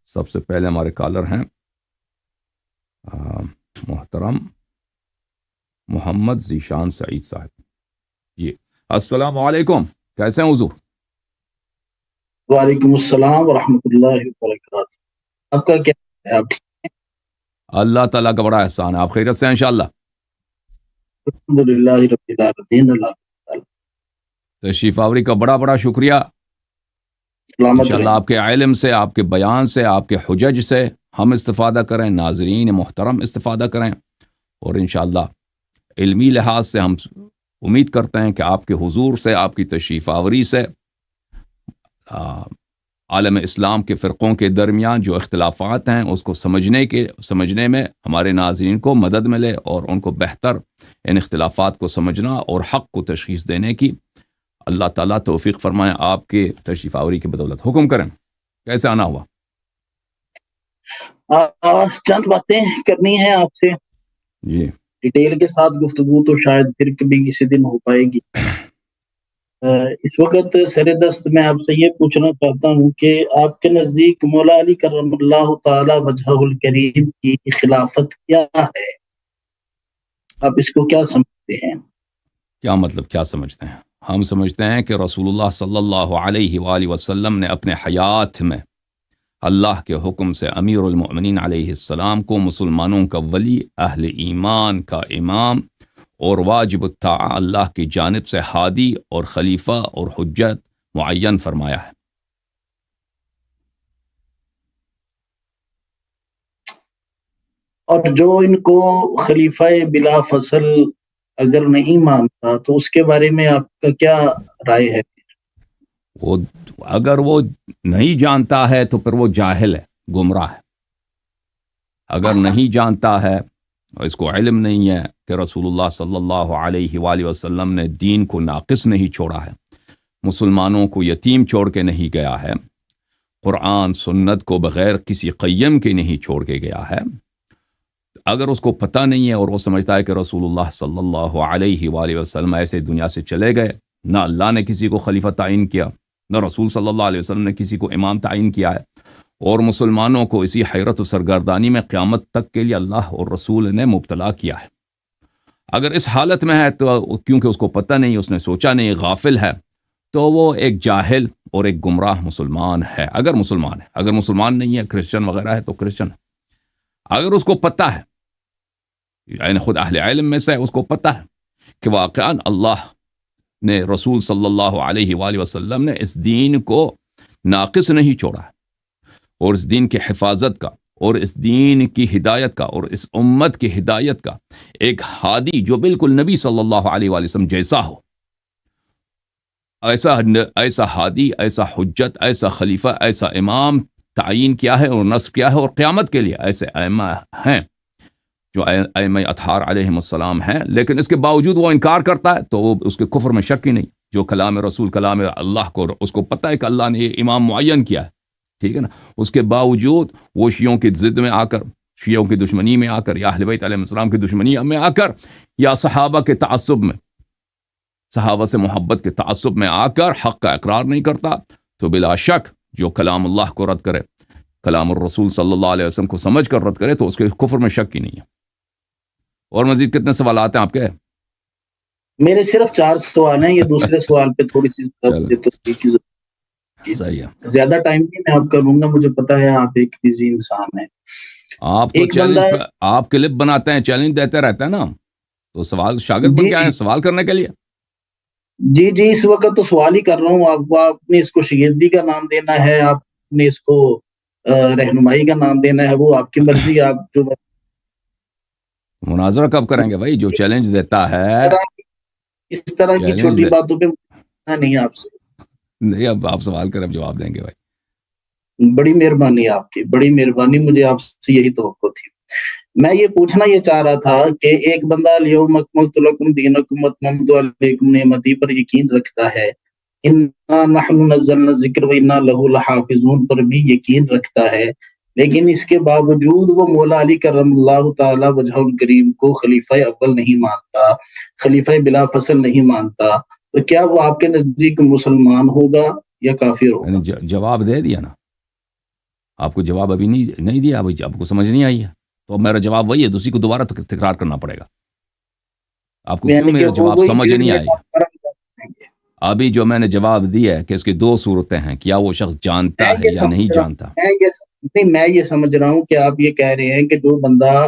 سب سے پہلے ہمارے کالر ہیں محترم محمد ذیشان سعید صاحب. جی السلام علیکم، کیسے ہیں حضور؟ وعلیکم السلام ورحمۃ اللہ وبرکاتہ. آپ کا کیا ہے؟ آپ ٹھیک ہیں؟ اللہ تعالیٰ کا بڑا احسان ہے، آپ خیریت سے ہیں انشاءاللہ؟ الحمد للہ رب العالمین. اللہ تعالی تشریف آوری کا بڑا بڑا شکریہ. سلامت انشاءاللہ رہیں. آپ کے علم سے، آپ کے بیان سے، آپ کے حجج سے ہم استفادہ کریں، ناظرین محترم استفادہ کریں، اور انشاءاللہ علمی لحاظ سے ہم امید کرتے ہیں کہ آپ کے حضور سے، آپ کی تشریف آوری سے عالم اسلام کے فرقوں کے درمیان جو اختلافات ہیں اس کو سمجھنے میں ہمارے ناظرین کو مدد ملے، اور ان کو بہتر ان اختلافات کو سمجھنا اور حق کو تشخیص دینے کی اللہ تعالیٰ توفیق فرمائے. آپ کے تشریف آوری کی بدولت حکم کریں، کیسے آنا ہوا؟ چند باتیں کرنی ہیں آپ سے جی ڈیٹیل کے ساتھ. گفتگو تو شاید پھر کبھی کسی دن ہو پائے گی. اس وقت سر دست میں آپ سے یہ پوچھنا چاہتا ہوں کہ آپ کے نزدیک مولا علی کرم اللہ تعالی وجہہ الکریم کی خلافت کیا ہے؟ آپ اس کو کیا سمجھتے ہیں؟ کیا مطلب کیا سمجھتے ہیں؟ ہم سمجھتے ہیں کہ رسول اللہ صلی اللہ علیہ وآلہ وسلم نے اپنے حیات میں اللہ کے حکم سے امیر المؤمنین علیہ السلام کو مسلمانوں کا ولی، اہل ایمان کا امام اور واجب الطاعہ اللہ کی جانب سے ہادی اور خلیفہ اور حجت معین فرمایا ہے. اور جو ان کو خلیفہ بلا فصل اگر نہیں مانتا تو اس کے بارے میں آپ کا کیا رائے ہے؟ وہ اگر وہ نہیں جانتا ہے تو پھر وہ جاہل ہے، گمراہ ہے. اگر نہیں جانتا ہے اور اس کو علم نہیں ہے کہ رسول اللہ صلی اللہ علیہ وآلہ وسلم نے دین کو ناقص نہیں چھوڑا ہے، مسلمانوں کو یتیم چھوڑ کے نہیں گیا ہے، قرآن سنت کو بغیر کسی قیم کے نہیں چھوڑ کے گیا ہے، اگر اس کو پتہ نہیں ہے اور وہ سمجھتا ہے کہ رسول اللہ صلی اللہ علیہ وآلہ وسلم ایسے دنیا سے چلے گئے، نہ اللہ نے کسی کو خلیفہ تعین کیا، نہ رسول صلی اللہ علیہ وسلم نے کسی کو امام تعین کیا ہے، اور مسلمانوں کو اسی حیرت و سرگردانی میں قیامت تک کے لیے اللہ اور رسول نے مبتلا کیا ہے، اگر اس حالت میں ہے تو کیونکہ اس کو پتہ نہیں، اس نے سوچا نہیں، غافل ہے، تو وہ ایک جاہل اور ایک گمراہ مسلمان ہے. اگر مسلمان ہے، اگر مسلمان نہیں ہے، کرسچن وغیرہ ہے تو کرسچن ہے. اگر اس کو پتہ ہے، یعنی خود اہل علم میں سے اس کو پتہ ہے کہ واقعاً اللہ نے، رسول صلی اللہ علیہ وآلہ وسلم نے اس دین کو ناقص نہیں چھوڑا ہے، اور اس دین کی حفاظت کا اور اس دین کی ہدایت کا اور اس امت کی ہدایت کا ایک ہادی جو بالکل نبی صلی اللہ علیہ وآلہ وسلم جیسا ہو، ایسا ہادی، ایسا حجت، ایسا خلیفہ، ایسا امام تعین کیا ہے اور نصب کیا ہے، اور قیامت کے لیے ایسے ائمہ ہیں جو ائمہ اطہار علیہم السلام ہیں، لیکن اس کے باوجود وہ انکار کرتا ہے تو وہ اس کے کفر میں شک ہی نہیں. جو کلام رسول، کلام اللہ کو اس کو پتہ ہے کہ اللہ نے یہ امام معین کیا ہے، ٹھیک ہے نا، اس کے باوجود وہ شیعوں کی ضد میں آ کر، شیعوں کی دشمنی میں آ کر، یا اہل بیت علیہ السلام کی دشمنی میں آ کر، یا صحابہ کے تعصب میں، صحابہ سے محبت کے تعصب میں آ کر حق کا اقرار نہیں کرتا، تو بلا شک جو کلام اللہ کو رد کرے، کلام الرسول صلی اللہ علیہ وسلم کو سمجھ کر رد کرے، تو اس کے کفر میں شک ہی نہیں ہے. اور مزید کتنے سوالات ہیں آپ کے؟ میرے صرف 4 سوال ہیں. یہ دوسرے سوال پہ تھوڑی سی صحیح ہے، زیادہ ٹائم نہیں میں آپ کا لوں گا، مجھے پتا ہے آپ ایک بزی انسان ہیں. آپ تو چیلنج، آپ کلپ بناتے ہیں، چیلنج دیتے رہتے ہیں نا، تو سوال شاگرد بن کے آئے ہیں سوال کرنے کے لیے. جی اس وقت تو سوال ہی کر رہا ہوں. آپ نے اس کو شگیردی کا نام دینا ہے، آپ نے اس کو رہنمائی کا نام دینا ہے، وہ آپ کی مرضی. آپ جو مناظرہ کب کریں گے بھائی؟ جو چیلنج دیتا ہے اس طرح کی چھوٹی باتوں پہ نہیں آپ سے نہیں، اب آپ سوال کریں، اب جواب دیں گے بھائی. بڑی مہربانی آپ کی، بڑی مہربانی. مجھے آپ سے یہی توقع تھی. میں یہ پوچھنا یہ چاہ رہا تھا کہ ایک بندہ اليوم اکملت لکم دینکم واتممت علیکم نعمتی پر یقین رکھتا ہے، انا نحن نزلنا الذکر وانا لہ لحافظون پر بھی یقین رکھتا ہے، لیکن اس کے باوجود وہ مولا علی کرم اللہ تعالی وجہ الکریم کو خلیفہ اول نہیں مانتا، خلیفہ بلا فصل نہیں مانتا، تو کیا وہ آپ کے نزدیک مسلمان ہوگا یا کافر ہوگا؟ جواب دے دیا نا. آپ کو جواب ابھی نہیں دیا، ابھی آپ کو سمجھ نہیں آئی ہے، تو اب میرا جواب وہی ہے، دوسری کو دوبارہ تکرار کرنا پڑے گا. آپ کو کیوں یعنی کہ میرا وہ جواب وہی سمجھ فیلڈ نہیں میں آئی؟ کام کریں گے. ابھی جو میں نے جواب دیا ہے کہ اس کی دو صورتیں ہیں، کیا وہ شخص جانتا ہے یا نہیں جانتا. میں یہ سمجھ رہا ہوں کہ آپ یہ کہہ رہے ہیں کہ جو بندہ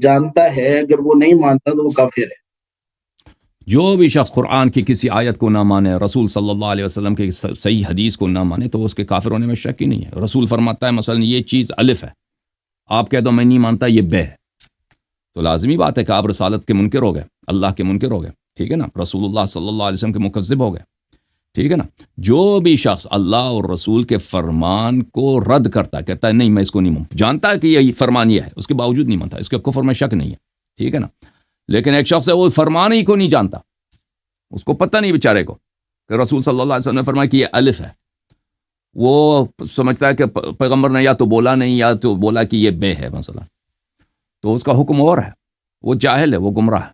جانتا ہے اگر وہ نہیں مانتا تو وہ کافر ہے. جو بھی شخص قرآن کی کسی آیت کو نہ مانے، رسول صلی اللہ علیہ وسلم کی صحیح حدیث کو نہ مانے، تو اس کے کافر ہونے میں شک ہی نہیں ہے. رسول فرماتا ہے مثلا یہ چیز الف ہے، آپ کہہ دو میں نہیں مانتا یہ بے ہے، تو لازمی بات ہے کہ آپ رسالت کے منکر ہو گئے، اللہ کے منکر ہو گئے، ٹھیک ہے نا، رسول اللہ صلی اللہ علیہ وسلم کے مکذب ہو گئے، ٹھیک ہے نا. جو بھی شخص اللہ اور رسول کے فرمان کو رد کرتا ہے، کہتا ہے نہیں میں اس کو نہیں مانتا، جانتا ہے کہ یہ فرمان یہ ہے، اس کے باوجود نہیں مانتا، اس کے کفر میں شک نہیں ہے، ٹھیک ہے نا. لیکن ایک شخص ہے وہ فرمان ہی کو نہیں جانتا، اس کو پتہ نہیں بیچارے کو کہ رسول صلی اللہ علیہ وسلم نے فرمایا کہ یہ الف ہے، وہ سمجھتا ہے کہ پیغمبر نے یا تو بولا نہیں یا تو بولا کہ یہ بے ہے مثلا، تو اس کا حکم اور ہے، وہ جاہل ہے، وہ گمراہ ہے.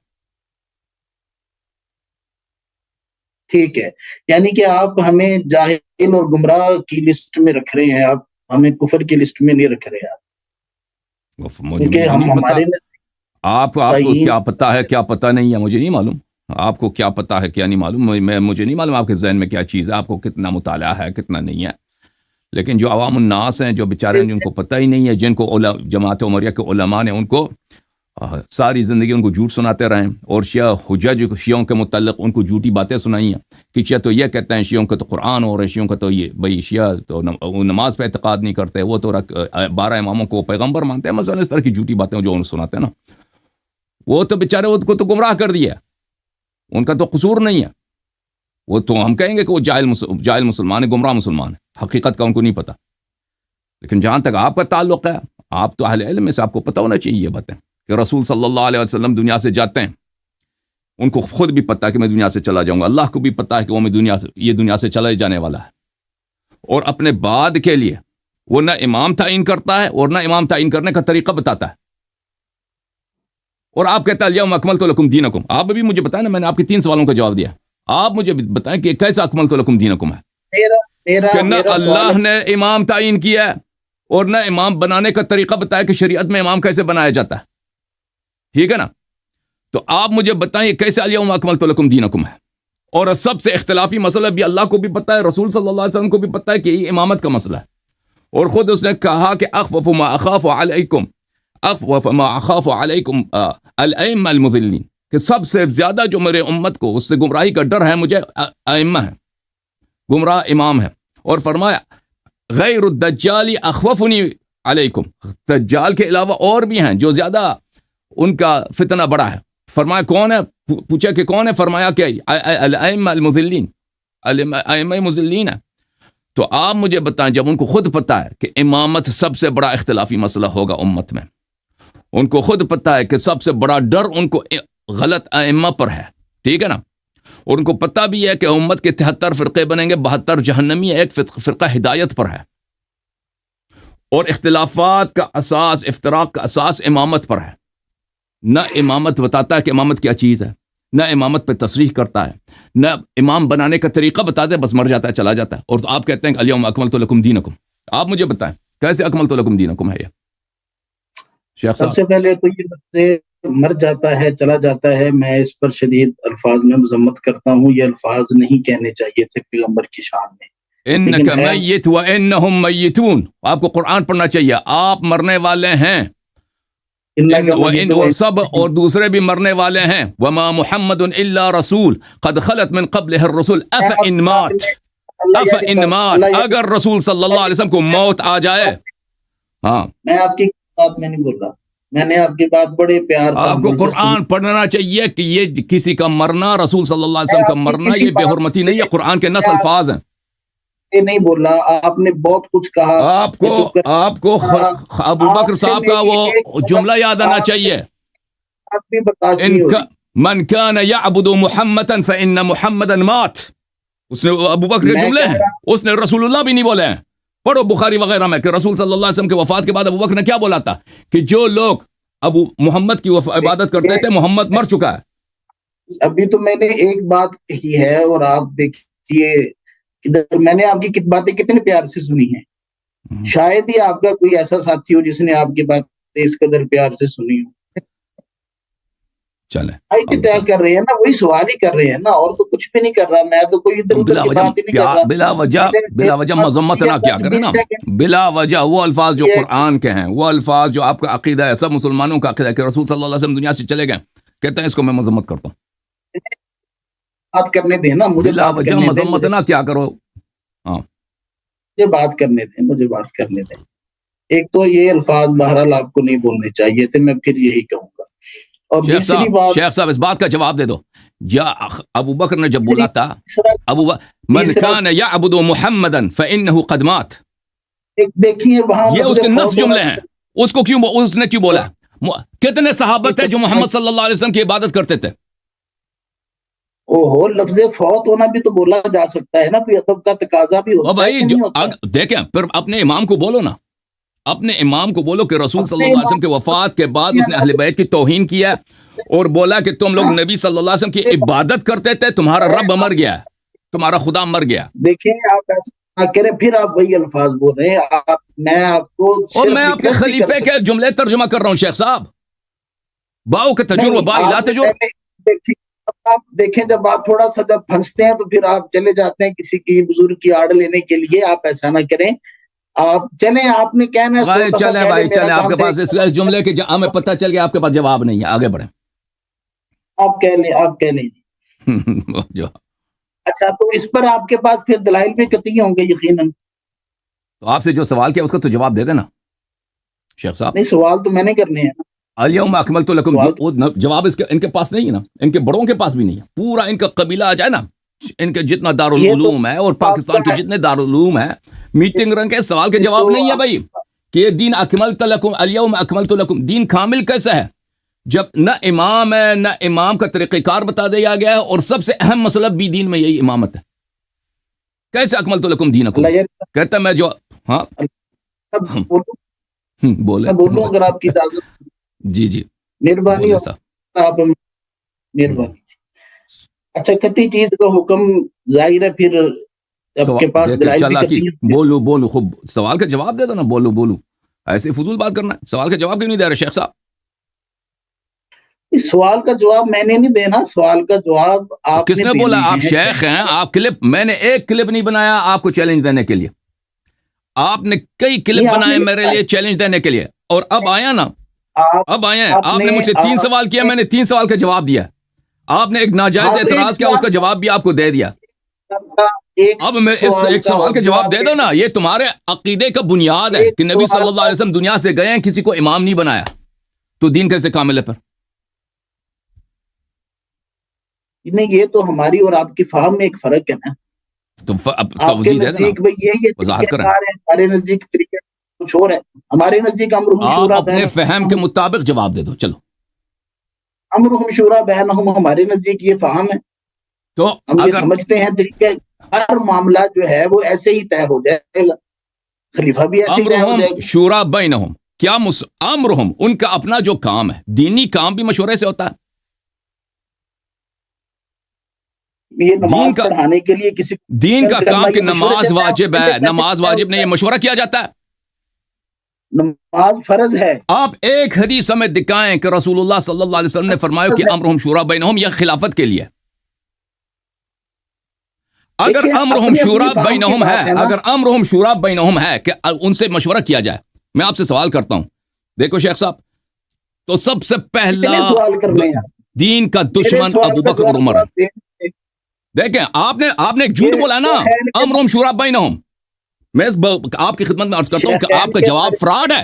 ٹھیک ہے، یعنی کہ آپ ہمیں جاہل اور گمراہ کی لسٹ میں رکھ رہے ہیں، آپ ہمیں کفر کی لسٹ میں نہیں رکھ رہے ہیں. کیونکہ مجھے ہم نہیں پتا ہمارے آپ کو تعین کیا پتا ہے کیا پتا نہیں ہے، مجھے نہیں معلوم آپ کو کیا پتا ہے کیا نہیں معلوم، مجھے نہیں معلوم آپ کے ذہن میں کیا چیز ہے، آپ کو کتنا مطالعہ ہے کتنا نہیں ہے. لیکن جو عوام الناس ہیں، جو بیچارے ہیں جن کو پتہ ہی نہیں ہے، جن کو جماعت عمریہ کے علماء نے ان کو ساری زندگی ان کو جھوٹ سناتے رہے، اور شیعہ حجج شیعوں کے متعلق ان کو جھوٹی باتیں سنائی ہیں کہ شیعہ تو یہ کہتے ہیں، شیعوں کا تو قرآن اور شیعوں کا تو یہ بھائی شیعہ تو نماز پہ اعتقاد نہیں کرتے، وہ تو 12 اماموں کو پیغمبر مانتے ہیں، مثلا اس طرح کی جھوٹی باتیں جو ان سناتے ہیں نا، وہ تو بیچارے ان کو تو گمراہ کر دیا، ان کا تو قصور نہیں ہے، وہ تو ہم کہیں گے کہ وہ جاہل مسلمان ہے، گمراہ مسلمان ہے، حقیقت کا ان کو نہیں پتا. لیکن جہاں تک آپ کا تعلق ہے، آپ تو اہل علم میں سے، آپ کو پتہ ہونا چاہیے یہ باتیں کہ رسول صلی اللہ علیہ وسلم دنیا سے جاتے ہیں، ان کو خود بھی پتا ہے کہ میں دنیا سے چلا جاؤں گا، اللہ کو بھی پتا ہے کہ وہ یہ دنیا سے چلا جانے والا ہے، اور اپنے بعد کے لیے وہ نہ امام تعین کرتا ہے اور نہ امام تعین کرنے کا طریقہ بتاتا ہے. اور آپ کہتا ہے الیوم اکملت لکم دینکم. آپ بھی مجھے بتائیں نا، میں نے آپ کے 3 سوالوں کا جواب دیا، آپ مجھے بتائیں کہ کیسا اکملت لکم دینکم ہے کہ نہ اللہ نے امام تعین کیا ہے اور نہ امام بنانے کا طریقہ بتایا کہ شریعت میں امام کیسے بنایا جاتا ہے، ٹھیک ہے نا. تو آپ مجھے بتائیں کیسے الیوم اکملت لکم دینکم ہے. اور سب سے اختلافی مسئلہ بھی اللہ کو بھی پتا ہے، رسول صلی اللہ علیہ وسلم کو بھی پتا ہے کہ یہ امامت کا مسئلہ ہے، اور خود اس نے کہا کہ اخوف ما اخاف علیکم الائمہ المضلین، کہ سب سے زیادہ جو میرے امت کو اس سے گمراہی کا ڈر ہے مجھے ائمہ ہیں، گمراہ امام ہیں. اور فرمایا غیر الدجال اخوفنی علیکم، دجال کے علاوہ اور بھی ہیں جو زیادہ ان کا فتنہ بڑا ہے. فرمایا کون ہے؟ پوچھا کہ کون ہے؟ فرمایا کہ الائمہ المضلین، ائمہ مضلین ہے. تو آپ مجھے بتائیں، جب ان کو خود پتا ہے کہ امامت سب سے بڑا اختلافی مسئلہ ہوگا امت میں، ان کو خود پتا ہے کہ سب سے بڑا ڈر ان کو غلط ائمہ پر ہے، ٹھیک ہے نا، اور ان کو پتا بھی ہے کہ امت کے 73 فرقے بنیں گے، 72 جہنمی، ایک فرقہ ہدایت پر ہے، اور اختلافات کا اساس، افتراق کا اساس امامت پر ہے. نہ امامت بتاتا ہے کہ امامت کیا چیز ہے، نہ امامت پہ تصریح کرتا ہے، نہ امام بنانے کا طریقہ بتاتا ہے، بس مر جاتا ہے چلا جاتا ہے. اور آپ کہتے ہیں کہ الیوم اکملت لکم دینکم. آپ مجھے بتائیں کیسے اکملت لکم دینکم ہے یہ شیخ سب صاحب؟ سے پہلے تو یہ بچے مر جاتا ہے چلا جاتا ہے، میں اس پر شدید الفاظ میں مذمت کرتا ہوں، یہ الفاظ نہیں کہنے چاہیے تھے پیغمبر کی شان میں. انک میت وانہم میتون، آپ کو قرآن پڑھنا چاہیے، آپ مرنے والے ہیں، اور سب اور دوسرے بھی مرنے والے ہیں. وما محمد الا رسول قد خلت من قبلہ الرسل افان مات، اگر رسول صلی اللہ علیہ وسلم کو موت آ جائے. ہاں، میں آپ کی بات میں نہیں بول رہا، میں نے آپ کی بات بڑے پیار آپ کو قرآن پڑھنا چاہیے کہ یہ کسی کا مرنا، رسول صلی اللہ علیہ وسلم کا مرنا، یہ بے حرمتی نہیں ہے، قرآن کے نص الفاظ ہیں. نہیں بول رہا، آپ نے بہت کچھ کہا. آپ کو ابو بکر صاحب کا وہ جملہ یاد آنا چاہیے، آپ بھی برداشت نہیں ہو رہی. من كان يعبد محمدا فإن محمدا مات. اس نے ابو بکر کے جملے ہیں، اس نے رسول اللہ بھی نہیں بولے ہیں. پڑھو بخاری وغیرہ میں کہ رسول صلی اللہ علیہ وسلم کے وفات کے بعد ابو بکر نے کیا بولا تھا کہ جو لوگ ابو محمد کی عبادت کرتے تھے محمد مر چکا ہے. ابھی تو میں نے ایک بات کہی ہے، اور آپ دیکھیے میں نے آپ کی باتیں کتنے پیار سے سنی ہیں. شاید ہی آپ کا کوئی ایسا ساتھی ہو جس نے آپ کی بات اس قدر پیار سے سنی ہو. چلیں طے کر رہے ہیں نا, وہی سوال ہی کر رہے ہیں نا, اور تو کچھ بھی نہیں کر رہا. میں تو کوئی ادھر ادھر کی بات ہی نہیں کر رہا. بلا وجہ مذمت نہ کیا کریں نا, بلا وجہ وہ الفاظ جو قرآن کے ہیں, وہ الفاظ جو آپ کا عقیدہ ہے, سب مسلمانوں کا عقیدہ ہے کہ رسول صلی اللہ علیہ وسلم دنیا سے چلے گئے, کہتے ہیں اس کو میں مذمت کرتا ہوں. بات کرنے دیں نا مجھے, بلا وجہ مذمت نہ کیا کرو. ہاں مجھے بات کرنے دیں, مجھے بات کرنے دیں. ایک تو یہ الفاظ بہرحال آپ کو نہیں بولنے چاہیے تھے, میں پھر یہی کہوں گا. اور دوسری بات, شیخ صاحب اس بات کا جواب دے دو. ابو بکر نے جب بولا تھا من کان یعبد محمدا فانہ قد مات, دیکھیے وہاں یہ اس کے نص جملے ہیں. اس کو کیوں, اس نے کیوں بولا؟ کتنے صحابہ تھے جو محمد صلی اللہ علیہ وسلم کی عبادت کرتے تھے؟ لفظ فوت ہونا بھی تو بولا جا سکتا ہے نا, کوئی ادب کا تقاضا بھی ہوتا ہے. دیکھیں پھر اپنے امام کو بولو نا, اپنے امام کو بولو کہ رسول صلی اللہ علیہ وسلم کے وفات کے بعد اس نے اہل بیت کی توہین کیا اور بولا کہ تم لوگ نبی صلی اللہ علیہ وسلم کی عبادت کرتے تھے, تمہارا رب مر گیا, تمہارا خدا مر گیا. دیکھیں آپ ایسا نہ کریں, پھر آپ وہی الفاظ بول رہے ہیں. میں آپ کو اور میں آپ کے خلیفے کے جملے ترجمہ کر رہا ہوں شیخ صاحب. باؤ کے تجربہ با لا تجربہ. آپ دیکھیں جب آپ تھوڑا سا جب پھنستے ہیں تو پھر آپ چلے جاتے ہیں کسی کی بزرگ کی آڑ لینے کے لیے. آپ ایسا نہ کریں, آپ چلیں, آپ نے کہنا ہے چلیں بھائی چلیں, آپ کے پاس اس جملے کے ہمیں پتہ چل گیا آپ کے پاس جواب نہیں ہے, آگے بڑھیں. آپ کہہ لیں جو اچھا, تو اس پر آپ کے پاس پھر دلائل بھی قطعی ہوں گے یقیناً. تو آپ سے جو سوال کیا اس کا تو جواب دے دینا شیخ صاحب. نہیں, سوال تو میں نے کرنے ہیں. الیوم اکملت لکم, جواب اس کے ان کے پاس نہیں ہے نا, ان کے بڑوں کے پاس بھی نہیں ہے. پورا ان کا قبیلہ آ جائے نا, ان کے جتنا دارالعلوم ہے اور پاکستان کے جتنے دارالعلوم ہیں, میٹنگ رنگ کے سوال کے جواب نہیں ہے بھائی کہ دین اکملت لکم الیوم اکملت لکم. دین کامل کیسا ہے جب نہ امام ہے, نہ امام کا طریقہ کار بتا دیا گیا ہے, اور سب سے اہم مسئلہ بھی دین میں یہی امامت ہے. کیسے اکملت لکم دینکم کہتا میں جو ہاں بولے بولوں اگر آپ کی اجازت. جی مہربانی آپ مہربانی. اچھا, کتی چیز کا حکم ظاہر ہے, پھر آپ کے پاس بولو خوب سوال کا جواب دے دو نا. بولو ایسے فضول بات کرنا ہے. سوال کا جواب کیوں نہیں دے رہے شیخ صاحب؟ اس سوال کا جواب میں نے نہیں دینا, سوال کا جواب آپ کس نے بولا؟ آپ شیخ ہیں, آپ کلپ, میں نے ایک کلپ نہیں بنایا آپ کو چیلنج دینے کے لیے. آپ نے کئی کلپ بنائے میرے لیے چیلنج دینے کے لیے, اور اب آیا نا, اب آئے ہیں آپ نے مجھ سے 3 سوال کیا, میں نے 3 سوال کا جواب دیا. آپ نے ایک ناجائز اعتراض کیا, اس کا جواب بھی آپ کو دے دیا. اب میں اس ایک سوال کا جواب دے دو نا. یہ تمہارے عقیدے کا بنیاد ہے کہ نبی صلی اللہ علیہ وسلم دنیا سے گئے ہیں, کسی کو امام نہیں بنایا, تو دین کیسے کامل ہے؟ پر نہیں, یہ تو ہماری اور آپ کی فہم میں ایک فرق ہے نا. تو توضیح دے دینا, وضاحت کریں. ہمارے نزدیک طریقہ کچھ اور ہے, ہمارے نزدیک امرہم شورا آپ اپنے فہم کے مطابق جواب دے دو. چلو, امرہم شورا بینہم ہمارے نزدیک یہ فہم ہے, تو ہم یہ سمجھتے ہیں طریقہ ہر معاملہ جو ہے وہ ایسے ہی طے ہو جائے گا, خلیفہ بھی ایسے ہی طے ہو جائے گا. شورا بینہم, کیا امرہم ان کا اپنا جو کام ہے, دینی کام بھی مشورے سے ہوتا ہے. یہ نماز پڑھانے کے لیے کسی دین کا کام کہ نماز واجب ہے, نماز واجب نہیں, یہ مشورہ کیا جاتا ہے. نماز فرض ہے. آپ ایک حدیث ہمیں دکھائیں کہ رسول اللہ صلی اللہ علیہ وسلم نے فرمایا کہ امرہم شورا بینہم, یہ خلافت کے لیے. اگر امرہم شورا بینہم ہے, اگر امرہم شورا بینہم ہے کہ ان سے مشورہ کیا جائے, میں آپ سے سوال کرتا ہوں. دیکھو شیخ صاحب, تو سب سے پہلا دین کا دشمن ابو بکر اور عمر ہے. دیکھیں آپ نے ایک جھوٹ بولا نا, امرہم شورا بینہم. میں آپ کی خدمت میں عرض کرتا ہوں کہ آپ کا جواب فراڈ ہے.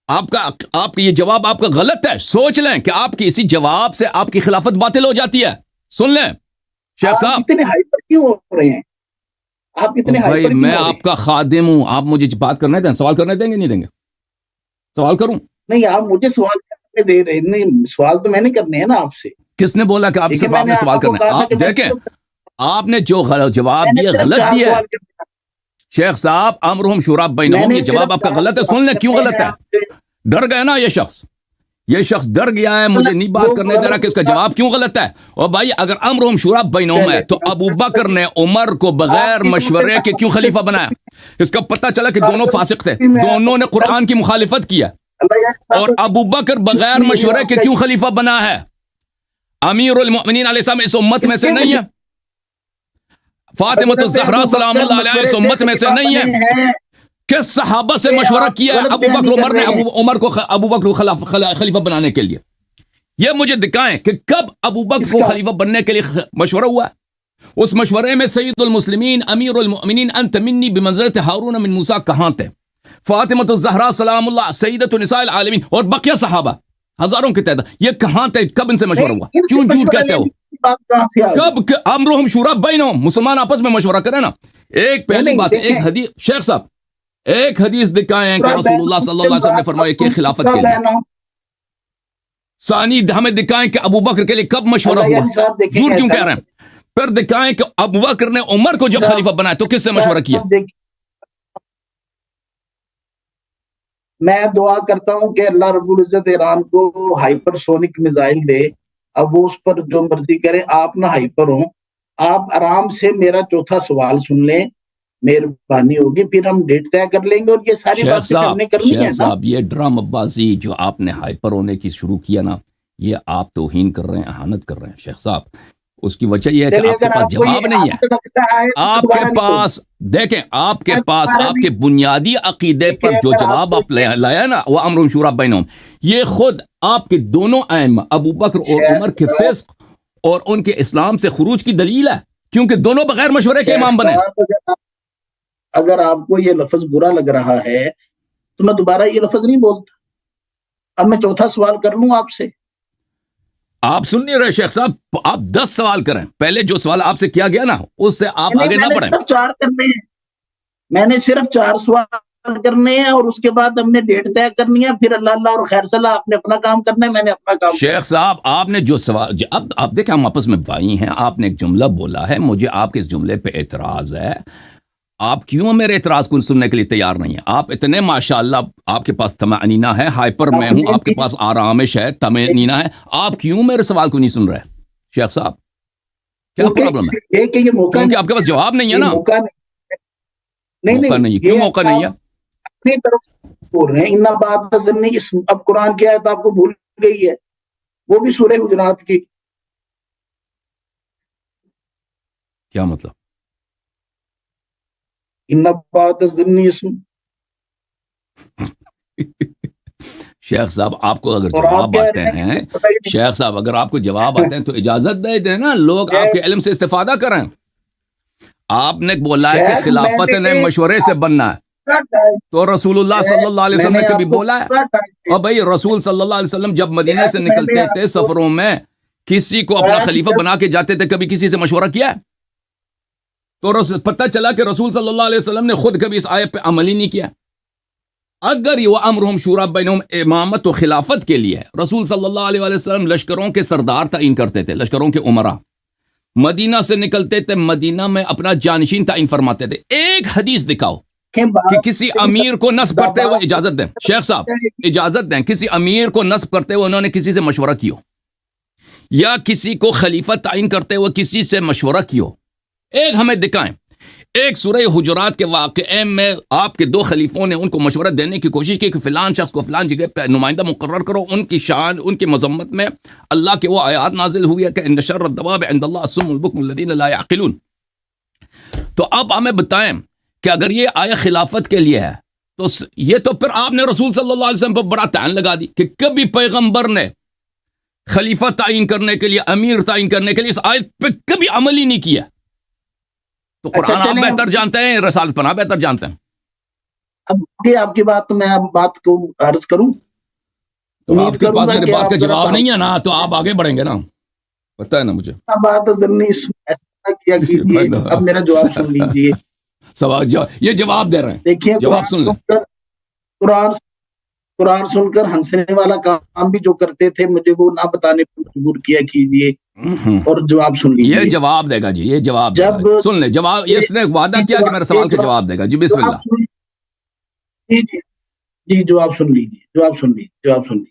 آپ کا یہ جواب آپ کا غلط ہے. سوچ لیں کہ آپ کی اسی جواب سے آپ کی خلافت باطل ہو جاتی ہے. سن لیں شیخ صاحب, اتنے ہائپر کیوں ہو رہے ہیں آپ؟ اتنے بھائی میں آپ کا خادم ہوں, آپ مجھے بات کرنے دیں. سوال کرنے دیں گے نہیں دیں گے؟ سوال کروں؟ نہیں, آپ مجھے سوال کرنے دے رہے نہیں. سوال تو میں نے کرنے ہیں نا آپ سے. کس نے بولا کہ آپ صرف آپ نے سوال کرنا ہے؟ آپ دیکھیں, آپ نے جو جواب دیا غلط دیا. شیخ صاحب, امرہم شورا بینہم, یہ جواب آپ کا غلط ہے. سن لیں کیوں غلط ہے. ڈر گئے نا یہ شخص, یہ شخص ڈر گیا ہے, مجھے نہیں بات کرنے دے رہا کہ اس کا جواب کیوں غلط ہے. اور بھائی اگر امرہم شورا بینہم ہے تو ابو بکر نے عمر کو بغیر مشورے کے کیوں خلیفہ بنایا؟ اس کا پتہ چلا کہ دونوں فاسق تھے, دونوں نے قرآن کی مخالفت کی ہے, اور ابو بکر بغیر مشورے کے کیوں خلیفہ بنا ہے؟ امیر المؤمنین علیہ السلام اس امت میں سے نہیں ہے, فاطمہ الزہرا سلام اللہ علیہ اس امت میں سے نہیں ہے. کس صحابہ سے مشورہ کیا ہے ابو بکر عمر نے عمر کو ابو بکر کو خلیفہ بنانے کے لیے؟ یہ مجھے دکھائیں کہ کب ابو بکر کو خلیفہ بننے کے لیے مشورہ ہوا ہے. اس مشورے میں سید المسلمین امیر المؤمنین انت منی بمنزلت ہارون من موسیٰ کہاں تھے؟ فاطمہ الزہرا سلام اللہ سیدۃ نساء العالمین اور بقیہ صحابہ ہزاروں کی تعداد, یہ کہاں تھے؟ کب ان سے مشورہ ہوا؟ کیوں جھوٹ کہتے ہو؟ کب امرہم شورا بینہم, مسلمان آپس میں مشورہ کریں نا. ایک پہلی بات ہے, ایک حدیث شیخ صاحب ایک حدیث دکھائیں کہ رسول اللہ صلی اللہ علیہ وسلم نے فرمایا کہ خلافت کے لیے. ثانی ہمیں دکھائیں کہ ابو بکر کے لیے کب مشورہ ہوا, جھوٹ کیوں کہہ رہے ہیں. پھر دکھائیں کہ ابو بکر نے عمر کو جب خلیفہ بنایا تو کس سے مشورہ کیا؟ میں دعا کرتا ہوں کہ اللہ رب العزت ایران کو ہائپر سونک میزائل دے, اب وہ اس پر جو مرضی کرے, آپ نہ ہائپر ہوں. آپ آرام سے میرا چوتھا سوال سن لیں, مہربانی ہوگی, پھر ہم ڈیٹ طے کر لیں گے. اور یہ ساری باتیں ہم نے کرنی ہے نا. صاحب یہ ڈرامہ بازی جو آپ نے ہائپر ہونے کی شروع کیا نا, یہ آپ توہین کر رہے ہیں, اہانت کر رہے ہیں شیخ صاحب. اس کی وجہ یہ ہے کہ آپ کے پاس جواب نہیں ہے. آپ کے پاس دیکھیں, آپ کے پاس آپ کے بنیادی عقیدے پر جو جواب آپ لایا نا وہ امر شورا بینہم, یہ خود آپ کے دونوں ائمہ ابو بکر اور عمر کے فسق اور ان کے اسلام سے خروج کی دلیل ہے, کیونکہ دونوں بغیر مشورے کے امام بنے. اگر آپ کو یہ لفظ برا لگ رہا ہے تو میں دوبارہ یہ لفظ نہیں بولتا. اب میں چوتھا سوال کر لوں آپ سے. آپ سن نہیں رہے شیخ صاحب, آپ 10 سوال کریں. پہلے جو سوال آپ سے کیا گیا نا اس سے آپ آگے نہ بڑھیں. صرف 4 کرنے ہیں, میں نے صرف 4 سوال کرنے ہیں, اور اس کے بعد ہم نے ڈیٹ طے کرنی ہے. پھر اللہ اللہ اور خیر صلاح, آپ نے اپنا کام کرنا ہے, میں نے اپنا کام. شیخ صاحب آپ نے جو سوال, اب آپ دیکھیں ہم آپس میں بھائی ہیں, آپ نے ایک جملہ بولا ہے, مجھے آپ کے اس جملے پہ اعتراض ہے. آپ کیوں میرے اعتراض کو سننے کے لیے تیار نہیں ہیں؟ آپ اتنے ماشاءاللہ آپ کے پاس طمأنینہ ہے, ہائپر میں ہوں, آپ کے پاس آرامش ہے, طمأنینہ ہے, آپ کیوں میرے سوال کو نہیں سن رہے شیخ صاحب؟ کیا پرابلم ہے؟ کیونکہ آپ کے پاس جواب نہیں ہے نا. موقع نہیں, کیوں موقع نہیں ہے؟ اپنی طرف بول رہے ہیں ان بات ضمنی. اب قرآن کی آیت آپ کو بھول گئی ہے, وہ بھی سورہ حجرات کی. کیا مطلب؟ شیخ صاحب آپ کو اگر جواب آتے ہیں, شیخ صاحب اگر آپ کو جواب آتے ہیں تو اجازت دے دیں نا, لوگ آپ کے علم سے استفادہ کریں. آپ نے بولا ہے کہ خلافت نے مشورے سے بننا ہے, تو رسول اللہ صلی اللہ علیہ وسلم نے کبھی بولا ہے؟ اور بھائی رسول صلی اللہ علیہ وسلم جب مدینہ سے نکلتے تھے سفروں میں, کسی کو اپنا خلیفہ بنا کے جاتے تھے, کبھی کسی سے مشورہ کیا ہے؟ تو پتہ چلا کہ رسول صلی اللہ علیہ وسلم نے خود کبھی اس آیت پہ عمل ہی نہیں کیا. اگر یہ امرہم شورا بینہم امامت و خلافت کے لیے ہے, رسول صلی اللہ علیہ وسلم لشکروں کے سردار تعین کرتے تھے, لشکروں کے عمرہ, مدینہ سے نکلتے تھے, مدینہ میں اپنا جانشین تعین فرماتے تھے. ایک حدیث دکھاؤ کہ کسی امیر کو نصب کرتے ہوئے, اجازت دیں شیخ صاحب اجازت دیں, کسی امیر کو نصب کرتے ہوئے انہوں نے کسی سے مشورہ کیو, یا کسی کو خلیفہ تعین کرتے ہوئے کسی سے مشورہ کیو؟ ایک ہمیں دکھائیں. ایک سورہ حجرات کے واقعے میں آپ کے 2 خلیفوں نے ان کو مشورہ دینے کی کوشش کی کہ فلان شخص کو فلان جگہ پہ نمائندہ مقرر کرو. ان کی شان, ان کی مذمت میں اللہ کے وہ آیات نازل ہوئی ہے کہ ان شر الدواب عند اللہ الصم البکم الذین لا یعقلون. تو اب ہمیں بتائیں کہ اگر یہ آیا خلافت کے لیے ہے تو یہ تو پھر آپ نے رسول صلی اللہ علیہ وسلم پر بڑا تعین لگا دی کہ کبھی پیغمبر نے خلیفہ تعین کرنے کے لیے, امیر تعین کرنے کے لیے اس آیت پہ کبھی عمل ہی نہیں کیا. تو قرآن آپ بہتر جانتے ہیں, رسالت پناہ بہتر جانتے ہیں. اب آپ کی بات میں بات کو عرض کروں, تو آپ کے پاس میرے بات کا جواب نہیں ہے نا, تو آپ آگے بڑھیں گے نا, پتہ ہے نا مجھے. بات ضمنی ایسا کیا کیجیے, اب میرا جواب سن لیجیے. یہ جواب دے رہے ہیں, دیکھیے جواب سن لیں. قرآن سن کر ہنسنے والا کام بھی جو کرتے تھے مجھے وہ نہ بتانے پر مجبور کیا کیجیے, اور جواب سن لیجیے. یہ جواب دے گا جی, یہ جواب سن لیں. جواب اس نے وعدہ کیا کہ میرے سوال کا جواب دے گا. جی بسم اللہ. جی جواب سن لیجیے, جواب سن لیجیے.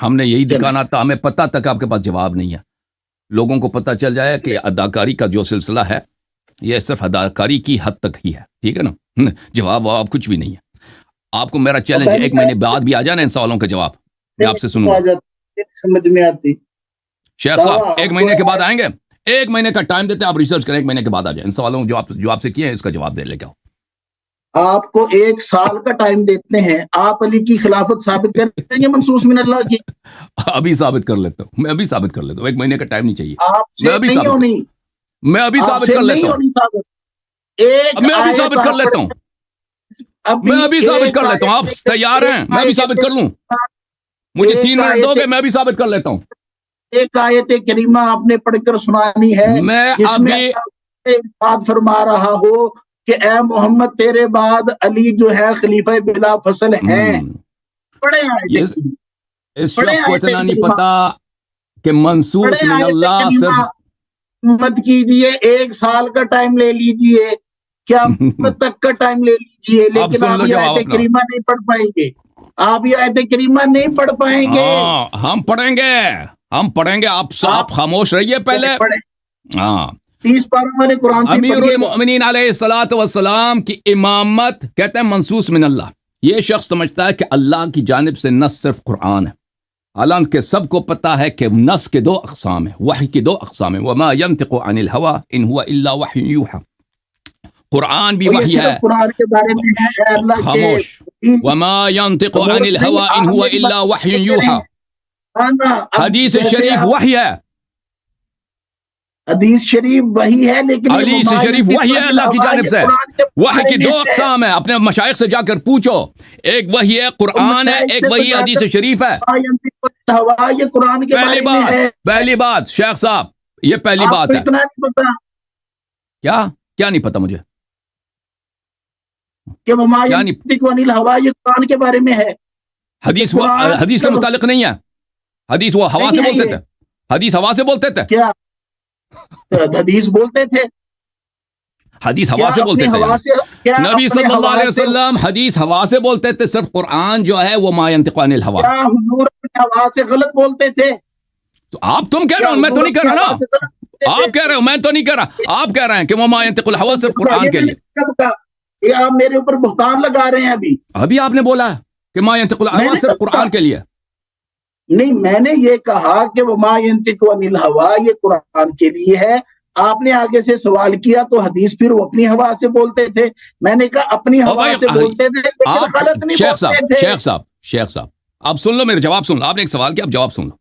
ہم نے یہی دکھانا تھا, ہمیں پتہ تک آپ کے پاس جواب نہیں ہے. لوگوں کو پتہ چل جائے کہ اداکاری کا جو سلسلہ ہے یہ صرف اداکاری کی حد تک ہی ہے, ٹھیک ہے نا, جواب واب کچھ بھی نہیں ہے. آپ کو میرا چیلنج ہے 1 مہینے بعد بھی آ جانا ان سوالوں کے جواب میں آپ سے سنوں گا. سمجھ میں آتی شیخ صاحب 1 مہینے کے بعد آئیں گے, 1 مہینے کا ٹائم دیتے ہیں, آپ ریسرچ کریں, 1 مہینے کے بعد آ جائیں, ان سوالوں جو آپ سے کیے ہیں اس کا جواب دے لے کے آؤ. آپ کو 1 سال کا ٹائم دیتے ہیں, آپ علی کی خلافت ثابت کریں گے منصوص من اللہ کی؟ ابھی ثابت کر لیتا ہوں, میں ابھی ثابت کر لیتا ہوں, 1 مہینے کا ٹائم نہیں چاہیے, آپ سے نہیں ہونی, میں ابھی ثابت کر لیتا ہوں, میں ابھی ثابت کر لیتا ہوں, میں ابھی ثابت کر لیتا ہوں. آپ تیار ہیں میں ابھی ثابت کر لوں؟ مجھے 3 منٹ دو گے, میں ابھی ثابت کر لیتا ہوں. ایک آیت کریمہ آپ نے پڑھ کر سنانی ہے میں جس میں ابھی بات فرما رہا ہو کہ اے محمد تیرے بعد علی جو ہے خلیفہ بلا فصل ہیں. پڑھے اس شخص کو اتنا نہیں پتا کہ منصوص من اللہ صرف مت کیجئے, 1 سال کا ٹائم لے لیجئے, کیا تک کا ٹائم لے لیجئے, لیکن آپ یہ آیت کریمہ نہیں پڑھ پائیں گے, آپ یہ آیت کریمہ نہیں پڑھ پائیں گے. ہم پڑھیں گے, ہم پڑھیں گے, آپ خاموش رہیے پہلے. ہاں 30 پاروں والے قرآن سے امیر المؤمنین علیہ الصلوۃ والسلام کی امامت کہتے ہیں منصوص من اللہ. یہ شخص سمجھتا ہے کہ اللہ کی جانب سے نص صرف قرآن ہے, حالانکہ سب کو پتا ہے کہ نص کے 2 اقسام ہیں, وحی کی 2 اقسام ہیں. وما ينطق عن الهوى ان هو الا وحی یوحى. قرآن بھی وحی ہے, قرآن کے بارے میں ہے اللہ خاموش. وما ينطق عن الهوى ان هو الا وحی یوحى. حدیث شریف وحی ہے, حدیث شریف وہی ہے, لیکن حدیث شریف وحی ہے اللہ کی جانب سے. وحی کی 2 اقسام ہیں, اپنے مشائخ سے جا کر پوچھو. ایک وحی ہے قرآن ہے, ایک وحی حدیث شریف ہے. یہ قرآن کے بارے میں ہے. پہلی بات شیخ صاحب, یہ پہلی بات ہے. کیا نہیں پتا مجھے کہ یہ قرآن کے بارے میں ہے. حدیث کے متعلق نہیں ہے. حدیث وہ ہوا سے بولتے تھے, حدیث ہوا سے بولتے تھے. کیا حدیث بولتے تھے؟ حدیث ہوا سے بولتے تھے. نبی صلی اللہ علیہ وسلم حدیث ہوا سے بولتے تھے, صرف قرآن جو ہے وہ ما ينطق عن الهوى. کیا حضور ہوا سے غلط بولتے تھے؟ تو آپ تم کہہ رہے ہو, میں تو نہیں کہہ رہا نا. آپ کہہ رہے ہو, میں تو نہیں کہہ رہا. آپ کہہ رہے ہیں کہ وہ ما ينطق الهوى صرف قرآن کے لیے. یہ آپ میرے اوپر بہتان لگا رہے ہیں. ابھی آپ نے بولا کہ ما ينطق الهوى صرف قرآن کے لیے. نہیں, میں نے یہ کہا کہ وہ ما ينطق عن الهوى یہ قرآن کے لیے ہے. آپ نے آگے سے سوال کیا تو حدیث پھر وہ اپنی ہوا سے بولتے تھے. میں نے کہا اپنی ہوا سے بولتے تھے لیکن غلط نہیں بولتے تھے. شیخ صاحب آپ سن لو, میرے جواب سن لو. آپ نے ایک سوال کیا, آپ جواب سن لو.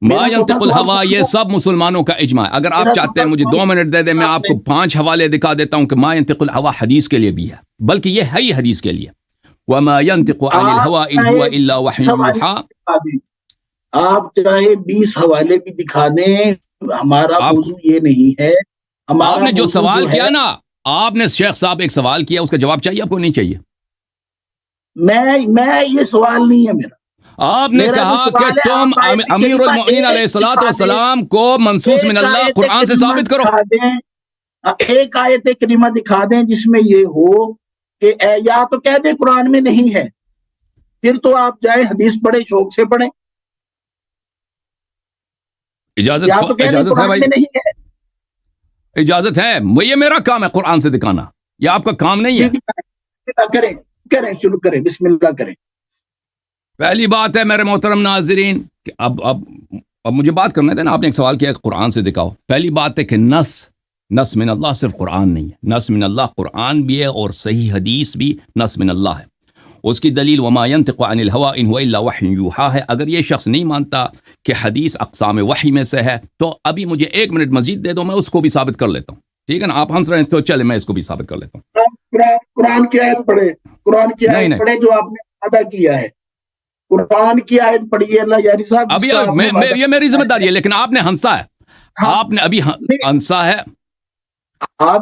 ما ينطق الهوى یہ سب مسلمانوں کا اجماع ہے. اگر آپ چاہتے ہیں مجھے 2 منٹ دے دیں, میں آپ کو 5 حوالے دکھا دیتا ہوں کہ ما ينطق الهوى حدیث کے لیے بھی ہے, بلکہ یہ ہے ہی حدیث کے لیے. وما ينطق عن الهوى ان هو الا وحی یوحى. آپ چاہے 20 حوالے بھی دکھا دیں, ہمارا موضوع یہ نہیں ہے. آپ نے جو سوال کیا نا, آپ نے شیخ صاحب ایک سوال کیا, اس کا جواب چاہیے آپ کو, نہیں چاہیے؟ میں یہ سوال نہیں ہے میرا. آپ نے کہا کہ تم امیر المؤمنین علیہ الصلوۃ والسلام کو منصوص من اللہ قرآن سے ثابت کرو. ایک آیت کریمہ دکھا دیں جس میں یہ ہو کہ یا تو کہہ دیں قرآن میں نہیں ہے, پھر تو آپ جائیں حدیث پڑھیں, شوق سے پڑھیں. اجازت ہے بھائی, اجازت ہے. یہ میرا کام ہے قرآن سے دکھانا, یہ آپ کا کام نہیں ہے. کریں شروع کریں, بسم اللہ کریں. پہلی بات ہے میرے محترم ناظرین کہ اب مجھے بات کرنے دیں نا. آپ نے ایک سوال کیا کہ قرآن سے دکھاؤ. پہلی بات ہے کہ نص من اللہ صرف قرآن نہیں ہے. نص من اللہ قرآن بھی ہے اور صحیح حدیث بھی نص من اللہ ہے. اس کی دلیل وما ينطق عن الهوى ان هو الا وحی یوحى ہے. اگر یہ شخص نہیں مانتا کہ حدیث اقسام وحی میں سے ہے تو ابھی مجھے 1 منٹ مزید دے دو, میں اس کو بھی ثابت کر لیتا ہوں. ٹھیک ہے نا, آپ ہنس رہے ہیں تو چلے میں اس کو بھی ثابت کر لیتا ہوں. قرآن کی آیت پڑھے, قرآن کی آیت پڑھے جو آپ نے ادا کیا ہے. قرآن کی آیت پڑھی ہے اللہ یاری صاحب. ابھی یہ میری ذمہ داری ہے, لیکن آپ نے ہنسا ہے. آپ نے ابھی ہنسا ہے.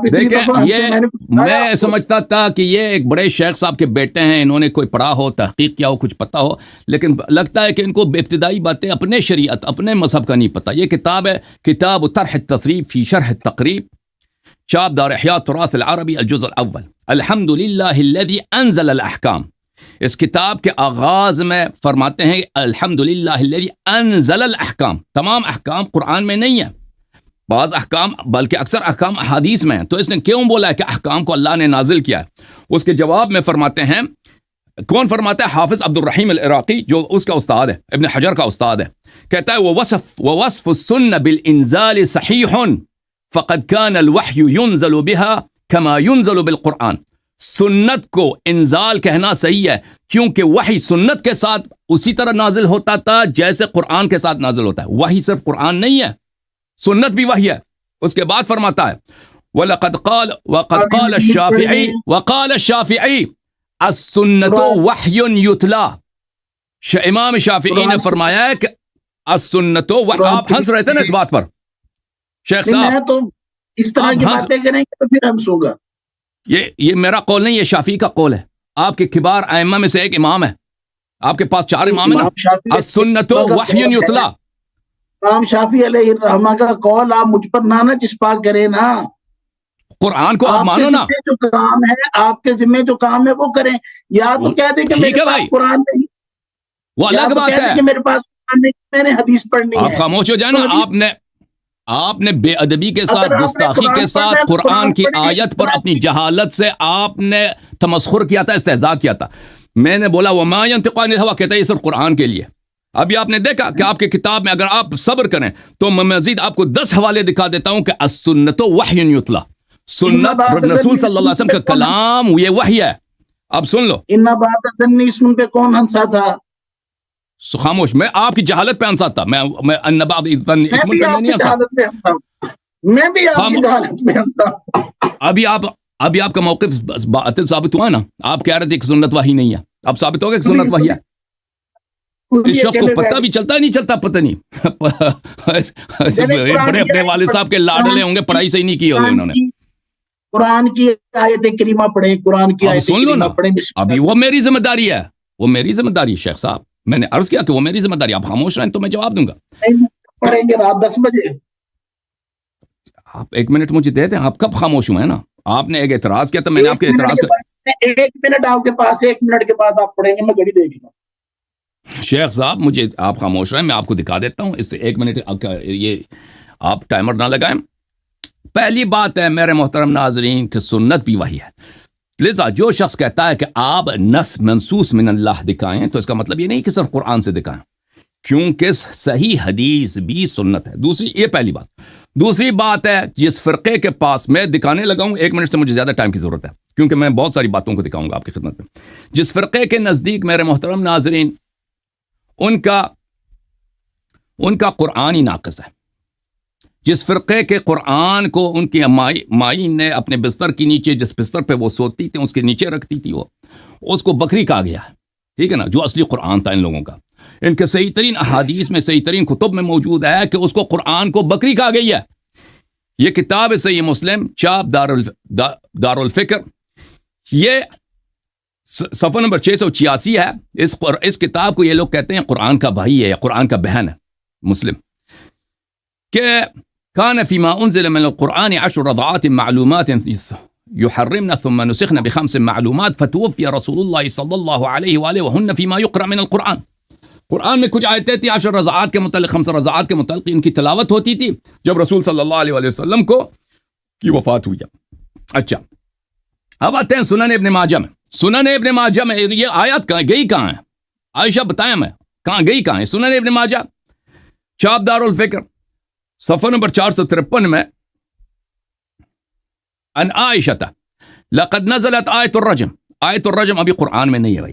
دیکھیں, میں سمجھتا تھا کہ یہ ایک بڑے شیخ صاحب کے بیٹے ہیں, انہوں نے کوئی پڑھا ہو, تحقیق کیا ہو, کچھ پتا ہو, لیکن لگتا ہے کہ ان کو ابتدائی باتیں اپنے شریعت, اپنے مذہب کا نہیں پتا. یہ کتاب ہے کتاب طرح التثریب فی شرح التقریب, چاپ دار احیاء تراث العربی, الجزء الاول. الحمد للہ الذی انزل الاحکام اس کتاب کے آغاز میں فرماتے ہیں الحمدللہ الذی انزل الاحکام، تمام احکام قرآن میں نہیں ہے، بعض احکام بلکہ اکثر احکام احادیث میں ہیں۔ تو اس نے کیوں بولا ہے کہ احکام کو اللہ نے نازل کیا ہے؟ اس کے جواب میں فرماتے ہیں، کون فرماتا ہے؟ حافظ عبد الرحیم العراقی، جو اس کا استاد ہے، ابن حجر کا استاد ہے، کہتا ہے ووصف السنة بالانزال صحیح فقد كان الوحی ينزل بها كما ينزل بالقرآن۔ سنت کو انزال کہنا صحیح ہے کیونکہ وحی سنت کے ساتھ اسی طرح نازل ہوتا تھا جیسے قرآن کے ساتھ نازل ہوتا ہے۔ وحی صرف قرآن نہیں ہے، سنت بھی وحی ہے۔ اس کے بعد فرماتا ہے وقد قال الشافعی السنت وحی یتلا۔ امام شافعی نے فرمایا ہے کہ السنت آپ ہنس رہے تھے نا اس بات پر شیخ صاحب، میں تو اس طرح کی باتیں کریں گے تو پھر ہنسوں گا۔ یہ میرا قول نہیں، یہ شافعی کا قول ہے، آپ کے کبار ائمہ میں سے ایک امام ہے، آپ کے پاس 4 امام ہیں نا۔ السنت وحی یتلا، امام شافعی علیہ الرحمہ کا قول آپ مجھ پر نہ چسپا کریں نا، قرآن کو آپ مانو نا۔ جو کام ہے آپ کے ذمہ جو کام ہے وہ کریں، یا تو کہہ دیں کہ میرے پاس قرآن نہیں، وہ الگ بات ہے کہ میرے پاس قرآن نہیں، میں نے حدیث پڑھنی ہے۔ آپ خاموش ہو جائیں نا۔ آپ نے بے ادبی کے ساتھ، گستاخی کے ساتھ قرآن کی آیت پر اپنی جہالت سے آپ نے تمسخر کیا تھا، استہزاء کیا تھا۔ میں نے بولا وما ينطق عن الهوى، کہتا ہے یہ صرف قرآن کے لیے۔ ابھی آپ نے دیکھا کہ آپ کی کتاب میں اگر آپ صبر کریں تو میں مزید آپ کو 10 حوالے دکھا دیتا ہوں کہ السنت وحی یتلا، سنت رسول صلی اللہ علیہ وسلم کا کلام یہ وحی ہے۔ اب سن لو، ان بات سنی اس پہ کون ہنسا تھا؟ خاموش، میں آپ کی جہالت پہ ہنسا تھا، میں ان بعض الظن اثم پہ نہیں ہنسا۔ میں بھی آپ کی جہالت پہ ہنسا۔ ابھی آپ کا موقف باطل ثابت ہوا نا، آپ کہہ رہے تھے کہ سنت وحی نہیں ہے، اب ثابت ہو گیا کہ سنت وحی ہے۔ اس شخص کو پتہ بھی چلتا نہیں چلتا پتہ نہیں، بڑے اپنے والد صاحب کے لاڈلے ہوں گے، پڑھائی صحیح نہیں کی ہوگی انہوں نے۔ قرآن کی آیت کریمہ پڑھیں، قرآن کی آیت کریمہ پڑھیں۔ ابھی وہ میری ذمہ داری ہے، وہ میری ذمہ داری ہے شیخ صاحب، میں نے عرض کیا کہ وہ میری ذمہ داری، آپ خاموش رہیں تو میں جواب دوں گا۔ پڑھیں گے رات 10 بجے۔ آپ 1 منٹ مجھے دے دیں، آپ کب خاموش ہوئے ہیں نا؟ آپ نے ایک اعتراض کیا تو میں نے آپ کے اعتراض کا 1 منٹ آپ کے پاس، 1 منٹ کے بعد آپ پڑھیں گے، میں گھڑی دیکھ لوں۔ شیخ صاحب مجھے آپ خاموش رہیں، میں آپ کو دکھا دیتا ہوں، اس سے 1 منٹ یہ آپ ٹائمر نہ لگائیں۔ پہلی بات ہے میرے محترم ناظرین کہ سنت بھی وہی ہے، لذا جو شخص کہتا ہے کہ آپ نص منصوص من اللہ دکھائیں تو اس کا مطلب یہ نہیں کہ صرف قرآن سے دکھائیں، کیونکہ صحیح حدیث بھی سنت ہے۔ یہ پہلی بات۔ دوسری بات ہے جس فرقے کے پاس میں دکھانے لگا ہوں، 1 منٹ سے مجھے زیادہ ٹائم کی ضرورت ہے کیونکہ میں بہت ساری باتوں کو دکھاؤں گا آپ کی خدمت میں۔ جس فرقے کے نزدیک میرے محترم ناظرین ان کا قرآن ہی ناقص ہے، جس فرقے کے قرآن کو ان کی مائی نے اپنے بستر کے نیچے، جس بستر پہ وہ سوتی تھی اس کے نیچے رکھتی تھی، وہ اس کو بکری کہا گیا ہے، ٹھیک ہے نا، جو اصلی قرآن تھا ان لوگوں کا۔ ان کے صحیح ترین احادیث میں، صحیح ترین کتب میں موجود ہے کہ اس کو قرآن کو بکری کہا گئی ہے۔ یہ کتاب ہے صحیح مسلم، چاپ دار الفکر، یہ صفحہ نمبر 686 ہے۔ اس کتاب کو یہ لوگ کہتے ہیں قرآن کا بھائی ہے یا قرآن کا بہن ہے مسلم، کہ كان فيما أنزل من القرآن 10 رضعات معلومات يحرمن ثم نسخن ب5 معلومات فتوفي رسول الله صلى الله عليه وآله وهن فيما يقرأ من القرآن۔ قرآن میں کچھ آیتیں تھیں 10 رضعات کے متعلق، 5 رضعات کے متعلق ان کی تلاوت ہوتی تھی جب رسول صلی اللہ علیہ وآلہ وسلم کی وفات ہوئی۔ اچھا، اب آتے ہیں سنن ابن ماجہ میں۔ سنن ابن ماجہ میں یہ آیت کہاں ہے؟ عائشہ بتائیں میں کہاں ہے سنن ابن ماجہ، چاپ دار الفکر، صفحہ نمبر 453 میں، ان عائشہ لقد نزلت آیت الرجم۔ آیت الرجم ابھی قرآن میں نہیں ہے بھائی۔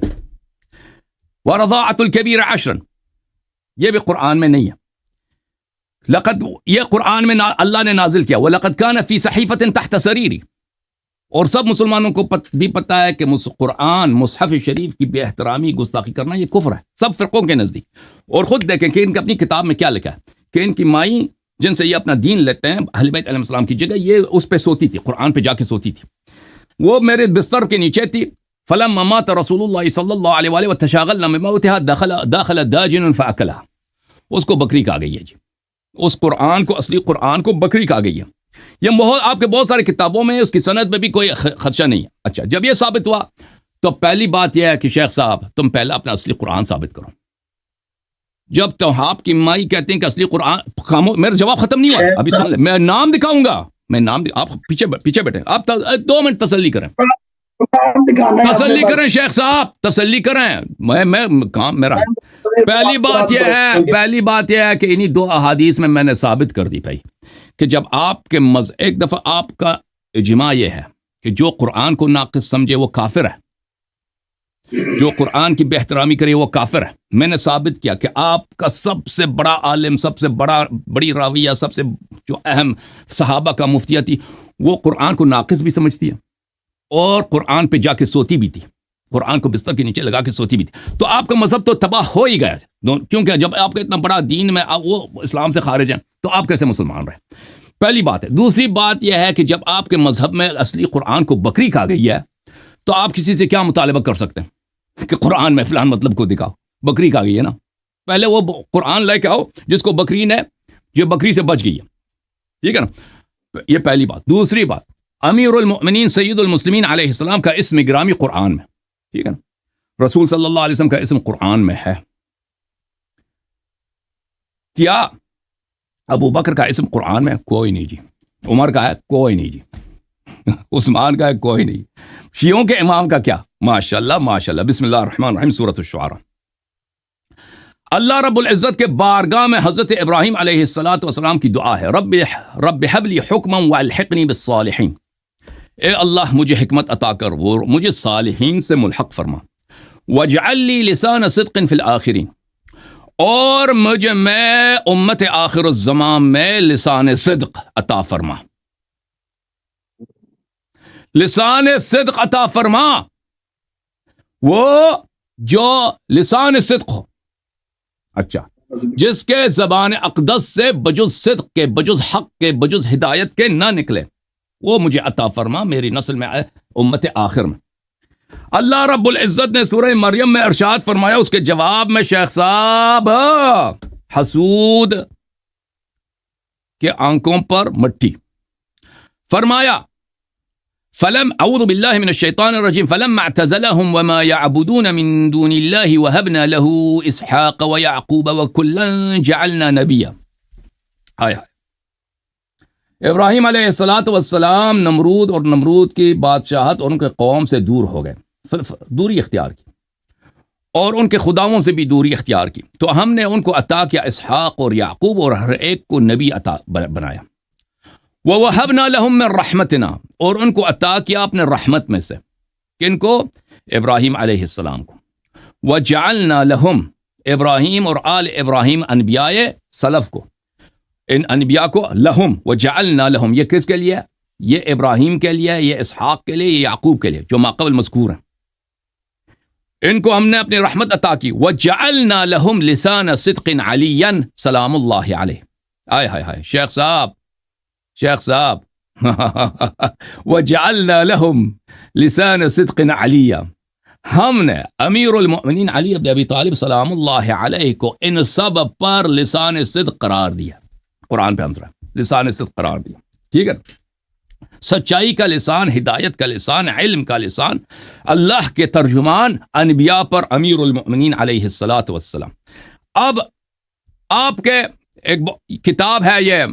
ورضاعۃ الکبیر 10، یہ بھی قرآن میں نہیں ہے۔ لقد، یہ قرآن میں اللہ نے نازل کیا۔ وَلَقَدْ كَانَ فِي صَحِيفَةٍ تَحْتَ سَرِيرِ، اور سب مسلمانوں کو بھی پتہ ہے کہ قرآن مصحف شریف کی بے احترامی، گستاخی کرنا یہ کفر ہے سب فرقوں کے نزدیک۔ اور خود دیکھیں کہ ان کی اپنی کتاب میں کیا لکھا ہے کہ ان کی مائی جن سے یہ اپنا دین لیتے ہیں، اہل بیت علیہ السلام کی جگہ، یہ اس پہ سوتی تھی، قرآن پہ جا کے سوتی تھی، وہ میرے بستر کے نیچے تھی۔ فلما مات رسول اللہ صلی اللہ علیہ وآلہ وتشاغلنا من موتها داخل داجن فاکلها، اس کو بکری کہا گئی ہے جی، اس قرآن کو، اصلی قرآن کو بکری کہا گئی ہے۔ یہ آپ کے بہت سارے کتابوں میں اس کی سند میں بھی کوئی خدشہ نہیں ہے۔ اچھا، جب یہ ثابت ہوا تو پہلی بات یہ ہے کہ شیخ صاحب تم پہلا اپنا اصلی قرآن ثابت کرو. جب تو آپ کی مائی کہتے ہیں کہ اصلی قرآن، میرا جواب ختم نہیں ہوا ابھی، سن لیں، میں نام دکھاؤں گا، میں نام آپ پیچھے بیٹھے، آپ 2 منٹ تسلی کریں، تسلی کریں شیخ صاحب، تسلی کریں. میں کام میرا. پہلی بات یہ ہے کہ انہی 2 احادیث میں نے ثابت کر دی بھائی کہ جب آپ کے ایک دفعہ آپ کا اجماع یہ ہے کہ جو قرآن کو ناقص سمجھے وہ کافر ہے، جو قرآن کی بے احترامی کرے وہ کافر ہے. میں نے ثابت کیا کہ آپ کا سب سے بڑا عالم، سب سے بڑی راویہ، سب سے جو اہم صحابہ کا مفتیہ تھی، وہ قرآن کو ناقص بھی سمجھتی ہے اور قرآن پہ جا کے سوتی بھی تھی، قرآن کو بستر کے نیچے لگا کے سوتی بھی تھی. تو آپ کا مذہب تو تباہ ہو ہی گیا، کیونکہ جب آپ کا اتنا بڑا دین میں وہ اسلام سے خارج ہیں تو آپ کیسے مسلمان رہے؟ پہلی بات ہے. دوسری بات یہ ہے کہ جب آپ کے مذہب میں اصلی قرآن کو بکری کھا گئی ہے تو آپ کسی سے کیا مطالبہ کر سکتے ہیں کہ قرآن میں فلان مطلب کو دکھاؤ؟ بکری کھا گئی ہے نا، پہلے وہ قرآن لے کے آؤ جس کو بکری نے، جو بکری سے بچ گئی ہے، ٹھیک ہے نا. یہ پہلی بات. دوسری بات، امیر المؤمنین سید المسلمین علیہ السلام کا اسم گرامی قرآن میں، ٹھیک ہے نا، رسول صلی اللہ علیہ وسلم کا اسم قرآن میں ہے. کیا ابو بکر کا اسم قرآن میں؟ کوئی نہیں جی. عمر کا ہے؟ کوئی نہیں جی. عثمان کا ہے؟ کوئی نہیں. شیعوں کے امام کا کیا؟ ماشاءاللہ ماشاءاللہ. بسم اللہ الرحمن الرحیم، سورۃ الشعراء. اللہ رب العزت کے بارگاہ میں حضرت ابراہیم علیہ السلام کی دعا ہے، رب حب لی حکما والحقنی بالصالحین. اے اللہ مجھے حکمت عطا کر، وہ مجھے صالحین سے ملحق فرما. واجعل لی لسان صدق فی الآخرین، اور میں امت آخر الزمان میں لسان صدق عطا فرما. لسان صدق عطا فرما، وہ جو لسان صدق ہو، اچھا، جس کے زبان اقدس سے بجز صدق کے، بجز حق کے، بجز ہدایت کے نہ نکلے، وہ مجھے عطا فرما میری نسل میں، امت آخر میں. اللہ رب العزت نے سورہ مریم میں ارشاد فرمایا اس کے جواب میں، شیخ صاحب، حسود کے آنکھوں پر مٹی، فرمایا فلم اعوذ باللہ من الشیطان الرجیم فلما اعتزلهم وما يعبدون من دون الله وهبنا له اسحاق ويعقوب وكلا جعلنا نبيا. ابراہیم علیہ السلام نمرود اور نمرود کی بادشاہت اور ان کے قوم سے دور ہو گئے، دوری اختیار کی، اور ان کے خداؤں سے بھی دوری اختیار کی. تو ہم نے ان کو عطا کیا اسحاق اور یعقوب، اور ہر ایک کو نبی عطا بنایا. وَوَهَبْنَا لَهُم مِّن رَحْمَتِنَا، اور ان کو عطا کیا اپنے رحمت میں سے. کن کو؟ ابراہیم علیہ السلام کو. وَجَعَلْنَا لَهُم، ابراہیم اور آل ابراہیم انبیاء سلف کو، ان انبیاء کو، لہم وجعلنا لہم، یہ کس کے لیے؟ یہ ابراہیم کے لیے، یہ اسحاق کے لیے، یہ یعقوب کے لیے، جو ماقبل مذکور ہیں. ان کو ہم نے اپنی رحمت عطا کی. وجعلنا لہم لسان صدق علیا سلام اللہ علیہ. آئے ہائے ہائے شیخ صاحب، شیخ صاحب، وجعلنا لہم لسان صدق علیا، ہم نے امیر المؤمنین علی بن ابی طالب سلام اللہ علیہ کو ان سب پر لسان صدق قرار دیا. قرآن پہ آنسر ہے، لسان صدق قرار دیا، ٹھیک ہے. سچائی کا لسان، ہدایت کا لسان، علم کا لسان، اللہ کے ترجمان انبیاء پر امیر المؤمنین علیہ السلام. اب آپ کے ایک کتاب ہے، یہ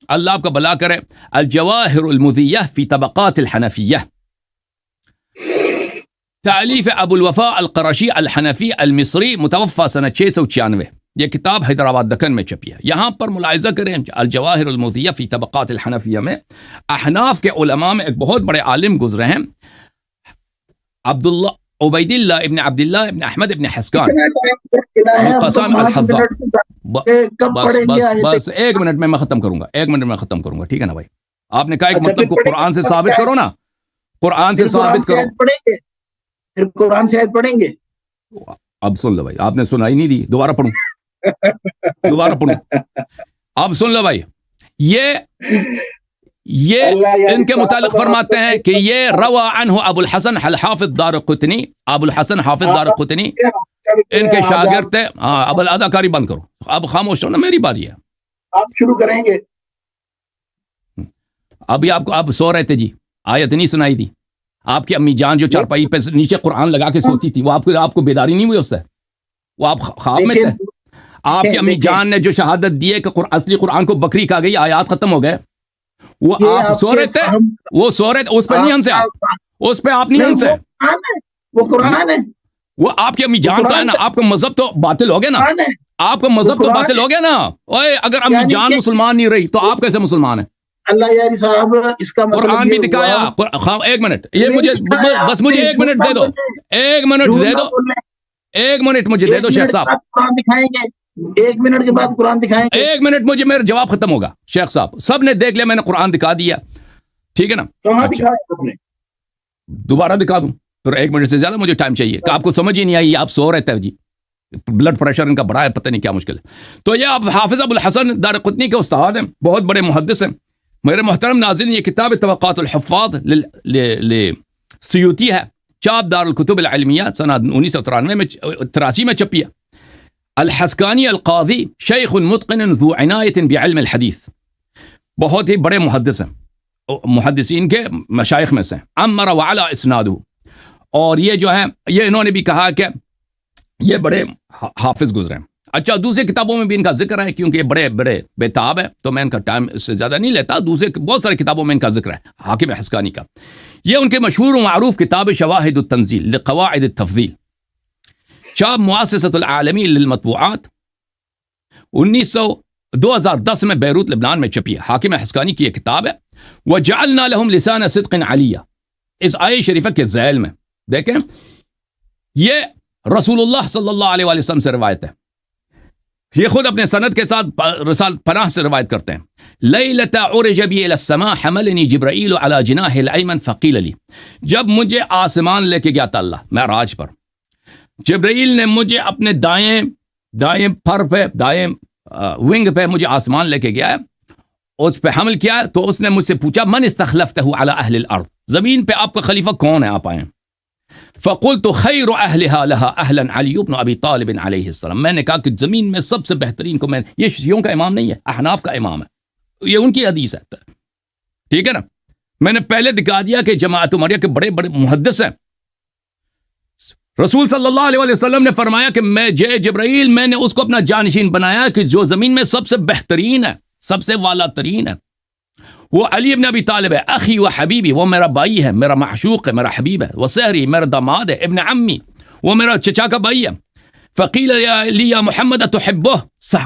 اللہ آپ کا بلا کرے، الجواہر المضیہ فی طبقات الحنفیہ، تالیف ابو الوفاء القرشی الحنفی المصری، متوفى سنہ 696. یہ کتاب حیدرآباد دکن میں چھپی ہے. یہاں پر ملاحظہ کریں، الجواہر المضیہ فی طبقات الحنفیہ میں احناف کے علماء میں ایک بہت بڑے عالم گزرے ہیں، عبید اللہ ابن عبداللہ ابن احمد ابن حسکان القاسم الحضا. بس ایک منٹ میں ختم کروں گا، ایک منٹ میں ختم کروں گا، ٹھیک ہے نا بھائی. آپ نے کہا ایک مطلب کو قرآن سے ثابت کرو نا، قرآن سے ثابت کرو. پھر قرآن سے آیت پڑھیں گے. اب سن لو بھائی، آپ نے سنائی نہیں دی، دوبارہ پڑھوں، دوبارہ پڑھوں. اب سن لو بھائی، یہ ان کے متعلق فرماتے ہیں کہ یہ روا عنہ ابو الحسن الحافظ دارقطنی، ابو الحسن حافظ دارقطنی ان کے شاگرد تھے. ہاں اب اداکاری بند کرو، اب خاموش رہو نا، میری باری ہے. آپ شروع کریں گے. ابھی آپ کو، آپ سو رہے تھے جی، آیت نہیں سنائی دی، آپ کی امی جان جو چارپائی پہ نیچے قرآن لگا کے سوتی تھی، وہ آپ کو بیداری نہیں ہوئی اس سے؟ وہ آپ خواب میں تھے؟ آپ کی امی جان نے جو شہادت دی ہے کہ اصلی قرآن کو بکری کھا گئی، آیات ختم ہو گئے، وہ آپ سو رہے تھے؟ وہ سو رہے تھے، اس پہ نہیں ہنسے آپ، اس پہ آپ نہیں ہنسے، وہ قرآن ہے، وہ آپ کی امی جان کا ہے نا۔ آپ کا مذہب تو باطل ہو گیا نا، آپ کا مذہب تو باطل ہو گیا نا۔ اوے اگر امی جان مسلمان نہیں رہی تو آپ کیسے مسلمان ہیں؟ اللہ یاری صاحب، اس کا مطلب قرآن بھی دکھایا۔ ایک منٹ، یہ مجھے بس مجھے ایک منٹ دے دو، ایک منٹ دے دو، ایک منٹ مجھے دے دو شیخ صاحب، قرآن دکھائیں گے، 1 منٹ کے بعد قرآن دکھائیں گے، 1 منٹ مجھے، میرا جواب ختم ہوگا شیخ صاحب۔ سب نے دیکھ لیا، میں نے قرآن دکھا دیا، ٹھیک ہے نا؟ کہاں دکھایا آپ نے؟ دوبارہ دکھا دوں؟ پھر 1 منٹ سے زیادہ مجھے ٹائم چاہیے کہ آپ کو سمجھ ہی نہیں آئی، آپ سو رہے تھے جی، بلڈ پریشر ان کا بڑا ہے، پتہ نہیں کیا مشکل ہے۔ تو یہ آپ حافظ ابو الحسن دارقطنی کے استاد ہیں، بہت بڑے محدث ہیں۔ میرے محترم ناظرین، یہ کتاب طبقات الحفاظ سیوطی ہے، چاپ دار الکتب العلمیہ سنہ 1983 میں چھپی ہے۔ الحسکانی القاضی شیخ متقن ذو عنایت بعلم الحدیث، بہت ہی بڑے محدث ہیں، محدثین کے مشائخ میں سے، عمر وعلا اسنادہ، اور یہ جو ہے یہ انہوں نے بھی کہا کہ یہ بڑے حافظ گزرے ہیں۔ اچھا، دوسری کتابوں میں بھی ان کا ذکر ہے، کیونکہ یہ بڑے بڑے بےتاب ہے تو میں ان کا ٹائم اس سے زیادہ نہیں لیتا۔ دوسرے بہت ساری کتابوں میں ان کا ذکر ہے، حاکم حسکانی کا۔ یہ ان کے مشہور و معروف کتاب شواہد التنزیل لقواعد التفضیل، چاپ مؤسسۃ العالمی للمطبوعات، 2010 میں بیروت لبنان میں چھپی ہے۔ حاکم حسکانی کی یہ کتاب ہے۔ وجعلنا لهم لسان صدق علیہ، اس آیہ شریفہ کے ذیل میں دیکھیں، یہ رسول اللہ صلی اللہ علیہ وآلہ وسلم سے روایت ہے، یہ خود اپنے سند کے ساتھ رسالت پناہ سے روایت کرتے ہیں۔ لیلۃ عرج بی الی السماء حملنی جبرائیل علی جناح الایمن فقیل لی، جب مجھے آسمان لے کے گیا تھا اللہ معراج پر، جبرائیل نے مجھے اپنے دائیں پر پہ، دائیں ونگ پہ مجھے آسمان لے کے گیا ہے، اس پہ حمل کیا، تو اس نے مجھ سے پوچھا من استخلفتہ علی اہل الارض، زمین پہ آپ کا خلیفہ کون ہے، آپ آئیں۔ فقلت خیر اہلها لها اہلا علی بن ابی طالب علیہ السلام، میں نے کہا کہ زمین میں سب سے بہترین کو، میں یہ شیعوں کا امام نہیں ہے، احناف کا امام ہے، یہ ان کی حدیث ہے، ٹھیک ہے نا؟ میں نے پہلے دکھا دیا کہ جماعت عمریہ کے بڑے بڑے محدث ہیں۔ رسول صلی اللہ علیہ وسلم نے فرمایا کہ میں جبرائیل، میں نے اس کو اپنا جانشین بنایا کہ جو زمین میں سب سے بہترین ہے، سب سے والا ترین ہے، وہ علی ابن ابی طالب ہے، اخی و حبیبی، وہ میرا بھائی ہے، میرا معشوق ہے، میرا حبیب ہے، وہ سحری میرا داماد ہے، ابن عمی، وہ میرا چچا کا بھائی ہے۔ فقیل لی یا محمد اتحبہ،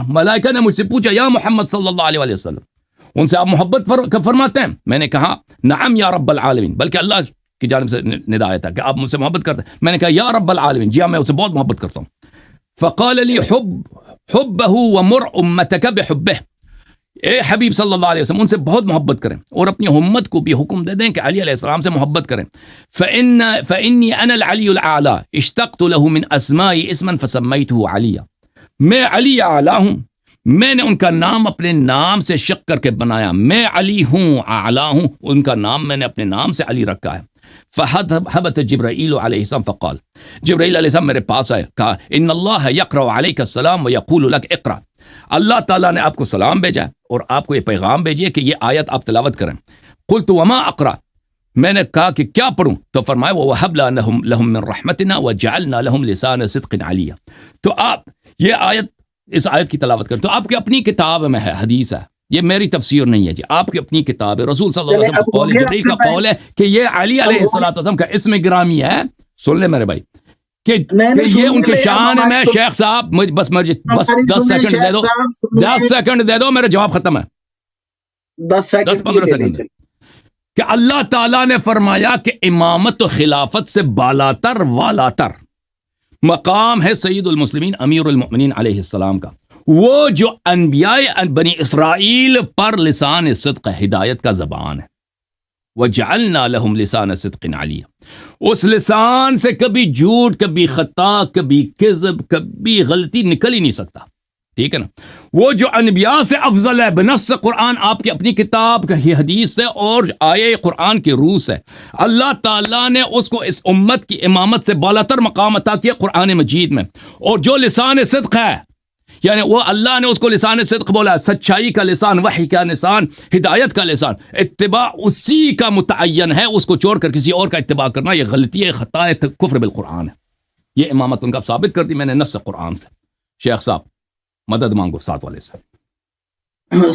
ملائکہ نے مجھ سے پوچھا یا محمد صلی اللہ علیہ وآلہ وسلم، ان سے آپ محبت فرماتے ہیں؟ میں نے کہا نعم یا رب العالمین، بلکہ اللہ کی جانب سے ندایا تھا کہ آپ مجھ سے محبت کرتے ہیں۔ میں نے کہا یا رب العالمین، جی ہاں میں اسے بہت محبت کرتا ہوں۔ فقال لی حبہ ومر امتک بحبہ، اے حبیب صلی اللہ علیہ وسلم ان سے بہت محبت کریں اور اپنی امت کو بھی حکم دے دیں کہ علی علیہ السلام سے محبت کریں۔ فإنی انا العلی الاعلی اشتقت له من اسمائی اسما فسمیته علی، میں علی اعلی ہوں، میں نے ان کا نام اپنے نام سے شق کر کے بنایا، میں علی ہوں، اعلی ہوں، ان کا نام میں نے اپنے نام سے علی رکھا ہے۔ فحبت جبرائیل علیہ السلام فقال، جبرائیل علیہ السلام میرے پاس آئے، کہا ان اللہ یقرأ علیک السلام ویقول لک اقرأ، اللہ تعالیٰ نے آپ کو سلام بھیجا اور آپ کو یہ پیغام بھیجیے کہ یہ آیت آپ تلاوت کریں۔ قلت وما اقرأ، میں نے کہا کہ کیا پڑھوں؟ تو فرمایا وَوَهَبْ لَهُمْ مِنْ رَحْمَتِنَا وَجَعَلْنَا لَهُمْ لِسَانَ صِدْقٍ عَلِيًّا، تو آپ یہ آیت، اس آیت کی تلاوت کریں۔ تو آپ کی اپنی کتاب میں ہے، حدیث ہے، یہ میری تفسیر نہیں ہے جی، آپ کی اپنی کتاب ہے، رسول صلی اللہ علیہ وسلم کا قول ہے، جبریل کا قول ہے کہ یہ علی علیہ السلام کا اسم گرامی ہے۔ سن لے میرے بھائی کہ یہ ان کی شان ہے۔ میں شیخ صاحب بس 10 سیکنڈ دے دو، 10 سیکنڈ دے دو، میرا جواب ختم ہے، 10-15 سیکنڈ کہ اللہ تعالیٰ نے فرمایا کہ امامت و خلافت سے بالاتر والاتر مقام ہے سید المسلمین امیر المؤمنین علیہ السلام کا، وہ جو انبیاء بنی اسرائیل پر لسان صدق ہدایت کا زبان ہے۔ وَجَعَلْنَا لَهُمْ لِسَانَ صِدْقٍ عَلِيًّا، اس لسان سے کبھی جھوٹ، کبھی خطا، کبھی کذب، کبھی غلطی نکل ہی نہیں سکتا، ٹھیک ہے نا؟ وہ جو انبیاء سے افضل ہے بنص قرآن، آپ کی اپنی کتاب کی حدیث سے اور آیے قرآن کی روح سے، اللہ تعالیٰ نے اس کو اس امت کی امامت سے بالاتر مقام عطا کیا قرآن مجید میں۔ اور جو لسان صدق ہے، یعنی وہ اللہ نے اس کو لسان صدق بولا، سچائی کا لسان، وحی کا لسان، ہدایت کا لسان، اتباع اسی کا متعین ہے، اس کو چھوڑ کر کسی اور کا اتباع کرنا یہ غلطی ہے، خطا ہے، کفر بالقرآن ہے۔ یہ امامت ان کا ثابت کر دی میں نے نص قرآن سے۔ شیخ صاحب مدد مانگو ساتھ والے سے۔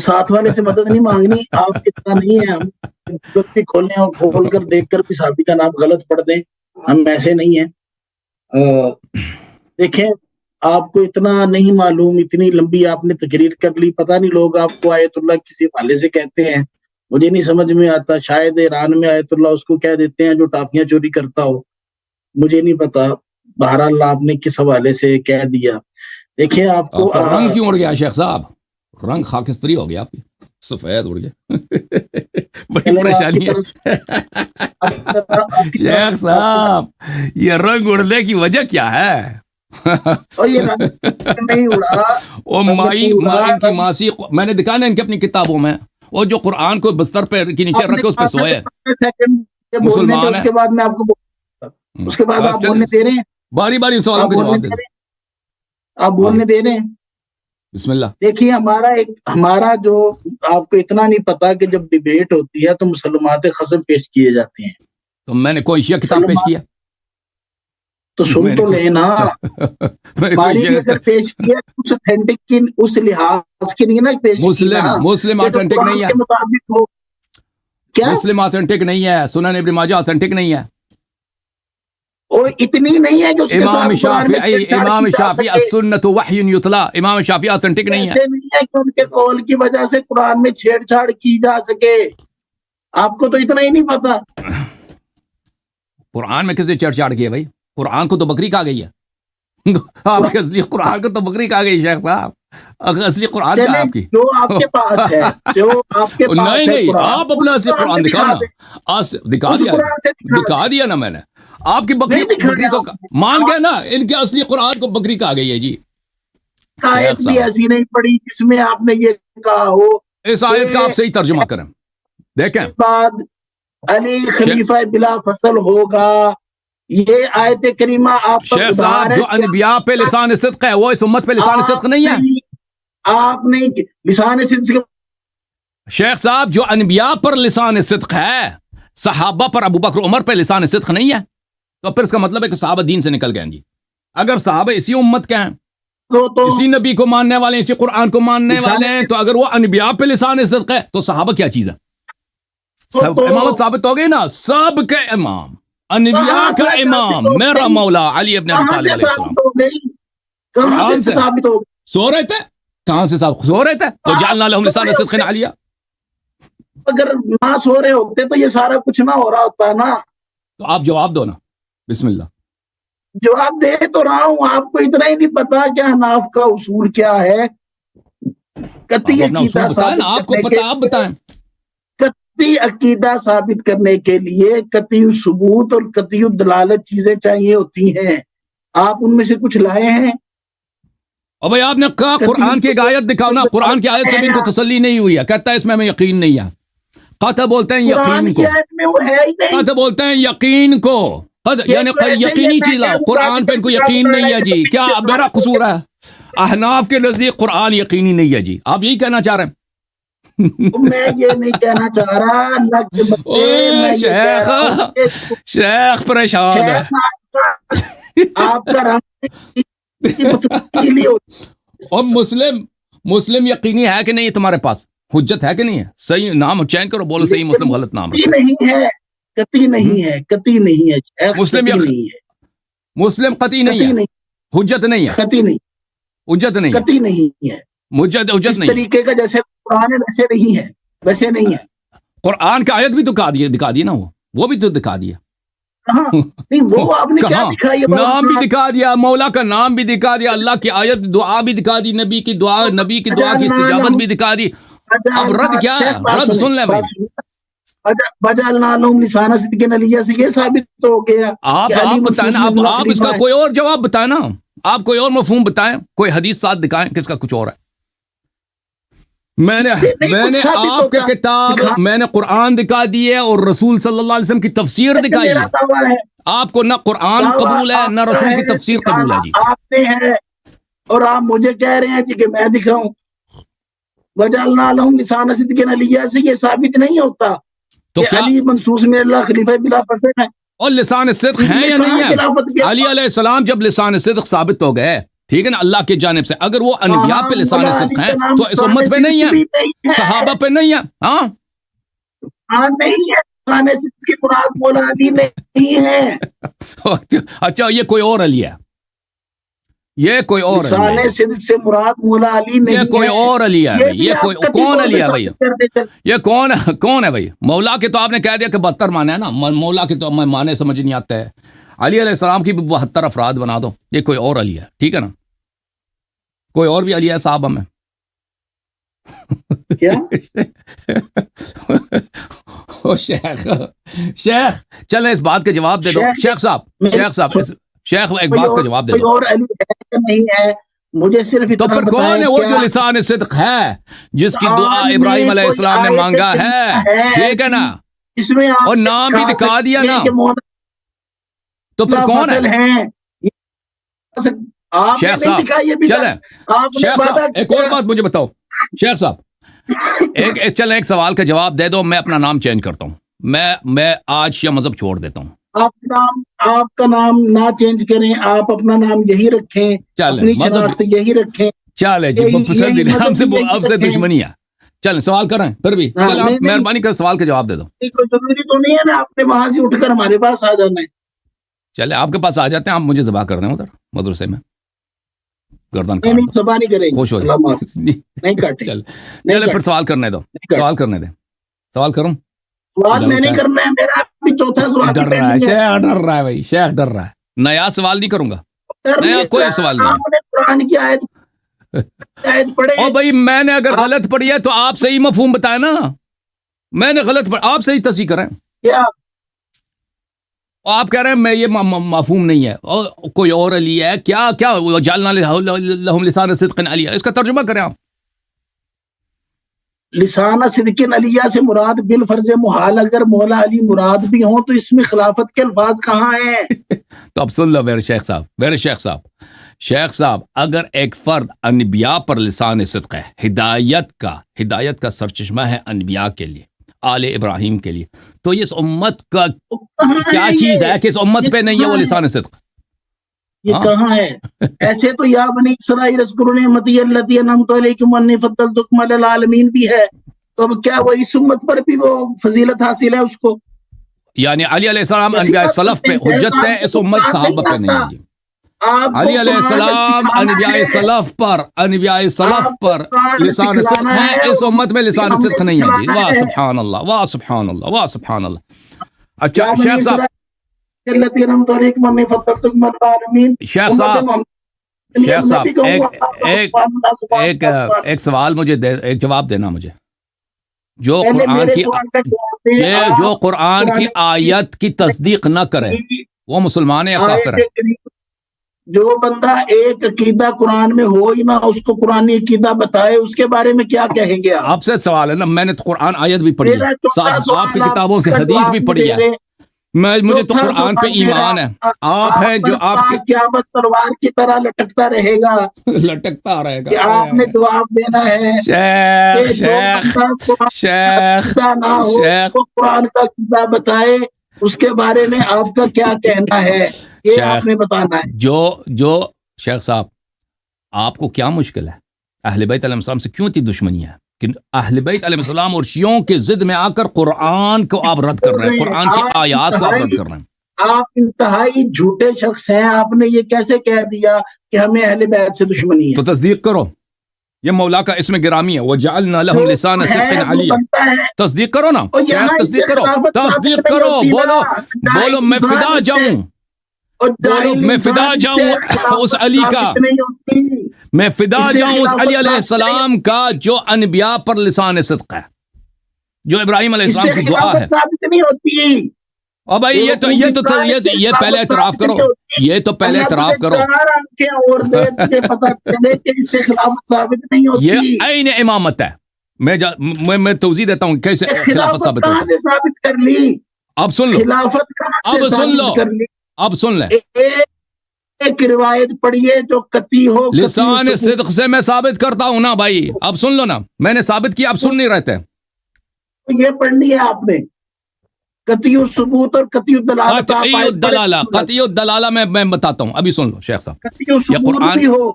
ساتھ والے سے مدد نہیں مانگنی، آپ کتنا نہیں ہے، ہم بھی کھولیں اور کھول کر دیکھ کر بھی صحابی کا نام غلط پڑھ دیں، ہم ایسے نہیں ہیں۔ دیکھیں آپ کو اتنا نہیں معلوم، اتنی لمبی آپ نے تقریر کر لی، پتہ نہیں لوگ آپ کو آیت اللہ کسی حوالے سے کہتے ہیں، مجھے نہیں سمجھ میں آتا، شاید ایران میں آیت اللہ اس کو کہہ دیتے ہیں جو ٹافیاں چوری کرتا ہو، مجھے نہیں پتا، بہرحال آپ نے کس حوالے سے کہہ دیا۔ دیکھیں آپ کو رنگ کیوں اڑ گیا شیخ صاحب؟ رنگ خاکستری ہو گیا آپ کی، سفید اڑ گیا، بڑی پریشانی ہے شیخ صاحب، یہ رنگ اڑنے کی وجہ کیا ہے؟ یہ رنگ نہیں اڑا، او مائی ان کی ماسی، میں نے دکھا نا ان کی اپنی کتابوں میں، وہ جو قرآن کو بستر پہ کے نیچے رکھے اس پہ سوئے مسلمان ہے۔ اس کے بعد میں آپ کو اس کے بعد آپ بولنے دے رہے ہیں، باری باری سوالوں کے جواب دیں، آپ بولنے دے رہے ہیں، بسم اللہ۔ دیکھیے ہمارا جو آپ کو اتنا نہیں پتا کہ جب ڈیبیٹ ہوتی ہے تو مسلمات خصم پیش کیے جاتے ہیں، تو میں نے کوئی شیعہ کتاب پیش کیا تو سن تو لینا، ہماری بھی اگر پیش کیا اس اتھینٹک کی اس لحاظ کی نہیں نا پیش مسلم آتھینٹک نہیں ہے، مطابق ہو کیا مسلم آتھینٹک نہیں ہے، سنن ابن ماجہ آتھینٹک نہیں ہے، اور اتنی نہیں ہے کہ امام شافعی السنت وحی یتلا، امام شافعی آتھینٹک نہیں ہے، ایسے نہیں ہے کہ ان کے قول کی وجہ سے قرآن میں چھیڑ چھاڑ کی جا سکے، آپ کو تو اتنا ہی نہیں پتا۔ قرآن میں کسی چھیڑ چھاڑ کی ہے بھائی؟ قرآن کو تو بکری کھا گئی ہے، آپ کے اصلی قرآن کو تو بکری کھا گئی شیخ صاحب، اصلی قرآن کا آپ کی جو آپ کے پاس ہے، جو آپ کے پاس ہے، نہیں آپ اپنا اصلی قرآن دکھاؤ نا، دکھا دیا نا میں نے، آپ کی بکری تو مان گئے نا، ان کے اصلی قرآن کو بکری کھا گئی ہے جی۔ آیت بھی ایسی نہیں پڑی جس میں آپ نے یہ کہا ہو، اس آیت کا آپ صحیح ترجمہ کریں، دیکھیں بعد علی خلیفہ بلا فصل ہوگا، یہ آیت کریمہ آپ پر شیخ صاحب جو انبیاء پہ لسان صدق ہے وہ اس امت پہ لسان صدق نہیں ہے؟ آپ نے لسان صدق، شیخ صاحب جو انبیاء پر لسان صدق ہے، صحابہ پر ابو بکر عمر پہ لسان صدق نہیں ہے، تو پھر اس کا مطلب ہے کہ صحابہ دین سے نکل گئے ہیں جی۔ اگر صحابہ اسی امت کے ہیں، اسی نبی کو ماننے والے ہیں، اسی قرآن کو ماننے والے ہیں، تو اگر وہ انبیاء پہ لسان صدق ہے تو صحابہ کیا چیز ہے؟ سب امامت ثابت ہو گئی نا، سب کے امام، انبیاء کا امام میرا مولا علی ابن ابی طالب علیہ السلام۔ کہاں سے ثابت ہو گئی؟ سو رہے تھے، کہاں سے صاحب سو رہے تھے، وجعلنا لهم لسان صدق علیا۔ اگر نہ سو رہے ہوتے تو یہ سارا کچھ نہ ہو رہا ہوتا نا۔ تو آپ جواب دو نا، بسم اللہ۔ جواب دے تو رہا ہوں، آپ کو اتنا ہی نہیں پتا کہ حناف کا اصول کیا ہے، قطعی عقیدہ ثابت کرنے کے لیے قطعی ثبوت اور قطعی دلالت چیزیں چاہیے ہوتی ہیں، آپ ان میں سے کچھ لائے ہیں؟ اور بھائی آپ نے کہا قرآن کی ایک آیت دکھاؤ نا، قرآن کی آیت سے بھی ان کو تسلی نہیں ہوئی ہے، کہتا ہے اس میں ہمیں یقین نہیں ہے، قطع بولتے ہیں یقین کو، قطع بولتے ہیں یقین کو، یعنی یقینی چیز ہے، قرآن پہ ان کو یقین نہیں ہے جی، کیا میرا قصور ہے؟ احناف کے نزدیک قرآن یقینی نہیں ہے جی، آپ یہی کہنا چاہ رہے ہیں؟ میں یہ نہیں کہنا چاہ رہا، اللہ کے بندے، شیخ پریشان ہے، آپ کا رنگ اور مسلم یقینی ہے کہ نہیں تمہارے پاس؟ حجت ہے کہ نہیں ہے؟ صحیح نام چین کرو، بولو صحیح مسلم، غلط نام نہیں ہے، قطعی نہیں ہے، قطعی نہیں ہے، مسلم قطعی نہیں ہے، حجت نہیں ہے، قطعی نہیں، حجت نہیں، قطعی نہیں ہے، حجت اس نہیں، طریقے کا جیسے قرآن ہے ویسے نہیں ہے، ویسے نہیں ہے۔ قرآن کا آیت بھی تو دکھا دی نا، وہ بھی تو دکھا دیا، نہیں وہ آپ نے کیا دکھائی؟ نام بھی دکھا دیا، مولا کا نام بھی دکھا دیا، اللہ کی آیت دعا بھی دکھا دی، نبی کی دعا کی استجابت بھی دکھا دی، اب رد کیا ہے؟ رد سن لیں بھائی، وجعلنا لهم لسان صدق علیہ سے یہ ثابت ہو گیا۔ آپ بتائیں نا، آپ اس کا کوئی اور جواب بتائیں نا، آپ کوئی اور مفہوم بتائیں، کوئی حدیث ساتھ دکھائیں کہ اس کا کچھ اور ہے۔ میں نے آپ کے کتاب، میں نے قرآن دکھا دی ہے اور رسول صلی اللہ علیہ وسلم کی تفسیر دکھائی ہے، آپ کو نہ قرآن قبول ہے نہ رسول کی تفسیر قبول ہے جی۔ آپ نے ہے اور آپ مجھے کہہ رہے ہیں جی کہ میں دکھاؤں. وجعلنا لهم لسان صدق علیہ سے یہ ثابت نہیں ہوتا تو کہ کیا علی منصوص میں اللہ خلیفہ بلا فصل ہے. اور لسان صدق ہیں یا نہیں ہے؟ علی علیہ السلام جب لسان صدق ثابت ہو گئے، ٹھیک ہے نا، اللہ کی جانب سے، اگر وہ انبیاء پہ لسان صدق ہیں تو اس امت پہ نہیں ہے، صحابہ پہ نہیں ہے. ہاں نہیں ہے، لسان صدق کی مراد مولا علی نہیں ہے. اچھا یہ کوئی اور علی ہے، یہ کوئی اور علی ہے، لسان صدق سے مراد مولا علی نہیں ہے، یہ کوئی اور علی ہے بھائی، یہ کوئی کون علی ہے بھائی، یہ کون ہے بھائی؟ مولا کے تو آپ نے کہہ دیا کہ 72 معنی ہے نا، مولا کے تو معنی سمجھ نہیں آتا ہے. علی علیہ السلام کی بھی 72 افراد بنا دو، یہ کوئی اور علی ہے، ٹھیک ہے نا؟ کوئی اور بھی علی ہے صاحب ہمیں؟ کیا شیخ چلے اس بات کا جواب دے دو. شیخ صاحب ایک بات کا جواب دے دو. کوئی اور علی ہے نہیں ہے، مجھے صرف تو پھر کون ہے وہ جو لسان صدق ہے، جس کی دعا ابراہیم علیہ السلام نے مانگا ہے، ٹھیک ہے نا، اس میں اور نام بھی دکھا دیا نا، تو پھر کون ہے؟ شیخ صاحب چلیں، شیخ صاحب ایک اور بات مجھے بتاؤ. شیخ صاحب ایک سوال کا جواب دے دو، میں اپنا نام چینج کرتا ہوں، میں آج شیعہ مذہب چھوڑ دیتا ہوں. آپ کا نام نہ چینج کریں، آپ اپنا نام یہی رکھیں، اپنی شناخت یہی رکھیں. چلے جی، پسند نہیں، ہم سے دشمنی ہے. چلیں سوال کریں پھر بھی، چلیں آپ مہربانی کر سوال کا جواب دے دو. کوئی ضروری تو نہیں ہے نا آپ نے وہاں سے اٹھ کر ہمارے پاس آ جانا ہے. چلے آپ کے پاس آ جاتے ہیں، آپ مجھے ذبح کر دیں ادھر مدرسے میں، گردن نہیں ذبح نہیں کریں، خوش ہو نہیں کاٹیں. چلے پھر سوال کرنے دو، سوال کرنے دیں، سوال کروں. سوال میں نہیں کرنا ہے، میرا بھی چوتھا سوال ڈر رہا ہے شیخ، ڈر رہا ہے بھائی، شیخ ڈر رہا ہے. نیا سوال نہیں کروں گا، نیا کوئی سوال نہیں. آپ نے قرآن کی آیت پڑھے. او بھائی میں نے اگر غلط پڑھی ہے تو آپ صحیح مفہوم بتائیں نا، میں نے غلط پڑھ، آپ صحیح تصحیح کریں. کیا آپ کہہ رہے ہیں میں یہ مفہوم نہیں ہے، کوئی اور علی ہے کیا جعلنا لهم لسان صدق علیہ، اس کا ترجمہ کریں آپ. لسان صدق علیہ سے مراد بالفرض محال اگر مولا علی مراد بھی ہوں تو اس میں خلافت کے الفاظ کہاں ہیں؟ تو اب سن لو میرے شیخ صاحب اگر ایک فرد انبیاء پر لسان صدق ہے، ہدایت کا سرچشمہ ہے انبیاء کے لیے، آل ابراہیم کے لیے، تو اس امت کا کیا چیز ہے کہ اس امت پہ نہیں ہے وہ لسان صدق؟ یہ کہاں ہے؟ ایسے تو یا بنی اسرائیل اذکروا نعمتی التی انعمت علیکم وانی فضلتکم علی العالمین بھی ہے، تو اب کیا وہ اس امت پر بھی وہ فضیلت حاصل ہے اس کو؟ یعنی علی علیہ السلام انبیاء سلف پہ حجت ہے، اس امت صحابہ پہ نہیں ہے. جی علی علیہ السلام انبیاء سلف پر لسان صدق ہے، اس امت میں لسان صدق نہیں ہے. جی واہ سبحان اللہ، واہ سبحان اللہ، واہ سبحان اللہ. اچھا شیخ صاحب ایک سوال مجھے ایک جواب دینا مجھے. جو قرآن کی آیت کی تصدیق نہ کرے وہ مسلمان یا کافر ہے؟ جو بندہ ایک عقیدہ قرآن میں ہو ہی نہ اس کو قرآن عقیدہ بتائے، اس کے بارے میں کیا کہیں گے آپ سے سوال ہے نا، میں نے تو قرآن آیت بھی پڑھی ہے، آپ کی کتابوں سے حدیث بھی پڑھی ہے، مجھے تو قرآن پہ ایمان ہے. آپ ہیں جو آپ کی قیامت تلوار کی طرح لٹکتا رہے گا کہ آپ نے جواب دینا ہے. شیخ قرآن کا عقیدہ بتائے، اس کے بارے میں آپ کا کیا کہنا ہے، یہ آپ نے بتانا ہے. جو شیخ صاحب آپ کو کیا مشکل ہے؟ اہل بیت علیہ السلام سے کیوں اتنی دشمنی ہے کہ اہل بیت علیہ السلام اور شیعوں کے ضد میں آ کر قرآن کو آپ رد کر رہے ہیں، قرآن کی آیات کو آپ رد کر رہے ہیں؟ آپ انتہائی جھوٹے شخص ہیں، آپ نے یہ کیسے کہہ دیا کہ ہمیں اہل بیت سے دشمنی ہے؟ تو تصدیق کرو، یہ مولا کا اسم گرامی ہے، وَجَعَلْنَا لَهُمْ لِسَانَ صِدْقٍ عَلِيًّا. تصدیق کرو نا شیخ، تصدیق کرو، بولو میں فدا جاؤں، میں فدا جاؤں اس علی کا، میں فدا جاؤں اس علی علیہ السلام کا جو انبیاء پر لسان صدق ہے، جو ابراہیم علیہ السلام کی دعا ہے. نہیں ہوتی. اور بھائی یہ پہلے اعتراف کرو، یہ تو پہلے اعتراف کرو، یہ عین امامت ہے. میں توضیح دیتا ہوں کیسے خلافت ثابت ہوتی ہے. کر لی اب سن لو، خلافت اب سن لو، اب سن لیں. ایک روایت پڑھیے جو قطعی ہو, لسان صدق سے میں ثابت کرتا ہوں نا بھائی, اب سن لو نا, میں نے ثابت کیا, اب سن نہیں رہتے. یہ پڑھنی ہے آپ نے, قطعی الثبوت اور قطعی الدلالت. قطعی الدلالہ, قطعی الدلالہ میں بتاتا ہوں, ابھی سن لو شیخ صاحب. قطعی الثبوت بھی ہو,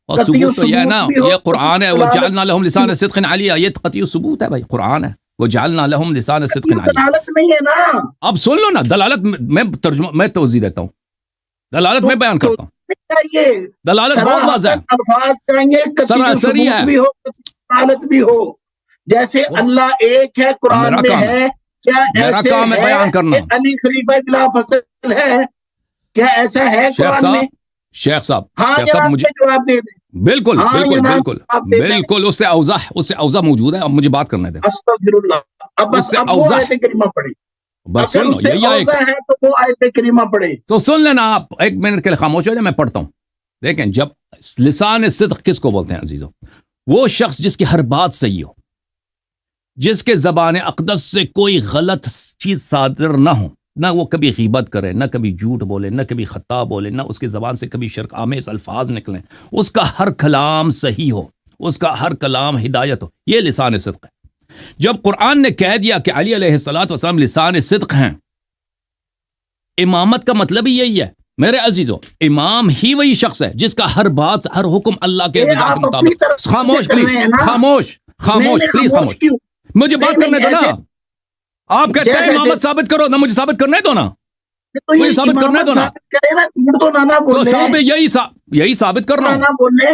اور ثبوت تو یہ ہے نا, یہ قرآن ہے, وجعلنا لهم لسان صدق علیہ, یہ قطعی ثبوت ہے بھائی, قرآن ہے, وجعلنا لهم لسان صدق علیہ. دلالت نہیں ہے نا. اب سن لو نا, دلالت میں ترجمہ میں توضیح دیتا ہوں, دلالت میں بیان کرتا ہوں. دلالت بہت واضح ہے, الفاظ چاہیے, سراسری ہے, بھی ہو, دلالت بھی ہو. جیسے اللہ ایک ہے قرآن میں ہے, کیا میرا ایسے کام ہے بیان کرنا. علی خلیفہ بلا فصل ہے, کیا ایسا ہے قرآن میں؟ شیخ صاحب, ہاں شیخ صاحب مجھے جواب دے دیں. بالکل ہاں بالکل جناب، بالکل آپ دے دیں. بالکل, اس سے اوضاح موجود ہے, اب مجھے بات کرنے دیں. استغفر اللہ. اب اس سے اب وہ اوضاح. آیت کریمہ پڑھی. بس اگر سن لو, اس سے یہی آئے اوضاح ہے تو وہ آیت کریمہ پڑھے. تو سن لینا آپ, ایک منٹ کے لیے خاموش ہو جائے, میں پڑھتا ہوں. دیکھیں, جب لسان صدق کس کو بولتے ہیں عزیزو؟ وہ شخص جس کی ہر بات صحیح ہو, جس کے زبان اقدس سے کوئی غلط چیز صادر نہ ہو, نہ وہ کبھی غیبت کرے, نہ کبھی جھوٹ بولے, نہ کبھی خطا بولے, نہ اس کی زبان سے کبھی شرک آمیز الفاظ نکلیں, اس کا ہر کلام صحیح ہو, اس کا ہر کلام ہدایت ہو. یہ لسان صدق ہے. جب قرآن نے کہہ دیا کہ علی علیہ الصلوۃ والسلام لسان صدق ہیں, امامت کا مطلب ہی یہی ہے میرے عزیزو. امام ہی وہی شخص ہے جس کا ہر بات, ہر حکم اللہ کے رضا کے مطابق. خاموش پلیز, خاموش خاموش پلیز, خاموش. مجھے بات کرنے دو نا. آپ کہتے ہیں امامت ثابت کرو نا, مجھے ثابت کرنے دو نا, مجھے ثابت کرنے دو نا. تو صاحب یہی ثابت کرنا ہوں.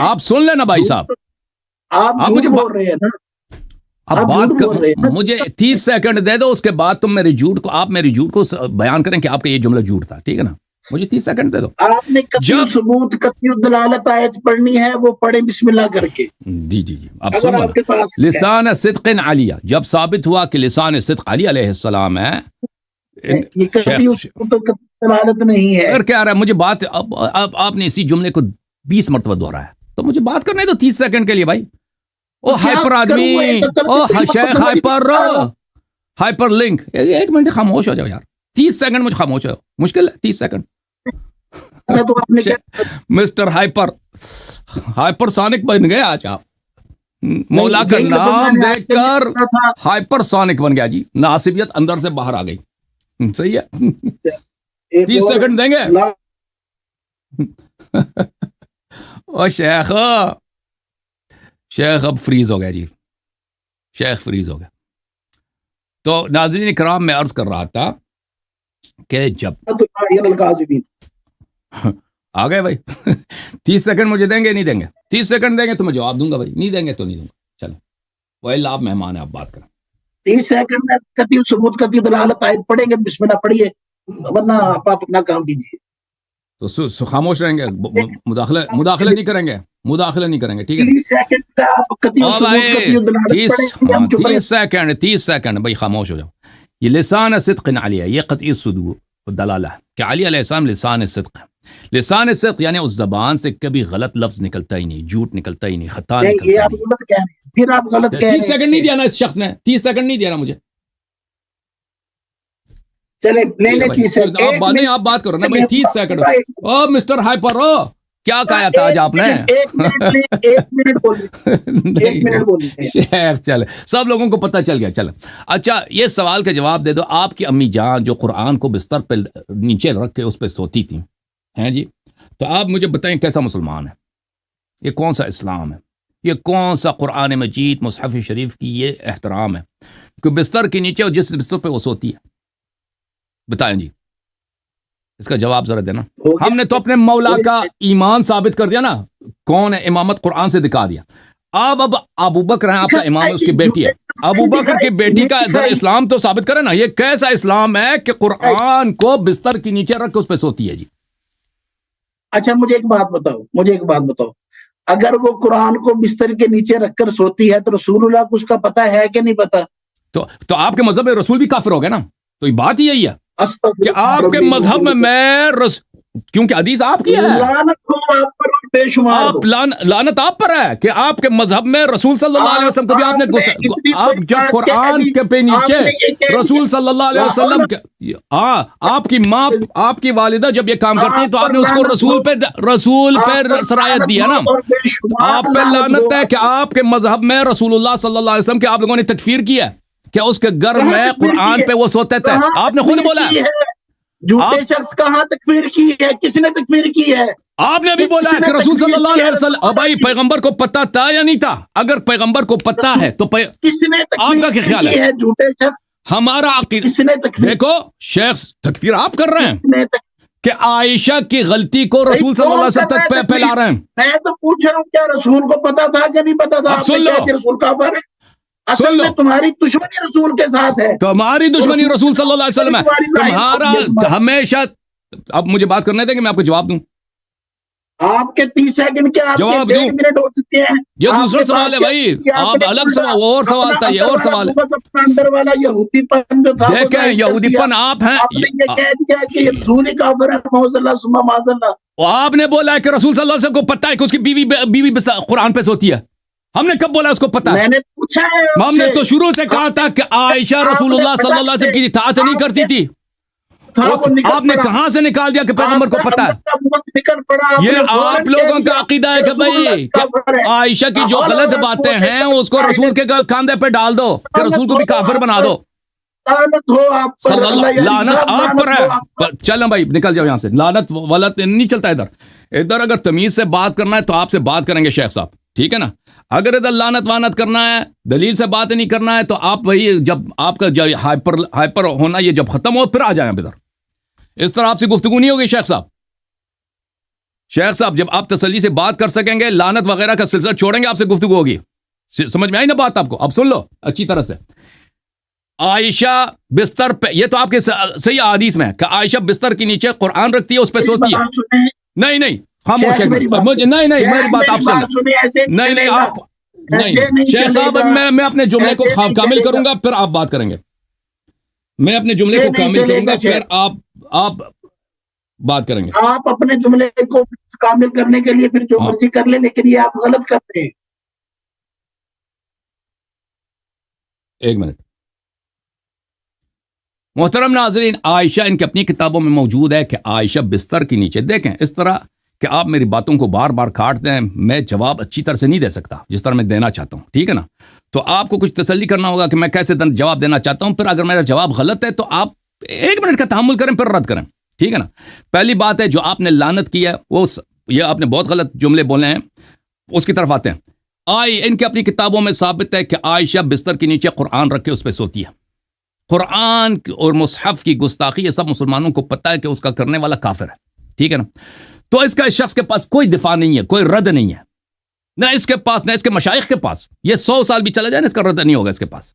آپ سن لینا بھائی صاحب, آپ مجھے بول رہے ہیں نا. اب بات مجھے 30 سیکنڈ دے دو, اس کے بعد تم میری جھوٹ کو, آپ میری جھوٹ کو بیان کریں کہ آپ کا یہ جملہ جھوٹ تھا, ٹھیک ہے نا؟ مجھے 30 سیکنڈ دے دو. آپ نے قطعی ثبوت, قطعی دلالت آیت پڑھنی ہے, وہ پڑھیں بسم اللہ کر کے. جی جی جی, اب سنو, لسان صدق علیہ, جب ثابت ہوا کہ لسان صدق علی علیہ السلام ہے, یہ قطعی ثبوت دلالت نہیں ہے. پھر کیا رہا ہے مجھے بات, اب آپ نے اسی جملے کو 20 مرتبہ دہرایا, تو مجھے بات کرنے دو 30 سیکنڈ کے لیے بھائی. او ہائپر آدمی, او شیخ ہائپر لنک, ایک منٹ خاموش ہو جاؤ یار. 30 سیکنڈ مجھے خاموش ہو, مشکل ہے 30 سیکنڈ. مسٹر ہائپر سونک بن گئے آج آپ, مولا کا نام دیکھ کر ہائپر سونک بن گیا جی, ناصبیت اندر سے باہر آ گئی. صحیح ہے, 30 سیکنڈ دیں گے. او شیخ اب فریز ہو گیا جی, شیخ فریز ہو گیا. تو ناظرین کرام, میں عرض کر رہا تھا کہ جب آ گئے بھائی 30 سیکنڈ مجھے دیں گے نہیں دیں گے؟ 30 سیکنڈ دیں گے تو میں جواب دوں گا بھائی, نہیں دیں گے تو نہیں دوں گا. چلیں وہی آپ مہمان ہیں, آپ بات کریں. 30 سیکنڈ میں قطعی ثبوت, قطعی دلالت آیت پڑھیں گے, بسم اللہ پڑھیے, ورنہ آپ اپنا کام کیجیے. تو خاموش رہیں گے, مداخلہ نہیں کریں گے, مداخلہ نہیں کریں گے, ٹھیک ہے؟ 30 سیکنڈ کا قطعی ثبوت, قطعی دلالت 30 سیکنڈ بھائی خاموش ہو جاؤ. یہ لسان صدق علیہ, یہ قطعی ثبوت دلالہ ہے کہ علی علیہ السلام لسان صدق ہے. لسان صدق یعنی اس زبان سے کبھی غلط لفظ نکلتا ہی نہیں, جھوٹ نکلتا ہی نہیں, خطا نکلتا ہی نہیں. پھر آپ غلط کہہ رہے ہیں. 30 سیکنڈ نہیں دیا نا اس شخص نے, 30 سیکنڈ نہیں دیا نا مجھے. چلے لے لے 30 سیکنڈ, آپ بات کرو نا بھائی. 30 سیکنڈ. او مسٹر ہائپر, کیا کہا تھا آج آپ نے؟ ایک منٹ بولیے. شیخ چل, سب لوگوں کو پتہ چل گیا. چل اچھا, یہ سوال کا جواب دے دو. آپ کی امی جان جو قرآن کو بستر پہ نیچے رکھ کے اس پہ سوتی تھی ہیں جی, تو آپ مجھے بتائیں کیسا مسلمان ہے یہ؟ کون سا اسلام ہے یہ؟ کون سا قرآن مجید مصحف شریف کی یہ احترام ہے کہ بستر کے نیچے اور جس بستر پہ وہ سوتی ہے؟ بتائیں جی, اس کا جواب ذرا دینا. ہم نے تو اپنے مولا کا ایمان ثابت کر دیا نا, کون ہے امامت قرآن سے دکھا دیا. اب ابو بکر ہیں آپ کا امام, اس کی بیٹی ہے. ابو بکر کی بیٹی کا ذرا اسلام تو ثابت کرے نا. یہ کیسا اسلام ہے کہ قرآن کو بستر کے نیچے رکھ کے اس پہ سوتی ہے جی؟ اچھا مجھے ایک بات بتاؤ, اگر وہ قرآن کو بستر کے نیچے رکھ کر سوتی ہے تو رسول اللہ کو اس کا پتہ ہے کہ نہیں پتا؟ تو آپ کے مذہب میں رسول بھی کافر ہو گئے نا. تو یہ بات یہی ہے کہ آپ کے مذہب میں کیونکہ حدیث آپ کی ہے. بے شمار آپ لعنت آپ پر ہے کہ آپ کے مذہب میں رسول صلی اللہ علیہ وسلم کو بھی آپ نے آپ جب قرآن کے پہ نیچے رسول صلی اللہ علیہ وسلم ہاں آپ کی ماں آپ کی والدہ جب یہ کام کرتی ہیں تو آپ نے اس کو رسول پہ سرایت دی ہے نا. آپ پہ لعنت ہے کہ آپ کے مذہب میں رسول اللہ صلی اللہ علیہ وسلم کے آپ لوگوں نے تکفیر کی ہے کہ اس کے گھر میں قرآن پہ وہ سوتے تھے. آپ نے خود بولا ہے. جھوٹے شخص کہاں تکفیر کی ہے؟ کس نے تکفیر کی ہے؟ آپ نے ابھی بولا ہے کہ رسول صلی اللہ علیہ وسلم بھائی پیغمبر کو پتہ تھا یا نہیں تھا؟ اگر پیغمبر کو پتہ ہے تو کس نے آپ کا کیا خیال ہے؟ جھوٹے شخص ہمارا عقیدہ کس نے تکفیر؟ دیکھو شیخ تکفیر آپ کر رہے ہیں کس نے کہ عائشہ کی غلطی کو رسول صلی اللہ علیہ وسلم تک پھیلا رہے ہیں. میں تو پوچھ رہا ہوں کیا رسول کو پتا تھا کہ نہیں پتا تھا؟ اب سن لو. رسول کافر ہے. سن اصل لو. میں تمہاری دشمنی رسول کے ساتھ ہے. تمہاری دشمنی رسول صلی اللہ علیہ وسلم ہے. تمہارا ہمیشہ اب مجھے بات کرنے دیں کہ میں آپ کو جواب دوں. آپ کے 30 سیکنڈ کے جواب دوں. منٹ ہو چکے ہیں. یہ دوسرا سوال ہے بھائی. آپ الگ سوال وہ اور سوال تھا یہ اور سوال ہے. بس اپنا اندر والا یہودی پن جو تھا دیکھیں یہودی پن آپ ہیں. آپ نے یہ کہہ دیا کہ یہ رسول ہی کافر ہے. معاذ اللہ ثم معاذ اللہ. آپ نے بولا ہے کہ رسول صلی اللہ علیہ وسلم کو پتہ ہے کہ اس کی بیوی قرآن پہ سوتی ہے. ہم نے کب بولا اس کو پتہ ہے؟ میں نے پوچھا ہے. ہم نے تو شروع سے کہا تھا کہ عائشہ رسول اللہ صلی اللہ علیہ وسلم کی اطاعت نہیں کرتی تھی. آپ نے کہاں سے نکال دیا کہ پیغمبر کو پتہ ہے؟ یہ آپ لوگوں کا عقیدہ ہے کہ بھائی عائشہ کی جو غلط باتیں ہیں اس کو رسول کے کاندھے پہ ڈال دو کہ رسول کو بھی کافر بنا دو. لعنت آپ پر ہے. چلیں بھائی نکل جاؤ یہاں سے. لعنت ولت نہیں چلتا ادھر اگر تمیز سے بات کرنا ہے تو آپ سے بات کریں گے شیخ صاحب, ٹھیک ہے نا. اگر ادھر لعنت وانت کرنا ہے دلیل سے بات نہیں کرنا ہے تو آپ وہی جب آپ کا ہائپر ہونا یہ جب ختم ہو پھر آ جائیں ادھر. اس طرح آپ سے گفتگو نہیں ہوگی شیخ صاحب. شیخ صاحب جب آپ تسلی سے بات کر سکیں گے لعنت وغیرہ کا سلسلہ چھوڑیں گے آپ سے گفتگو ہوگی. سمجھ میں آئی نا بات آپ کو؟ اب سن لو اچھی طرح سے. عائشہ بستر پہ یہ تو آپ کے صحیح حدیث میں ہے کہ عائشہ بستر کے نیچے قرآن رکھتی ہے اس پہ سوتی ہے. نہیں خاموش مجھے نہیں میری بات آپ سن. نہیں آپ نہیں شیخ صاحب میں اپنے جملے کو کامل کروں گا پھر آپ بات کریں گے. میں اپنے جملے کو کامل کروں گا پھر آپ بات کریں گے. آپ اپنے جملے کو کامل کرنے کے لیے پھر جو مرضی کر لیں لیکن یہ آپ غلط کرتے ہیں. ایک منٹ. محترم ناظرین عائشہ ان کی اپنی کتابوں میں موجود ہے کہ عائشہ بستر کے نیچے دیکھیں اس طرح کہ آپ میری باتوں کو بار بار کاٹتے ہیں. میں جواب اچھی طرح سے نہیں دے سکتا جس طرح میں دینا چاہتا ہوں, ٹھیک ہے نا. تو آپ کو کچھ تسلی کرنا ہوگا کہ میں کیسے جواب دینا چاہتا ہوں. پھر اگر میرا جواب غلط ہے تو آپ 1 منٹ کا تحمل کریں پھر رد کریں, ٹھیک ہے نا. پہلی بات ہے جو آپ نے لعنت کی ہے وہ یہ آپ نے بہت غلط جملے بولے ہیں, اس کی طرف آتے ہیں. ان کے اپنی کتابوں میں ثابت ہے کہ عائشہ بستر کے نیچے قرآن رکھ کے اس پہ سوتی ہے. قرآن اور مصحف کی گستاخی یہ سب مسلمانوں کو پتہ ہے کہ اس کا کرنے والا کافر ہے, ٹھیک ہے نا. تو اس کا اس شخص کے پاس کوئی دفاع نہیں ہے, کوئی رد نہیں ہے, نہ اس کے پاس نہ اس کے مشائخ کے پاس. یہ 100 سال بھی چلا جائے نا اس کا رد نہیں ہوگا اس کے پاس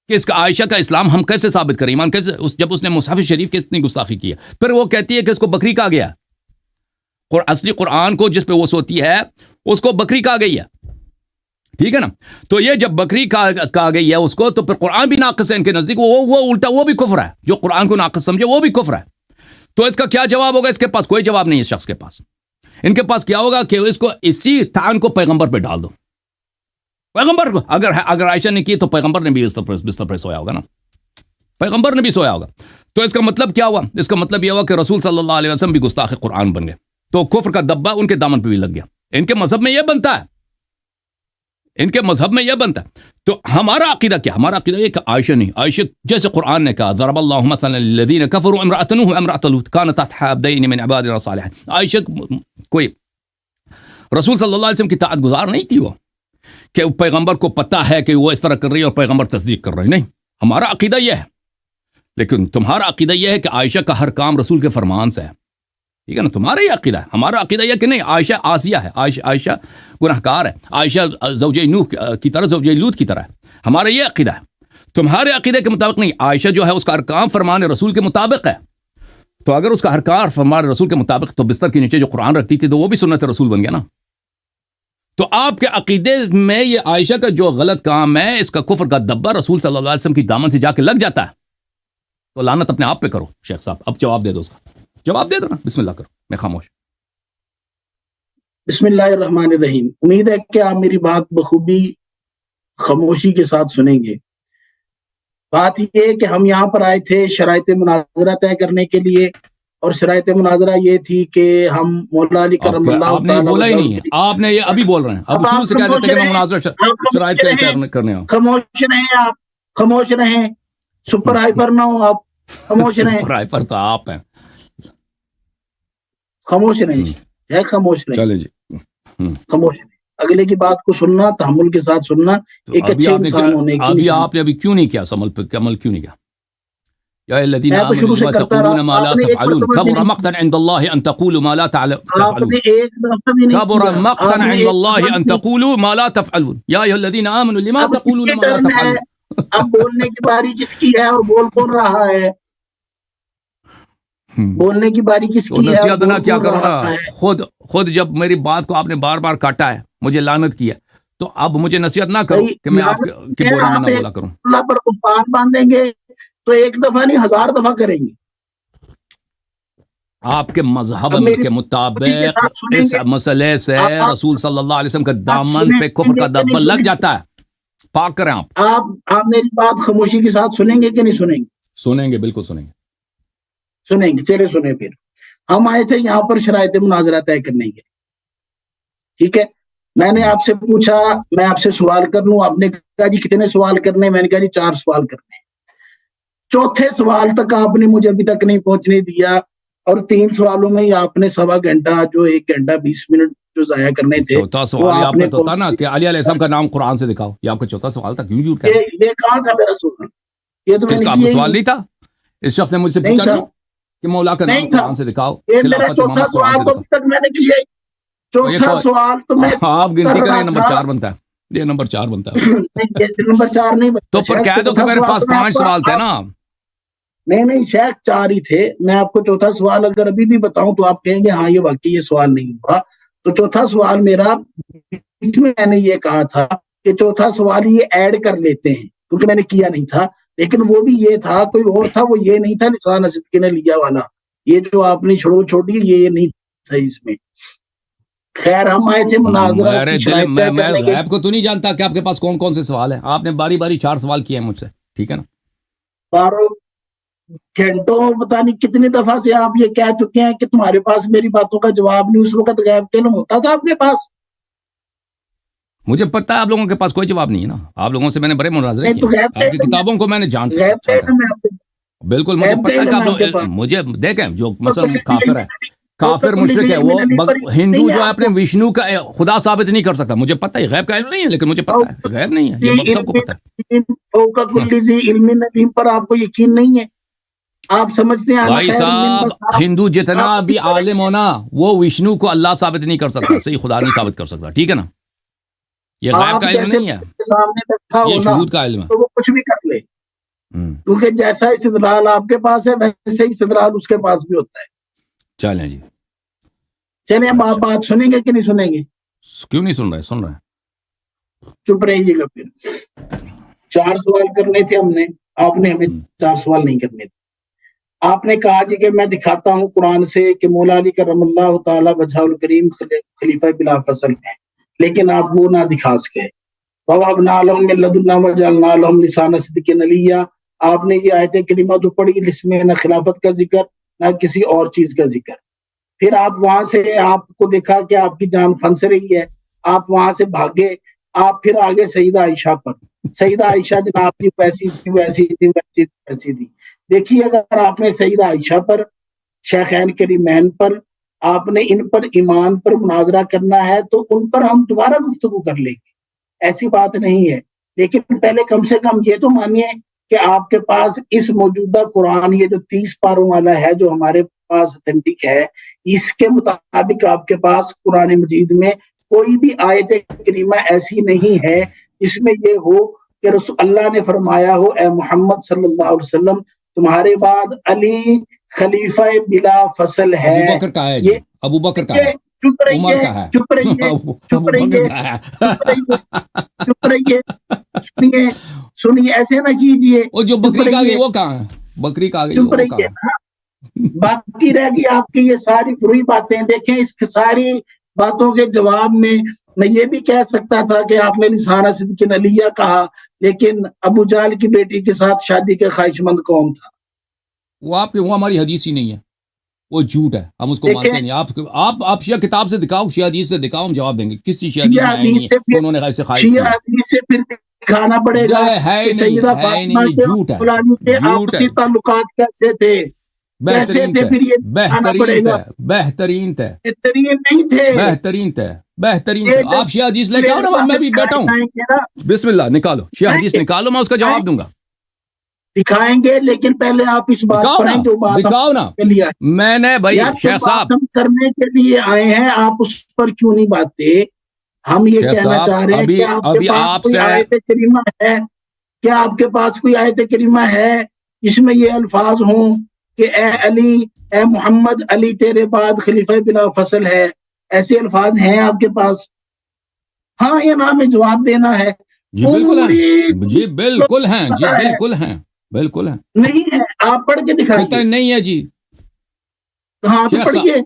کہ اس کا عائشہ کا اسلام ہم کیسے ثابت کریں, ایمان کیسے جب اس نے مصحف شریف کی اتنی گستاخی کی ہے. پھر وہ کہتی ہے کہ اس کو بکری کہا گیا. اصلی قرآن کو جس پہ وہ سوتی ہے اس کو بکری کہا گئی ہے, ٹھیک ہے نا. تو یہ جب بکری کہا گئی ہے اس کو تو پھر قرآن بھی ناقص ہے ان کے نزدیک. وہ الٹا وہ بھی کفر ہے, جو قرآن کو ناقص سمجھے وہ بھی کفر ہے. تو اس کا کیا جواب ہوگا؟ اس کے پاس کوئی جواب نہیں ہے اس شخص کے پاس. ان کے پاس کیا ہوگا کہ اس کو اسی طعن کو پیغمبر پہ ڈال دو. پیغمبر کو اگر عائشہ نے کی تو پیغمبر نے بھی بستر پہ سویا ہوگا نا, پیغمبر نے بھی سویا ہوگا. تو اس کا مطلب کیا ہوا؟ اس کا مطلب یہ ہوا کہ رسول صلی اللہ علیہ وسلم بھی گستاخ قرآن بن گئے. تو کفر کا دبا ان کے دامن پہ بھی لگ گیا. ان کے مذہب میں یہ بنتا ہے, ان کے مذہب میں یہ بنتا ہے. تو ہمارا عقیدہ کیا؟ ہمارا عقیدہ یہ کہ عائشہ نہیں, عائشہ جیسے قرآن نے کہا ضرب اللہ مثلا للذین کفروا امرأۃ نوح وامرأۃ لوط كانتا تحت عبدین من عبادنا الصالحین. عائشہ کوئی رسول صلی اللہ علیہ وسلم کی اطاعت گزار نہیں تھی, وہ کہ پیغمبر کو پتہ ہے کہ وہ اس طرح کر رہی ہے اور پیغمبر تصدیق کر رہے ہیں. نہیں, ہمارا عقیدہ یہ ہے. لیکن تمہارا عقیدہ یہ ہے کہ عائشہ کا ہر کام رسول کے فرمان سے ہے, ٹھیک ہے نا. تمہارا یہ عقیدہ ہے. ہمارا عقیدہ یہ کہ نہیں, عائشہ عاصیہ ہے, عائشہ گنہگار ہے, عائشہ زوجہ نوح کی طرح زوجہ لوط کی طرح ہے. ہمارا یہ عقیدہ ہے. تمہارے عقیدے کے مطابق نہیں. عائشہ جو ہے اس کا ہر کام فرمان رسول کے مطابق ہے. تو اگر اس کا ہر کام فرمان رسول کے مطابق تو بستر کے نیچے جو قرآن رکھتی تھی تو وہ بھی سنت رسول بن گیا نا. تو آپ کے عقیدے میں یہ عائشہ کا جو غلط کام ہے اس کا کفر کا دبا رسول صلی اللہ علیہ وسلم کی دامن سے جا کے لگ جاتا ہے. تو لعنت اپنے آپ پہ کرو شیخ صاحب. اب جواب دے دو, اس کا جواب دے دو نا, بسم اللہ کرو, میں خاموش. بسم اللہ الرحمن الرحیم. امید ہے کہ آپ میری بات بخوبی خاموشی کے ساتھ سنیں گے. بات یہ ہے کہ ہم یہاں پر آئے تھے شرائط مناظرہ طے کرنے کے لیے، اور شرائط مناظرہ یہ تھی کہ ہم مولا علی کرم اللہ آپ نے بولا ہی نہیں ہے، آپ نے یہ ابھی بول رہے ہیں. اب شروع سے کہہ دیتے کہ میں مناظرہ شرائط طے کرنے ہوں. خاموش رہیں آپ، خاموش رہیں، سپر ہائپر نہ ہو آپ، خاموش رہیں. سپر ہائپر تو آپ ہیں. خاموش رہیں، خاموش رہیں، چلیں جی. خاموش رہیں. اگلے کی بات کو سننا، تحمل کے ساتھ سننا ایک اچھے انسان ہونے کی. ابھی آپ نے ابھی کیوں نہیں کیا عمل کیوں نہیں کیا؟ یا الذین میں تو شروع سے آمنوا کرتا تقولون ما رہا. لا آپ نے ایک تفعلون مرتبہ بھی کبر نہیں، مقتا عند اللہ ان تقولوا ما لا آپ تفعلون نے ایک دفعہ بھی نہیں کبر کیا. مقتا آپ نے عند ایک اللہ دفعہ ان بھی نہیں. تقولوا ما لا تفعلون یا ایھا الذین آمنوا لما اب کس تقولون کی ما لا ٹرن ہے؟ تفعلون. اب بولنے کی باری کس کی ہے اور بول کون رہا ہے؟ بولنے کی باری کس تو کی ہے اور نصیحت نہ بول کیا کون کرو نا. رہا ہے؟ خود جب میری بات کو آپ نے بار بار کاٹا ہے، مجھے لعنت کی ہے، تو اب مجھے نصیحت نہ کرو کہ میں آپ کے بولنے میں نہ بولا کروں. اللہ پر قربان باندھیں گے تو ایک دفعہ نہیں 1000 دفعہ کریں گے. آپ کے مذہب اب میری کے مطابق ساتھ سنیں اس گے. مسئلے سے آپ رسول صلی اللہ علیہ وسلم کے سنیں دامن پہ کفر گے کا کہ نہیں دبا لگ سنیں گے؟ جاتا ہے. پاک کریں آپ. آپ میری بات خاموشی کے ساتھ سنیں گے کہ نہیں سنیں گے؟ سنیں گے، بالکل سنیں گے. سنیں گے. چلے سنیں. پھر ہم آئے تھے یہاں پر شرائط مناظرہ طے کرنے کے. ٹھیک ہے، میں نے آپ سے پوچھا میں آپ سے سوال کر لوں. آپ نے کہا جی کتنے سوال کرنے؟ میں نے کہا جی 4 سوال کرنے. چوتھے سوال تک آپ نے مجھے ابھی تک نہیں پہنچنے دیا، اور 3 سوالوں میں ہی آپ نے 1.25 گھنٹہ جو 1 گھنٹہ 20 منٹ جو ضائع کرنے تھے. چوتھا سوال آپ کا تو تھا نا کہ علی علیہ السلام کا نام قرآن سے دکھاؤ. یہ آپ کا چوتھا سوال تھا. کیوں جھوٹ کہا؟ یہ کہاں تھا میرا سوال؟ یہ تو میں اس نے کا آپ کا سوال نہیں تھا. اس شخص نے مجھ سے پوچھا نہیں کہ مولا کا نام قرآن سے دکھاؤ، یہ میرا خلافت چوتھا امامت قرآن سوال سے تو دکھاؤ. ابھی تک میں نے کیا. چوتھا سوال تو میں آپ گنتی کر کریں، رہا نمبر تھا. 4 بنتا ہے. یہ نمبر 4 بنتا ہے. نمبر 4 نہیں بنتا. تو پھر کہہ دو کہ میرے پاس 5 سوال تھے نا. نہیں شاید 4 ہی تھے. میں آپ کو چوتھا سوال اگر ابھی بھی بتاؤں تو آپ کہیں گے ہاں یہ واقعی یہ سوال نہیں ہوا. تو چوتھا سوال میرا بیچ میں نے یہ کہا تھا کہ چوتھا سوال یہ ایڈ کر لیتے ہیں کیونکہ میں نے کیا نہیں تھا. لیکن وہ بھی یہ تھا، کوئی اور تھا، وہ یہ نہیں تھا لسان صدقے نے لیا والا. یہ جو آپ نے چھوڑی یہ نہیں تھا اس میں. خیر ہم آئے تھے مناظرہ کی شرائط طے میں کرنے کے. غیب کو تو نہیں جانتا کہ آپ کے پاس کون کون سے سوال ہیں. آپ نے باری باری 4 سوال کیے ہیں مجھ سے، ٹھیک ہے نا. 12 گھنٹوں پتہ نہیں کتنی دفعہ سے آپ یہ کہہ چکے ہیں کہ تمہارے پاس میری باتوں کا جواب نہیں. اس وقت غیب کا علم ہوتا تھا آپ کے پاس؟ مجھے پتا ہے آپ لوگوں کے پاس کوئی جواب نہیں ہے نا. آپ لوگوں سے میں نے بڑے مناظرے کیے، آپ کی کتابوں کو میں نے جانتا. بالکل مجھے پتا ہے کہ آپ لوگ مجھے دیکھیں جو مثلا کافر مشرک ہے وہ ہندو جو ہے اپنے وشنو کا خدا ثابت نہیں کر سکتا. مجھے پتا ہے غیب کا علم نہیں ہے، لیکن مجھے پتا ہے غیب نہیں ہے، یہ سب کو پتا ہے. فوق کل ذی علم علیم پر آپ کو یقین نہیں ہے؟ آپ سمجھتے ہیں بھائی صاحب ہندو جتنا بھی عالم ہونا وہ وشنو کو اللہ ثابت نہیں کر سکتا، صحیح خدا نہیں ثابت کر سکتا. ٹھیک ہے نا. یہ غیب کا علم نہیں ہے، سامنے بیٹھا یہ شہود کا علم ہے. تو وہ کچھ بھی کر لے، کیونکہ جیسا استدلال آپ کے پاس ہے ویسے ہی استدلال اس کے پاس بھی ہوتا ہے. چلیں جی، چلیں اب آپ بات سنیں گے کہ نہیں سنیں گے؟ کیوں نہیں سن رہے؟ سن رہے ہیں. چپ رہیے گا. پھر 4 سوال کرنے تھے ہم نے، آپ نے ہمیں 4 سوال نہیں کرنے تھے. آپ نے کہا جی کہ میں دکھاتا ہوں قرآن سے کہ مولا علی کرم اللہ تعالی وجہہ الکریم خلیفہ بلا فصل ہے، لیکن آپ وہ نہ دکھا سکے. وَوَهَبْنَا لَهُم مِّن لَّدُنَّا وَجَعَلْنَا لَهُم لِّسَانَ صِدْقٍ عَلِيًّا. آپ نے یہ آیت کریمہ تو پڑھی، جس میں نہ خلافت کا ذکر نہ کسی اور چیز کا ذکر. پھر آپ وہاں سے آپ کو دیکھا کہ آپ کی جان پھنس رہی ہے، آپ وہاں سے بھاگے. آپ پھر آگے سیدہ عائشہ پر. سیدہ عائشہ جناب کی ویسی تھی. دیکھیے اگر آپ نے سیدہ عائشہ پر، شیخین کریمین پر، آپ نے ان پر ایمان پر مناظرہ کرنا ہے تو ان پر ہم دوبارہ گفتگو کر لیں گے، ایسی بات نہیں ہے. لیکن پہلے کم سے کم یہ تو مانیے کہ آپ کے پاس اس موجودہ قرآن یہ جو 30 پاروں والا ہے جو ہمارے پاس اتھینٹک ہے، اس کے مطابق آپ کے پاس قرآن مجید میں کوئی بھی آیت کریمہ ایسی نہیں ہے جس میں یہ ہو کہ رسول اللہ نے فرمایا ہو اے محمد صلی اللہ علیہ وسلم تمہارے بعد علی خلیفہ بلا فصل ہے. ابو بکر کا ہے، یہ ابو بکر کا ہے، چپ عمر کا ہے، چپ رہیے چپ رہیے سنیے ایسے نہ کیجیے. وہ جو بکری کا گئی وہ کہاں ہے؟ بکری کا گئی وہ کہاں ہے؟ باقی رہ گئی آپ کی یہ ساری فروئی باتیں. دیکھیں اس ساری باتوں کے جواب میں یہ بھی کہہ سکتا تھا کہ آپ نے لسانہ صدق علیہ کہا، لیکن ابو جہل کی بیٹی کے ساتھ شادی کے خواہش مند کون تھا؟ وہ ہماری حدیث ہی نہیں ہے، وہ جھوٹ ہے، ہم اس کو مانتے نہیں۔ آپ شیعہ کتاب سے دکھاؤ، شیعہ حدیث سے دکھاؤ، ہم جواب دیں گے۔ کسی شیعہ حدیث میں ہے نہیں ہے کہ انہوں نے ایسے خواہش کی۔ شیعہ حدیث سے پھر دکھانا پڑے گا کہ سیدہ فاطمہ کے آپسی تعلقات کیسے تھے، بہترین تھے، بہترین تھے، بہترین تھے، بہترین نہیں تھے، بہترین تھے، بہترین تھے۔ آپ شیعہ حدیث لے کے آؤ نا، میں بھی بیٹھا ہوں، بسم اللہ نکالو شیعہ حدیث نکالو، میں اس کا جواب دوں گا۔ دکھائیں گے، لیکن پہلے آپ اس بات پڑھیں جو بات دکھاؤ نا۔ میں نے بھائی شیخ صاحب کرنے کے لیے آئے ہیں، آپ اس پر کیوں نہیں باتے؟ ہم یہ کہنا چاہ رہے ہیں کہ آپ کے پاس کوئی آیت کریمہ ہے، کیا آپ کے پاس کوئی آیت کریمہ ہے جس میں یہ الفاظ ہوں کہ اے علی، اے محمد، علی تیرے بعد خلیفہ بلا فصل ہے؟ ایسے الفاظ ہیں آپ کے پاس؟ ہاں یا نا میں جواب دینا ہے۔ جی بالکل ہیں، جی بالکل ہیں، جی بالکل ہیں، بالکل ہیں۔ نہیں ہے، آپ پڑھ کے دکھائیے۔ نہیں ہے جی، ہاں تو پڑھیے،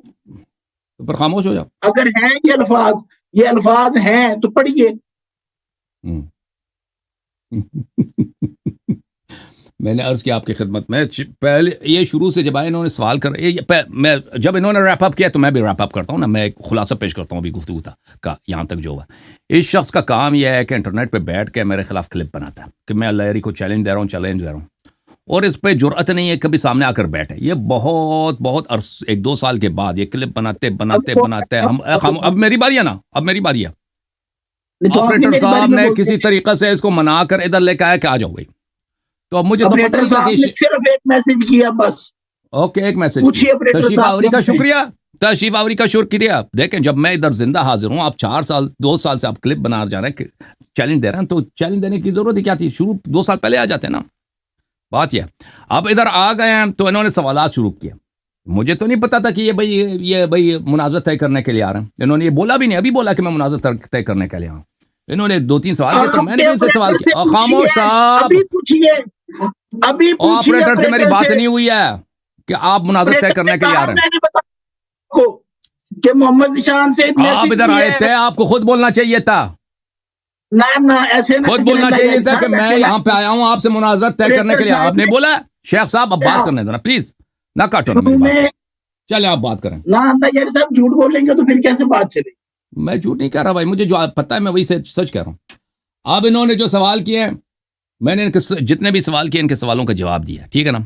پر خاموش ہو جاؤ۔ اگر ہیں یہ الفاظ ہیں تو پڑھیے۔ میں نے عرض کیا آپ کی خدمت میں، پہلے یہ شروع سے جب آئے انہوں نے سوال کر، میں جب انہوں نے ریپ اپ کیا تو میں بھی ریپ اپ کرتا ہوں نا، میں ایک خلاصہ پیش کرتا ہوں ابھی گفتگو کا یہاں تک جو ہوا۔ اس شخص کا کام یہ ہے کہ انٹرنیٹ پہ بیٹھ کے میرے خلاف کلپ بناتا ہے کہ میں اللہ علی کو چیلنج دے رہا ہوں، اور اس پہ جرأت نہیں ہے کبھی سامنے آ کر بیٹھے۔ یہ بہت عرص 1-2 سال کے بعد یہ کلپ بناتے ہم اب میری باری ہے نا، اب میری باری ہے۔ آپریٹر صاحب نے کسی طریقے سے اس کو منا کر ادھر لے کے آیا کہ آ جاؤ گئی، تو اب مجھے تو پتہ نہیں تھا کہ صرف ایک میسج کیا بس۔ اوکے، ایک میسج، تشریف آوری کا شکریہ، تشریف آوری کا شکریہ۔ دیکھیں جب میں ادھر زندہ حاضر ہوں، آپ 2 سال سے آپ کلپ بنا جا رہے ہیں، چیلنج دے رہے ہیں، تو چیلنج دینے کی ضرورت ہی کیا تھی؟ شروع 2 سال پہلے آ جاتے ہیں نا۔ بات یہ اب ادھر آ گئے ہیں تو انہوں نے سوالات شروع کیے۔ مجھے تو نہیں پتا تھا کہ یہ بھائی مناظرت طے کرنے کے لیے آ رہے ہیں۔ انہوں نے یہ بولا بھی نہیں، ابھی بولا کہ میں مناظرت طے کرنے کے لیے آؤں۔ انہوں نے 2-3 سوال کیے تو میں نے ان سے سوال کیا۔ خاموش صاحب، آپریٹر سے میری بات نہیں ہوئی ہے کہ آپ مناظرت طے کرنے کے لیے آ رہے ہیں کہ محمد ذیشان سے آپ ادھر آئے تھے، آپ کو خود بولنا چاہیے تھا، ایسے خود بولنا چاہیے تھا کہ میں یہاں پہ آیا ہوں آپ سے مناظرت طے کرنے کے لیے۔ آپ نے بولا شیخ صاحب اب بات کرنے دو نا پلیز، نہ کاٹو نا میری بات، چلے آپ بات کریں۔ یار صاحب جھوٹ بولیں گے تو پھر کیسے بات چلے؟ میں جھوٹ نہیں کہہ رہا بھائی، مجھے جو پتہ ہے میں وہی سچ کہہ رہا ہوں۔ اب انہوں نے جو سوال کیے، میں نے جتنے بھی سوال کیے ان کے سوالوں کا جواب دیا، ٹھیک ہے نا۔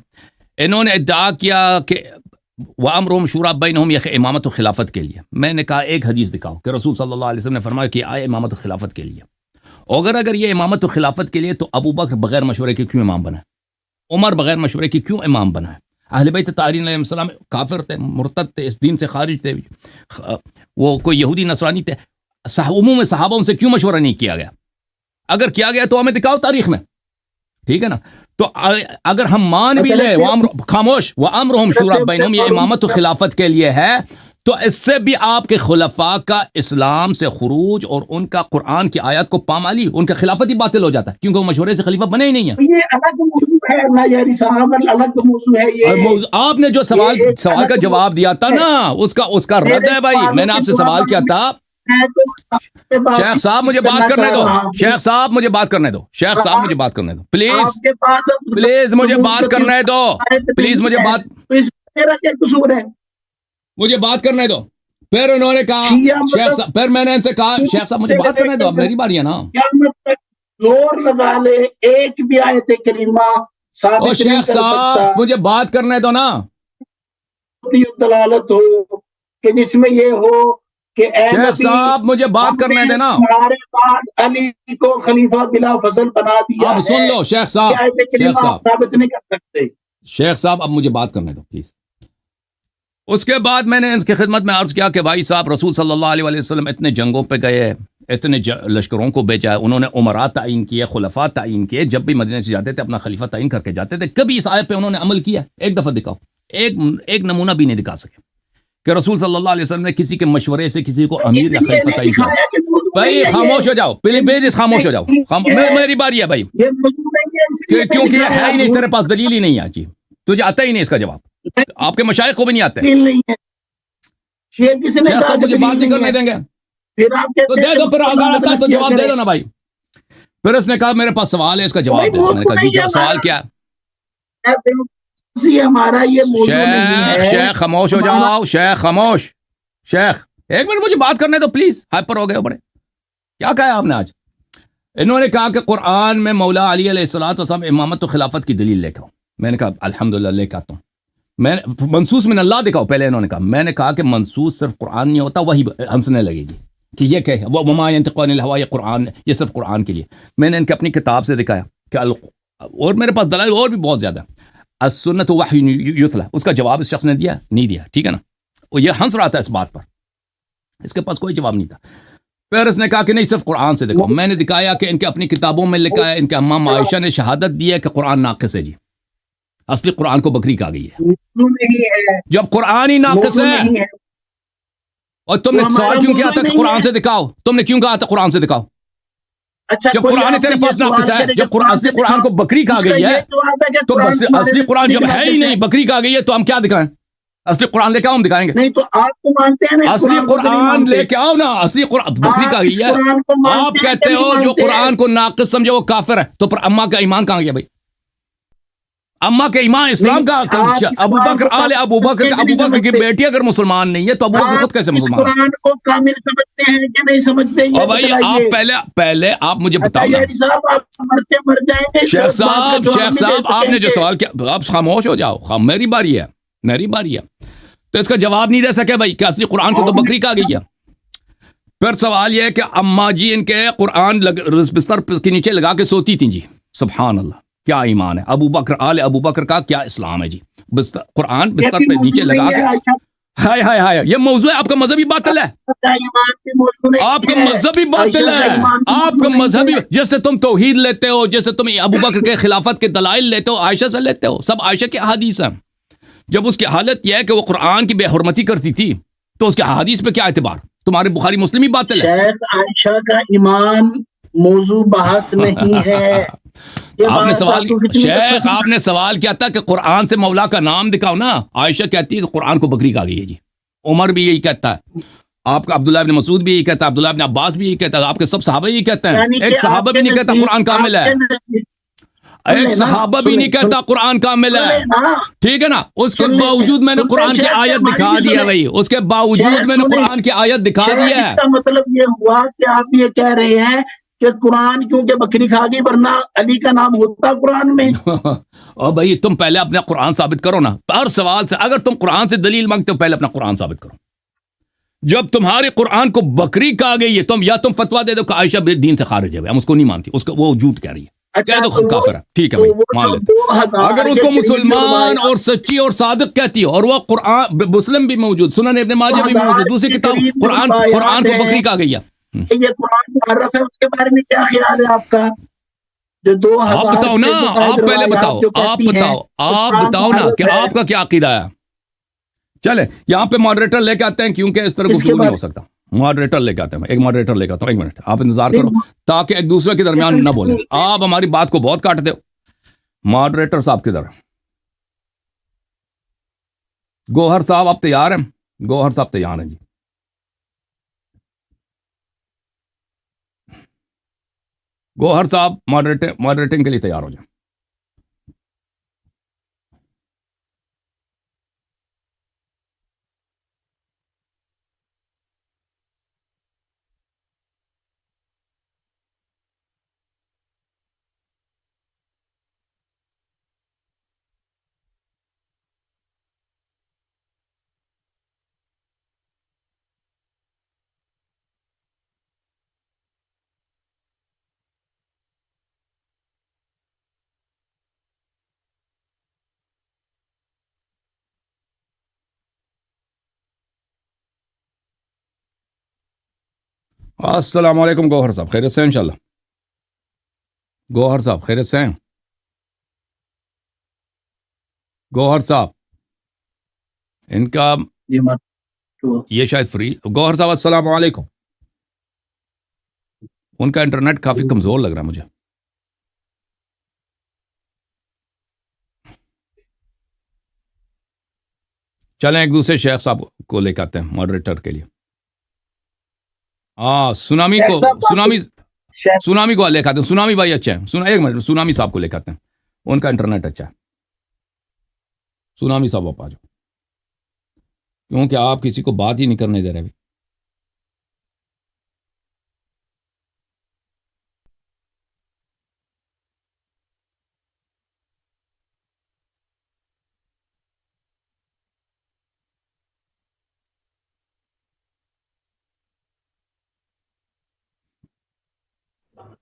انہوں نے ادعا کیا کہ وَأَمْرُهُمْ شُورَىٰ بَيْنَهُمْ، یہ امامت و خلافت کے لیے۔ میں نے کہا ایک حدیث دکھاؤ کہ رسول صلی اللہ علیہ وسلم نے فرمایا کہ آئے امامت و خلافت کے لیے، اگر یہ امامت و خلافت کے لیے تو ابو بکر بغیر مشورے کے کیوں امام بنا ہے؟ عمر بغیر مشورے کے کیوں امام بنا ہے؟ اہل بیت طاہرین علیہ السلام کافر تھے، مرتد تھے، اس دین سے خارج تھے، وہ کوئی یہودی نصرانی تھے، عموم صحابہ ان سے کیوں مشورہ نہیں کیا گیا؟ اگر کیا گیا تو ہمیں دکھاؤ تاریخ میں، ٹھیک ہے نا۔ تو اگر ہم مان بھی لیں خاموش وَأَمْرُهُمْ شُورَىٰ بَيْنَهُمْ، یہ امامت و خلافت کے لیے ہے، تو اس سے بھی آپ کے خلفاء کا اسلام سے خروج اور ان کا قرآن کی آیات کو پامالی، ان کا خلافت ہی باطل ہو جاتا ہے، کیونکہ وہ مشورے سے خلیفہ بنے ہی نہیں ہیں۔ یہ الگ موضوع ہے، اللہ یاری صاحب الگ موضوع ہے یہ۔ آپ نے جو سوال کا جواب دیا تھا نا، اس کا رد ہے بھائی۔ میں نے آپ سے سوال کیا تھا، شیخ صاحب مجھے بات کرنے دو، شیخ صاحب مجھے بات کرنے دو، شیخ صاحب مجھے بات کرنے دو، پلیز مجھے بات کرنے دو، پلیز مجھے بات، میرا کیا قصور ہے؟ مجھے بات کرنے دو۔ پھر انہوں نے کہا شیخ صاحب، پھر میں نے ان سے کہا شیخ صاحب مجھے بات کرنے دو، اب میری باری ہے نا۔ زور لگا لے ایک بھی آیت کریمہ ثابت نہیں شیخ صاحب مجھے بات کرنے دو نا، دلالت ہو کہ جس میں یہ ہو کہ شیخ صاحب مجھے بات کرنے دینا، ہمارے بعد علی کو خلیفہ بلا فضل بنا دیا۔ اب سن لو شیخ صاحب، شیخ صاحب ثابت نہیں کر سکتے۔ شیخ صاحب اب مجھے بات کرنے دو پلیز۔ اس کے بعد میں نے ان کی خدمت میں عرض کیا کہ بھائی صاحب رسول صلی اللہ علیہ وسلم اتنے جنگوں پہ گئے، اتنے لشکروں کو بیچا ہے، انہوں نے عمراء تعین کیے، خلفاء تعین کیے، جب بھی مدینے سے جاتے تھے اپنا خلیفہ تعین کر کے جاتے تھے، کبھی اس آیت پہ انہوں نے عمل کیا؟ ایک دفعہ دکھاؤ، ایک نمونہ بھی نہیں دکھا سکے کہ رسول صلی اللہ علیہ وسلم نے کسی کے مشورے سے کسی کو امیر یا خلیفہ تعین کیا۔ بھائی خاموش ہو جاؤ پلیز، خاموش ہو جاؤ، میری باری ہے بھائی، کیونکہ یہ ہے ہی نہیں، تیرے پاس دلیل ہی نہیں ہے جی، تجھے آتا ہی نہیں اس کا جواب، آپ کے مشائخ کو بھی نہیں آتے۔ یہ کسی نے شیخ کہا صاحب کہ مجھے بات نہیں دلیل کرنے ہے؟ دیں گے پھر آپ تو کہتے دے ہیں دو، کہ پھر اگر آتا ہے تو کیا جواب دے کریں؟ دو نا بھائی. پھر اس نے کہا میرے پاس سوال ہے، اس کا جواب بھائی دے دو. میں نے کہا جی موضوع نہیں ہے سوال کیا ہے؟ ہمارا یہ موضوع نہیں شیخ ہے. شیخ خاموش ہو ہمارا- جاؤ، شیخ خاموش. شیخ ایک منٹ مجھے بات کرنے دو پلیز. ہائپر ہو گئے ہو بڑے. کیا کہا آپ نے آج؟ انہوں نے کہا کہ قرآن میں مولا علی علیہ الصلوۃ والسلام امامت و خلافت کی دلیل لے کے آؤ. میں نے کہا الحمدللہ لے کے آتا ہوں. میں منصوص من اللہ دکھاؤ. پہلے انہوں نے کہا، میں نے کہا کہ منصوص صرف قرآن نہیں ہوتا، وہی ہنسنے لگے گی کہ یہ کہ وہ وما ينطق عن الهوى، یہ قرآن، یہ صرف قرآن کے لیے. میں نے ان کے اپنی کتاب سے دکھایا کہ اور میرے پاس دلائل اور بھی بہت زیادہ. السنت وحی یتلا، اس کا جواب اس شخص نے دیا نہیں دیا، ٹھیک ہے نا. وہ یہ ہنس رہا تھا اس بات پر، اس کے پاس کوئی جواب نہیں تھا. پھر اس نے کہا کہ نہیں صرف قرآن سے دکھاؤ. میں نے دکھایا کہ ان کے اپنی کتابوں میں لکھا ہے، ان کے امام عائشہ نے شہادت دی ہے کہ قرآن ناقص ہے جی. اصلی قرآن کو بکری کہا گئی ہے. موضوع نہیں ہے، جب قرآن ہی ناقص موضوع ہے، نہیں ہے. اور تم نے وہ سوال ہمارا کیوں کیا موضوع تھا کہ نہیں قرآن ہے. سے دکھاؤ؟ تم نے کیوں کہا تھا قرآن سے دکھاؤ؟ اچھا جب کوئی قرآن آپ تیرے سے پاس یہ ناقص سوال ہے، کرے کہ جب اصلی قرآن کو بکری کہا اس کا گئی یہ ہے، جواب ہے کہ تو قرآن بس تمہارے اصلی قرآن جب ناقص ہے ہی نہیں، بکری کہا گئی ہے، تو ہم کیا دکھائیں؟ اصلی قرآن لے کے آؤ، ہم دکھائیں گے. نہیں تو آپ تو مانتے ہیں نا اس اصلی قرآن کو کہ نہیں قرآن مانتے؟ لے کے آؤ نا. اصلی قرآن بکری آپ کہا اس گئی ہے. قرآن کو آپ مانتے ہیں کہتے کہ نہیں ہو جو مانتے ہیں؟ قرآن کو ناقص سمجھے وہ کافر ہے، تو پھر اماں کا ایمان کہاں گیا بھائی؟ اماں کے ایمان اسلام نہیں، کا. آپ اس ابو قرآن بکر کو آل ابو کامل بکر سمجھتے ہیں کہ ابو نہیں بکر کی سمجھتے؟ بیٹی اگر مسلمان نہیں ہے تو ابو بکر خود آپ کیسے اس مسلمان ہے؟ قرآن کو کامل سمجھتے ہیں کہ نہیں سمجھتے؟ اور یہ بھائی بتلائیے. آپ پہلے آپ مجھے اچھا بتاؤ نا. یہ صاحب آپ مرتے مر جائیں گے، شیخ اس بات کا جواب نہیں دے صاحب آپ سکیں نے جو گے. سوال کیا، آپ خاموش ہو جاؤ. میری باری ہے، میری باری ہے. تو اس کا جواب نہیں دے سکے بھائی کہ اصلی قرآن کو تو بکری کہا گئی ہے. پھر سوال یہ ہے کہ اماں جی ان کے قرآن بستر کے نیچے لگا کے سوتی تھیں جی. سبحان اللہ، کیا ایمان ہے. ابو بکر آل ابو بکر کا کیا اسلام ہے جی. قرآن یہ بستر بھی پہ نیچے موضوع لگا نہیں ہے. کے. عائشہ ہائے ہائے ہائے، یہ موضوع ہے. آپ کا مذہبی باطل ہے. کا ایمان بھی موضوع نہیں آپ کا ہے. مذہبی باطل عائشہ کا ہے. ایمان بھی آپ موضوع کا نہیں مذہبی، ہے. جیسے تم توحید لیتے ہو، جیسے تم ابو بکر کے خلافت کے دلائل لیتے ہو، عائشہ سے لیتے ہو. سب عائشہ کی احادیث ہیں. جب اس کی حالت یہ ہے کہ وہ قرآن کی بے حرمتی کرتی تھی، تو اس کے احادیث پہ کیا اعتبار؟ تمہارے بخاری مسلم ہی باطل ہے. شیخ عائشہ کا ایمان موضوع بحث نہیں ہے. یہ آپ نے بات سوال آپ کو کتنی شیخ پسند آپ نے سوال کیا تھا کہ قرآن سے مولا کا نام دکھاؤ نا. عائشہ کہتی ہے کہ قرآن کو بکری کہا گئی ہے جی. عمر بھی یہی کہتا ہے. آپ کا عبداللہ ابن مسعود بھی یہی کہتا ہے. عبداللہ ابن عباس بھی یہی کہتا ہے. آپ کے سب صحابہ یہی کہتے ہیں. یعنی ایک کہ صحابہ آپ بھی کے نہیں کہتا نزدیک- قرآن کامل آپ ہے. کے نزدیک- سن ایک لیں نا، صحابہ سن بھی نہیں لیں، کہتا قرآن کامل سن ہے. لیں نا. ٹھیک ہے نا. اس کے سن لیں، باوجود میں نے سن لیں، قرآن کی شیخ آیت ہماری دکھا بھی دی ہے سنیں. بھائی. اس کے باوجود شیخ میں نے سنیں. قرآن کی آیت دکھا شیخ دی ہے. اس کا مطلب یہ ہوا کہ آپ یہ کہہ رہے ہیں کہ قرآن کیونکہ بکری کھا گئی، ورنہ علی کا نام ہوتا قرآن میں. اور بھائی تم پہلے اپنا قرآن ثابت کرو نا. ہر سوال سے اگر تم قرآن سے دلیل مانگتے ہو، پہلے اپنا قرآن ثابت کرو. جب تمہارے قرآن کو بکری کہا گئی ہے، تم یا تم فتوا دے دو کہ عائشہ دین سے خارج ہے، ہم اس کو نہیں مانتی، اس کو وہ جھوٹ کہہ رہی ہے. اچھا کہہ دو تو وہ- کافر ہے. ٹھیک ہے تو بھائی وہ مان جو لیتے. 2000 اگر اس کے کو قریب جو مسلمان روایات- اور سچی اور صادق کہتی ہے، اور وہ قرآن مسلم بھی موجود، سنن ابن ماجہ بھی 2000 موجود، دوسری کے کتاب قریب جو قرآن روایات کو ہیں بکری کہا گئی ہے. کہ یہ قرآن محرف ہے، اس کے بارے میں کیا خیال ہے آپ کا؟ جو 2000 آپ بتاؤ نا. سے زائد آپ پہلے روایات بتاؤ. جو آپ کہتی ہیں آپ قرآن بتاؤ نا محرف کہ ہے. آپ کا کیا عقیدہ ہے. چلے یہاں پہ ماڈریٹر لے کے آتے ہیں، کیونکہ اس طرح اس کے گفتگو نہیں بعد- ہو سکتا. ماڈریٹر لے کے آتے ہیں. ایک ماڈریٹر لے کے آتا ہوں. ایک منٹ آپ انتظار کرو نہیں، تاکہ ایک دوسرے کے درمیان نہ بولیں. آپ ہماری بات کو بہت کاٹتے ہو. ماڈریٹر صاحب کدھر ہیں؟ گوہر صاحب آپ تیار ہیں؟ گوہر صاحب تیار ہیں جی. گوہر صاحب ماڈریٹنگ کے لیے تیار ہو جائیں. السلام علیکم گوہر صاحب، خیریت سے ہیں انشاءاللہ؟ گوہر صاحب خیریت سے ہیں؟ گوہر صاحب ان کا یہ مت تو یہ شاید فری. گوہر صاحب السلام علیکم. ان کا انٹرنیٹ کافی کمزور لگ رہا ہے مجھے. چلیں ایک دوسرے شیخ صاحب کو لے کے آتے ہیں ماڈریٹر کے لیے. ہاں سونامی شیخ کو صاحب شیخ سونامی کو لے کے آتے ہیں. سونامی بھائی اچھا ہے. ایک منٹ سونامی صاحب کو لے کے آتے ہیں, ان کا انٹرنیٹ اچھا ہے. سونامی صاحب آپ آ جاؤ, کیونکہ آپ کسی کو بات ہی نہیں کرنے دے رہے ابھی.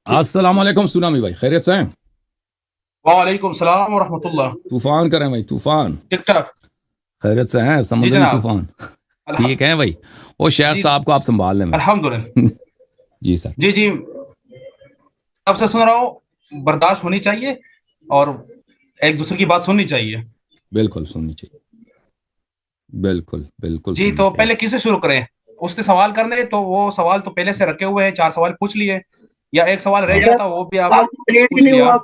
السلام علیکم سونامی بھائی, خیریت سے ہیں؟ وعلیکم السلام ورحمۃ اللہ. طوفان کریں بھائی, طوفان ٹھیک ٹھاک. خیریت سے ہیں؟ سمندری جناب. طوفان ٹھیک ہے بھائی. وہ شیخ جی. صاحب کو آپ سنبھال لیں. الحمد للہ. جی سر. جی اب سے سن رہا ہوں, برداشت ہونی چاہیے اور ایک دوسرے کی بات سننی چاہیے. بالکل سننی چاہیے, بالکل بالکل. جی تو پہلے کس سے شروع کریں؟ اس نے سوال کرنے تو وہ سوال تو پہلے سے رکھے ہوئے ہیں, 4 سوال پوچھ لیے, یا ایک سوال رہ گیا تھا وہ بھی آپ کمپلیٹ پوچھ ہی نہیں لیا. ہوا.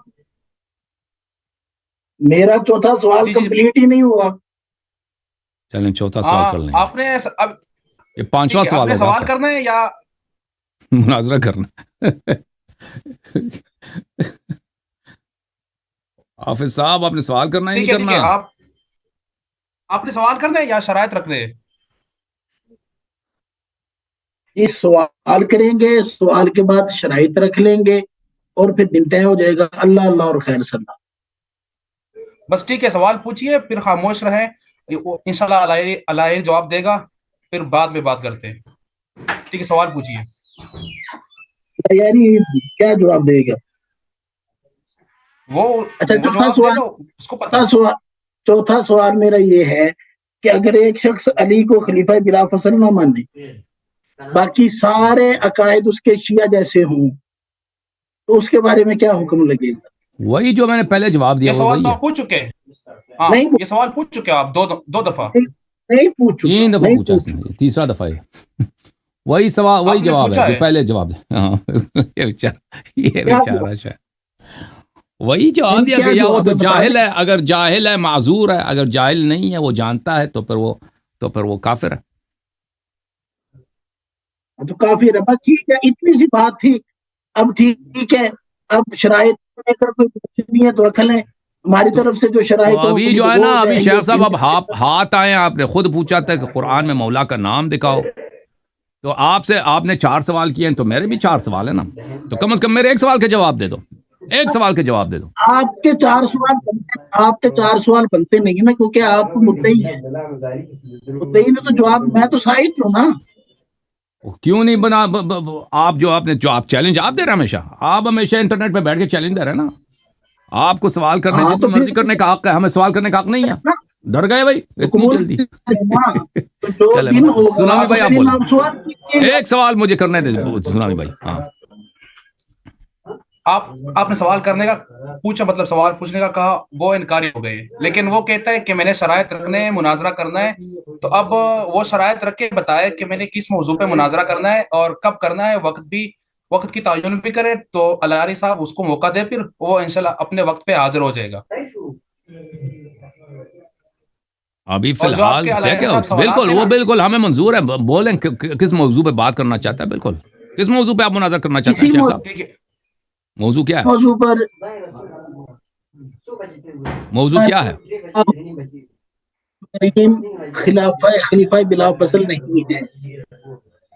میرا چوتھا سوال جی. کمپلیٹ ہی نہیں ہوا. چلیں چوتھا سوال کر لیں. آپ نے اب یہ 5واں آپ سوال نے ہوگا سوال آپ کا. کرنا ہے یا مناظرہ کرنا. حافظ صاحب آپ نے سوال کرنا ہی نہیں ٹھیک ہے کرنا. آپ نے سوال کرنا ہے یا شرائط رکھنے ہیں؟ جی سوال کریں گے, سوال کے بعد شرائط رکھ لیں گے اور پھر دن طے ہو جائے گا. اللہ اللہ اور خیر صلی اللہ. بس ٹھیک ہے, سوال پوچھیے پھر خاموش رہیں, انشاءاللہ اللہ جواب دے گا, پھر بعد میں بات کرتے ہیں. ٹھیک ہے, سوال پوچھیے. یاری کیا جواب دے گا؟ وہ اچھا جواب دے دو, اس کو پتا. چوتھا سوال میرا یہ ہے کہ اگر ایک شخص علی کو خلیفہ بلا فصل نہ مانے, باقی سارے عقائد اس کے شیعہ جیسے ہوں, تو اس کے بارے میں کیا حکم لگے گا؟ وہی جو میں نے پہلے جواب دیا یہ وہ سوال وہی تو ہے. آپ پوچھ چکے ہیں. ہاں نہیں یہ سوال پوچھ چکے آپ دو دفعہ. نہیں پوچھو, 3 دفعہ نہیں پوچھا اس نے, تیسرا دفعہ ہے. وہی سوال وہی آپ نے جواب پوچھا ہے جو ہے. پہلے جواب دیا. ہاں یہ بیچارہ شاید وہی جواب دیا کہ یا وہ تو جاہل ہے, اگر جاہل ہے معذور ہے, اگر جاہل نہیں ہے وہ جانتا ہے تو پھر وہ کافر ہے. تو کافی ربا. ٹھیک ہے, اتنی سی بات تھی. اب ٹھیک ہے, اب شرائط لے کر کوئی نہیں ہے تو رکھ لیں. ہماری طرف سے جو تو شرائط ہو ابھی جو ہے نا, ابھی شیخ صاحب اب ہاتھ آئے, آپ نے خود پوچھا تھا کہ قرآن میں مولا کا نام دکھاؤ, تو آپ نے 4 سوال کیے ہیں, تو میرے بھی 4 سوال ہیں نا, تو کم از کم میرے ایک سوال کے جواب دے دو, ایک سوال کے جواب دے دو. آپ کے 4 سوال بنتے نہیں نا, کیونکہ آپ مدعی ہیں. مدعی نے تو جواب, میں تو شاہد ہوں نا. کیوں نہیں بنا آپ چیلنج آپ دے رہے ہیں آپ ہمیشہ انٹرنیٹ پہ بیٹھ کے چیلنج دے رہے ہیں نا. آپ کو سوال کرنے ہاں جتنی تو مرضی کرنے کا حق ہے, ہمیں سوال کرنے کا حق نہیں ہے. ڈر گئے بھائی اتنی جلدی. چلے سونامی بھائی آپ بولیں, ایک سوال مجھے کرنے دیں سونامی بھائی. ہاں آپ نے سوال کرنے کا پوچھا, مطلب سوال پوچھنے کا کہا, وہ انکاری ہو گئے. لیکن وہ کہتا ہے کہ میں نے شرائط رکھنے ہیں, مناظرہ کرنا ہے. تو اب وہ شرائط رکھ کے بتائے کہ میں نے کس موضوع پہ مناظرہ کرنا ہے اور کب کرنا ہے, وقت کی تعین بھی کرے, تو الاری صاحب اس کو موقع دے, پھر وہ انشاءاللہ اپنے وقت پہ حاضر ہو جائے گا. ابھی فی الحال بالکل وہ بالکل ہمیں منظور ہے, بولیں کس موضوع پہ بات کرنا چاہتا ہے. بالکل کس موضوع پہ آپ مناظرہ کرنا چاہتے ہیں شیخ صاحب؟ موضوع کیا ہے؟ موضوع کیا ہے؟ خلیفہ بلا فصل نہیں ہے.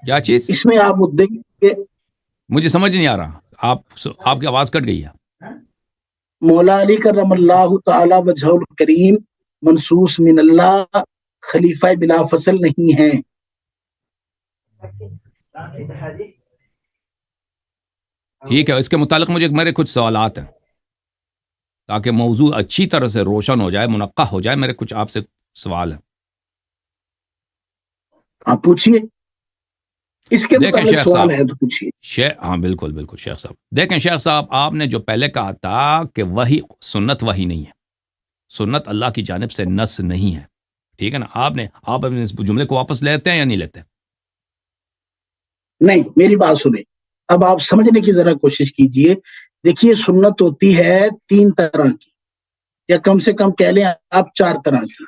کیا چیز؟ اس میں آپ مدعی, مجھے سمجھ نہیں آ رہا, آپ کی آواز کٹ گئی ہے. مولا علی کرم اللہ تعالی وجہ الکریم منصوص من اللہ خلیفہ بلا فصل نہیں ہے. ٹھیک ہے, اس کے متعلق مجھے میرے کچھ سوالات ہیں تاکہ موضوع اچھی طرح سے روشن ہو جائے, منقع ہو جائے. میرے کچھ آپ سے سوال ہیں. آپ پوچھیے, اس کے دیکھیں متعلق شیخ سوال صاحب, ہے تو پوچھیے. ہاں بالکل شیخ صاحب. دیکھیں شیخ صاحب, آپ نے جو پہلے کہا تھا کہ وہی سنت وہی نہیں ہے, سنت اللہ کی جانب سے نص نہیں ہے. ٹھیک ہے نا, آپ اس جملے کو واپس لیتے ہیں یا نہیں لیتے؟ نہیں, میری بات سنیں, اب آپ سمجھنے کی ذرا کوشش کیجئے. دیکھیے سنت ہوتی ہے 3 طرح کی, یا کم سے کم کہہ لیں آپ 4 طرح کی.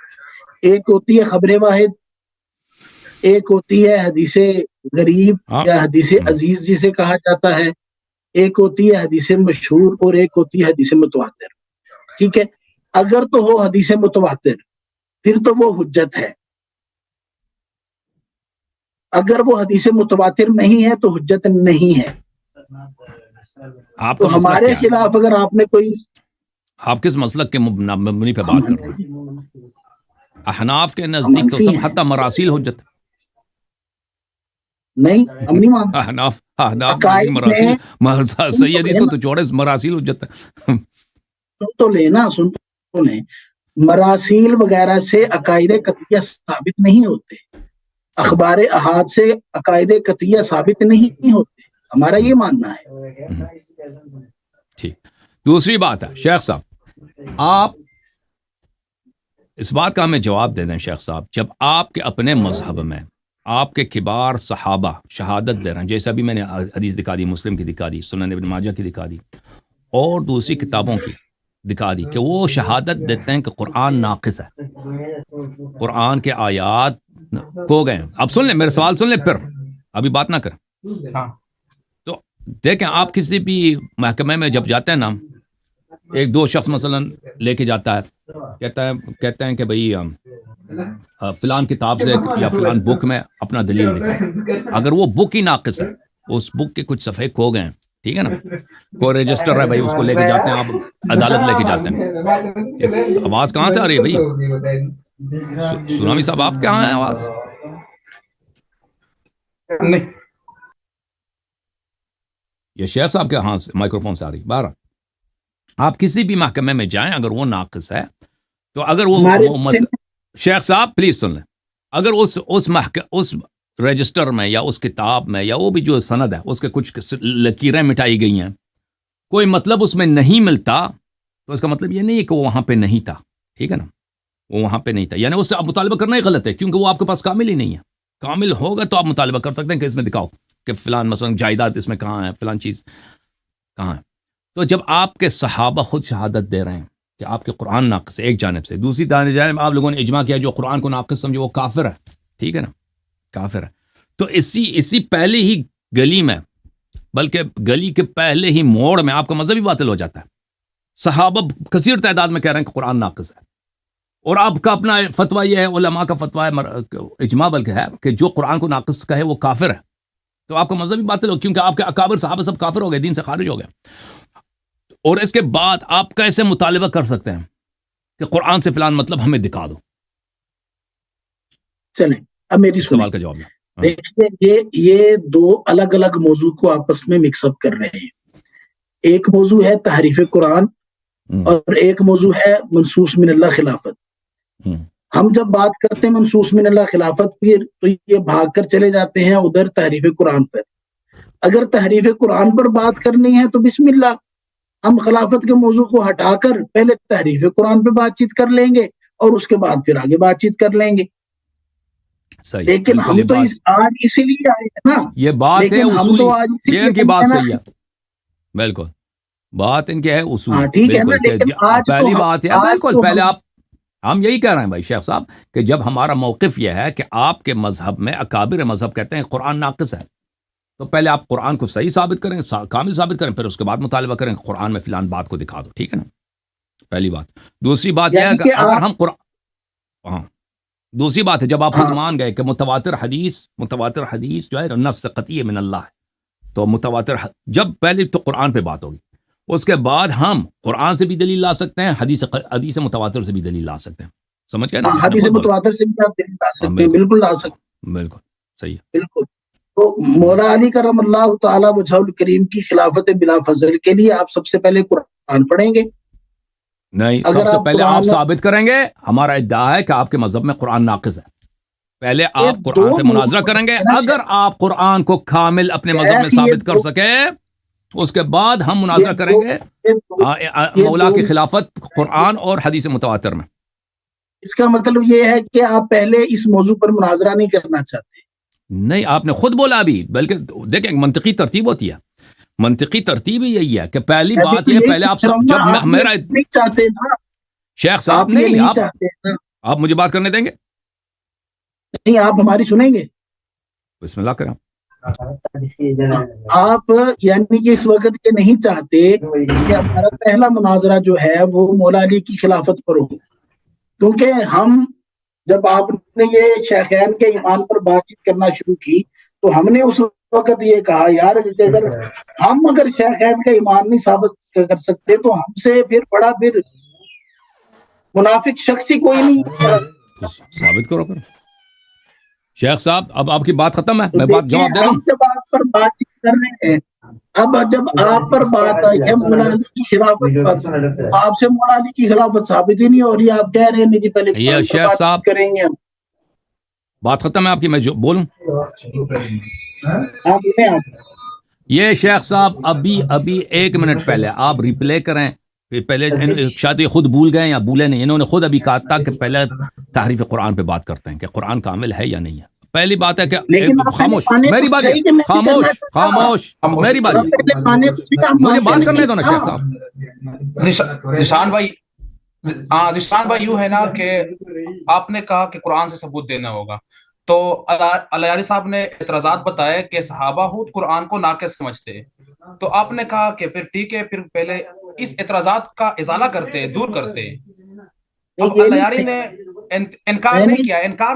ایک ہوتی ہے خبر واحد، ایک ہوتی ہے حدیث غریب یا حدیث عزیز جسے کہا جاتا ہے، ایک ہوتی ہے حدیث مشہور اور ایک ہوتی ہے حدیث متواتر. ٹھیک ہے، اگر تو ہو حدیث متواتر پھر تو وہ حجت ہے، اگر وہ حدیث متواتر نہیں ہے تو حجت نہیں ہے. آپ تو کا مسلک ہمارے کیا ہے؟ خلاف اگر آپ نے کوئی آپ کس مسلک کے مبنی پہ بات کر رہے ہیں؟ احناف کے نزدیک تو منفی سب ہیں. حتی مراسیل حجت ہے. نہیں، ہم نہیں مانتے. احناف عقائد مراسیل میں صحیح حدیث کو تو چھوڑے، مراسیل حجت ہے. سن تو لیں، مراسیل وغیرہ سے عقائد قطعیہ ثابت نہیں ہوتے، اخبار احاد سے عقائد قطعیہ ثابت نہیں ہوتے، ہمارا یہ ماننا ہے. ٹھیک. دوسری بات ہے شیخ صاحب، آپ اس بات کا ہمیں جواب دے دیں شیخ صاحب، جب آپ کے اپنے مذہب میں آپ کے کبار صحابہ شہادت دے رہے ہیں، جیسے ابھی میں نے حدیث دکھا دی، مسلم کی دکھا دی، سنن ابن ماجہ کی دکھا دی اور دوسری کتابوں کی دکھا دی، کہ وہ شہادت دیتے ہیں کہ قرآن ناقص ہے، قرآن کے آیات کھو گئے ہیں. اب سن لیں میرے سوال، سن لیں پھر ابھی بات نہ کریں. تو دیکھیں، آپ کسی بھی محکمے میں جب جاتے ہیں نا، ایک دو شخص مثلا لے کے جاتا ہے، کہتے ہیں کہ بھئی فلان کتاب سے یا فلان بک میں اپنا دلیل دکھائیں. اگر وہ بک ہی ناقص ہے، اس بک کے کچھ صفحے کھو گئے ہیں، ٹھیک ہے نا، کوئی رجسٹر ہے بھائی، اس کو لے کے جاتے ہیں، آپ عدالت لے کے جاتے ہیں. اس آواز کہاں سے آ رہی ہے بھائی؟ سنامی صاحب آپ کہاں ہیں؟ آواز نہیں، یہ شیخ صاحب کے ہاں سے مائکرو فون سے آ رہی. بارہ آپ کسی بھی محکمے میں جائیں، اگر وہ ناقص ہے تو اگر وہ شیخ صاحب پلیز سن لیں، اگر اس رجسٹر میں یا اس کتاب میں یا وہ بھی جو سند ہے اس کے کچھ لکیریں مٹائی گئی ہیں، کوئی مطلب اس میں نہیں ملتا، تو اس کا مطلب یہ نہیں ہے کہ وہ وہاں پہ نہیں تھا. ٹھیک ہے نا، وہ وہاں پہ نہیں تھا، یعنی اس سے آپ مطالبہ کرنا ہی غلط ہے، کیونکہ وہ آپ کے پاس کامل ہی نہیں ہے. کامل ہوگا تو آپ مطالبہ کر سکتے ہیں کہ اس میں دکھاؤ کہ فلان مثلا جائیداد اس میں کہاں ہے، فلان چیز کہاں ہے. تو جب آپ کے صحابہ خود شہادت دے رہے ہیں کہ آپ کے قرآن ناقص ہے ایک جانب سے، دوسری جانب آپ لوگوں نے اجماع کیا جو قرآن کو ناقص سمجھے وہ کافر ہے. ٹھیک ہے نا، کافر ہے. تو اسی پہلے ہی گلی میں، بلکہ گلی کے پہلے ہی موڑ میں آپ کا مذہب ہی باطل ہو جاتا ہے. صحابہ کثیر تعداد میں کہہ رہے ہیں کہ قرآن ناقص ہے، اور آپ کا اپنا فتویٰ یہ ہے، علماء کا فتویٰ ہے، اجماع بلکہ ہے، کہ جو قرآن کو ناقص کہے وہ کافر ہے. تو آپ کا مذہب ہی باطل ہو، کیونکہ آپ کے اکابر صحابہ سب کافر ہو گئے، دین سے خارج ہو گئے. اور اس کے بعد آپ کیسے مطالبہ کر سکتے ہیں کہ قرآن سے فلان مطلب ہمیں دکھا دو؟ چلیں اب میری سوال کا جواب ہے. دیکھیے، یہ دو الگ الگ موضوع کو آپس میں مکس اپ کر رہے ہیں. ایک موضوع ہے تحریف قرآن اور ایک موضوع ہے منصوص من اللہ خلافت. ہم جب بات کرتے ہیں منصوص من اللہ خلافت پھر تو یہ بھاگ کر چلے جاتے ہیں ادھر تحریف قرآن پر. اگر تحریف قرآن پر بات کرنی ہے تو بسم اللہ، ہم خلافت کے موضوع کو ہٹا کر پہلے تحریف قرآن پہ بات چیت کر لیں گے اور اس کے بعد پھر آگے بات چیت کر لیں گے. صحیح، لیکن ہم تو آج اسی لیے آئے ہیں نا، یہ بات ہے اصولی، یہ ان کی بات صحیح ہے، بالکل بات ان کی ہے اصول. ٹھیک ہے نا، لیکن پہلی بات ہے بالکل پہلے ہم یہی کہہ رہے ہیں بھائی شیخ صاحب کہ جب ہمارا موقف یہ ہے کہ آپ کے مذہب میں اکابر مذہب کہتے ہیں قرآن ناقص ہے، تو پہلے آپ قرآن کو صحیح ثابت کریں، کامل ثابت کریں، پھر اس کے بعد مطالبہ کریں کہ قرآن میں فلان بات کو دکھا دو. ٹھیک ہے نا، پہلی بات. دوسری بات یہ ہے کہ اگر ہم دوسری بات ہے جب آپ خود مان گئے کہ متواتر حدیث جو ہے نص قطعی من اللہ ہے، تو متواتر جب پہلے تو قرآن پہ بات ہوگی، اس کے بعد ہم قرآن سے بھی دلیل لا سکتے ہیں، حدیث متواتر سے بھی دلیل لا سکتے ہیں. سمجھ گئے نا، حدیث متواتر سے بھی آپ دلیل لا سکتے ہیں، بالکل لا سکتے ہیں، بالکل صحیح ہے. بالکل. تو مولا علی کرم اللہ تعالی وجہ الکریم کی خلافت بلا فضل کے لیے آپ سب سے پہلے قرآن پڑھیں گے. نہیں، سب سے پہلے آپ ثابت کریں گے. ہمارا ادعا ہے کہ آپ کے مذہب میں قرآن ناقص ہے. پہلے آپ قرآن پہ مناظرہ کریں گے، اگر آپ قرآن کو کامل اپنے مذہب میں ثابت کر سکے اس کے بعد ہم مناظرہ کریں گے مولا کی خلافت قرآن اور حدیث متواتر میں. اس کا مطلب یہ ہے کہ آپ پہلے اس موضوع پر مناظرہ نہیں کرنا چاہتے. نہیں، آپ نے خود بولا ابھی، بلکہ دیکھیں منطقی ترتیب ہوتی ہے، منطقی ترتیب ہی یہی ہے کہ پہلی بات یہ پہلے آپ جب میرا چاہتے نا شیخ صاحب نہیں، آپ مجھے بات کرنے دیں گے؟ نہیں آپ ہماری سنیں گے؟ بسم اللہ کریں. آپ یعنی کہ اس وقت یہ نہیں چاہتے کہ ہمارا پہلا مناظرہ جو ہے وہ مولا علی کی خلافت پر ہو، کیونکہ ہم جب آپ نے یہ شیخین کے ایمان پر بات چیت کرنا شروع کی تو ہم نے اس وقت یہ کہا یار اگر شیخین کا ایمان نہیں ثابت کر سکتے تو ہم سے پھر بڑا پھر منافق شخص ہی کوئی نہیں. ثابت کرو پھر. شیخ صاحب اب آپ کی بات ختم ہے، تو میں بات دیکھیں، جواب دے دوں. ہم جب آپ پر بات چیت کر رہے ہیں، اب جب آپ پر بات آئی ہے مولا علی کی خلافت پر، آپ سے مولا علی کی خلافت ثابت ہی نہیں ہو رہی. آپ کہہ رہے ہیں کہ پہلے یہ قرآن پر شیخ بات صاحب چیت کریں گے ہم. بات ختم ہے آپ کی، میں جو بولوں. آپ بولیں آپ. یہ شیخ صاحب ابھی 1 منٹ پہلے آپ ریپلے کریں. پہلے شاید یہ خود بھول گئے یا بھولے نہیں، انہوں نے خود ابھی کہا تھا کہ پہلے تحریف قرآن پہ بات کرتے ہیں کہ قرآن کامل ہے یا نہیں ہے. پہلی بات ہے کہ لیکن آپ پہلے خاموش، مانے میری تو باری ہے، صحیح کہ میں بھی کرنا خاموش چاہتا ہوں. خاموش، میری باری آپ پہلے مانے تو صحیح، آپ مجھے بات مانتے کرنے نہیں. دو نا شیخ صاحب. ذیشان بھائی، ہاں ذیشان بھائی، یوں ہے نا کہ آپ نے کہا کہ قرآن سے ثبوت دینا ہوگا، تو الیاری صاحب نے اعتراضات بتائے کہ صحابہ خود قرآن کو ناقص سمجھتے، تو آپ نے کہا کہ پھر ٹھیک ہے، پھر پہلے اس اعتراضات کا ازالہ کرتے، دور کرتے. اب یہ الیاری نہیں نے انکار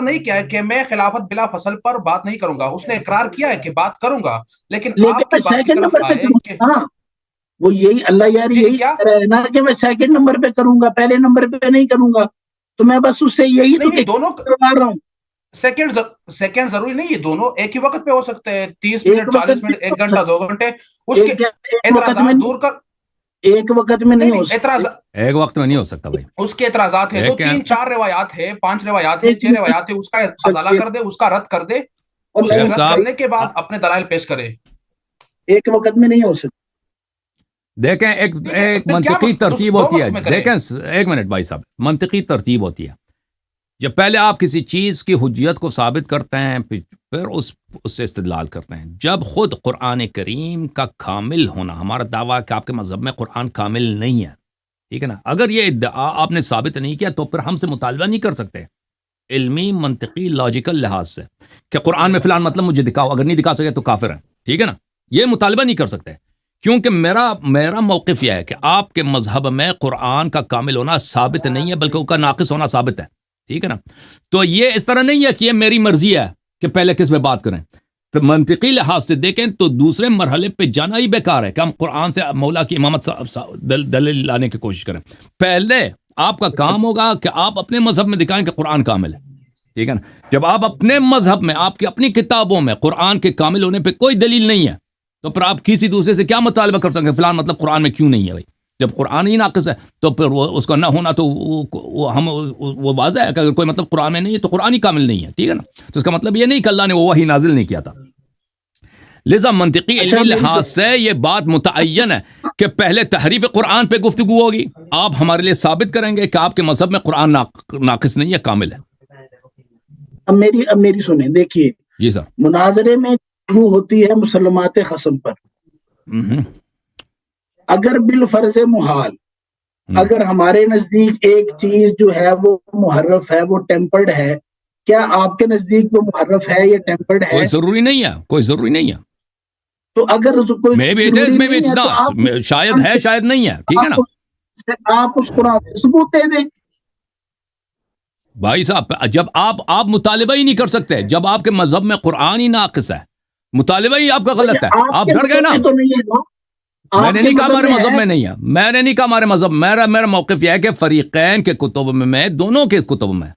نہیں کیا ہے کہ میں خلافت بلا فصل پر بات نہیں کروں گا. اس نے اقرار کیا ہے کہ بات کروں گا، لیکن لیکن آپ کی میں بات کی سیکنڈ طرف نمبر پہ آئے کروں کہ گا. وہ یہی اللہ یار جی یہی کیا کہہ رہا ہے نا کہ میں سیکنڈ نمبر پہ کروں گا، پہلے نمبر پہ نہیں کروں گا. تو میں بس اس سے یہی تو نہیں، دونوں کروا رہا ہوں. سیکنڈ ضروری نہیں ہے، دونوں ایک ہی وقت پہ ہو سکتے ہیں. 30 ایک منٹ، وقت 40 میں منٹ، 1 گھنٹہ، 2 گھنٹے. اس کے ایک وقت میں اعتراضات دور کر. ایک وقت میں نہیں ہو نہیں، سکتا. ایک وقت میں نہیں ہو سکتا بھائی. اس کے اعتراضات ہے تو لیکن 3 4 روایات ہے، 5 روایات ہے، ایک 6 روایات ہے. اس کا ازالہ کر دے، اس کا رد کر دے. اور اس کے شیخ رد صاحب کرنے کے بعد اپنے دلائل پیش کرے. ایک وقت میں نہیں ہو سکتا. دیکھیں ایک پھر کیا منطقی ترتیب دو ہوتی ہے. وقت میں کرے. دیکھیں 1 منٹ بھائی صاحب، منطقی ترتیب ہوتی ہے. جب پہلے آپ کسی چیز کی حجیت کو ثابت کرتے ہیں، پھر اس سے استدلال کرتے ہیں. جب خود قرآن کریم کا کامل ہونا، ہمارا دعویٰ ہے کہ آپ کے مذہب میں قرآن کامل نہیں ہے، ٹھیک ہے نا. اگر یہ ادعا آپ نے ثابت نہیں کیا تو پھر ہم سے مطالبہ نہیں کر سکتے علمی، منطقی، لاجیکل لحاظ سے کہ قرآن میں فلان مطلب مجھے دکھاؤ. اگر نہیں دکھا سکے تو کافر ہیں، ٹھیک ہے نا. یہ مطالبہ نہیں کر سکتے، کیونکہ میرا موقف یہ ہے کہ آپ کے مذہب میں قرآن کا کامل ہونا ثابت نہیں ہے، بلکہ اس کا ناقص ہونا ثابت ہے، ٹھیک ہے نا. تو یہ اس طرح نہیں ہے کہ یہ میری مرضی ہے کہ پہلے کس میں بات کریں. تو منطقی لحاظ سے دیکھیں تو دوسرے مرحلے پہ جانا ہی بیکار ہے کہ ہم قرآن سے مولا کی امامت دلیل لانے کی کوشش کریں. پہلے آپ کا کام ہوگا کہ آپ اپنے مذہب میں دکھائیں کہ قرآن کامل ہے، ٹھیک ہے نا. جب آپ اپنے مذہب میں، آپ کی اپنی کتابوں میں قرآن کے کامل ہونے پہ کوئی دلیل نہیں ہے تو پھر آپ کسی دوسرے سے کیا مطالبہ کر سکتے ہیں فلان مطلب قرآن میں کیوں نہیں ہے. بھائی جب قرآن ہی ناقص ہے تو پھر وہ اس کا نہ ہونا تو وہ واضح ہے کہ اگر کوئی مطلب قرآن میں نہیں ہے تو قرآن ہی کامل نہیں ہے، ٹھیک ہے نا. تو اس کا مطلب یہ نہیں کہ اللہ نے وہ وحی نازل نہیں کیا تھا. لذا منطقی علمی لحاظ سے یہ بات متعین ہے کہ پہلے تحریف قرآن پہ گفتگو ہوگی. آپ ہمارے لیے ثابت کریں گے کہ آپ کے مذہب میں قرآن ناقص نہیں ہے، کامل ہے. اب میری سنیں. دیکھیے جی سر. مناظرے میں گفتگو ہوتی ہے مسلمات خصم پر. اگر بالفرض محال اگر ہمارے نزدیک ایک چیز جو ہے وہ محرف ہے، وہ ٹیمپرڈ ہے، کیا آپ کے نزدیک وہ محرف ہے یا ٹیمپرڈ ہے؟ کوئی ضروری نہیں ہے، کوئی ضروری نہیں ہے. تو اگر کوئی ضروری نہیں ہے تو آپ شاید ہے، شاید نہیں ہے، ٹھیک ہے نا. آپ اس قرآن سے ثبوت دے دیں. بھائی صاحب جب آپ مطالبہ ہی نہیں کر سکتے، جب آپ کے مذہب میں قرآن ہی ناقص ہے، مطالبہ ہی آپ کا غلط ہے، آپ ڈر گئے نا. تو نہیں ہے نا. میں نے نہیں کہا ہمارے مذہب میں نہیں ہے، میں نے نہیں کہا ہمارے مذہب. میرا موقف یہ ہے کہ فریقین کے کتب میں، دونوں کے کتب میں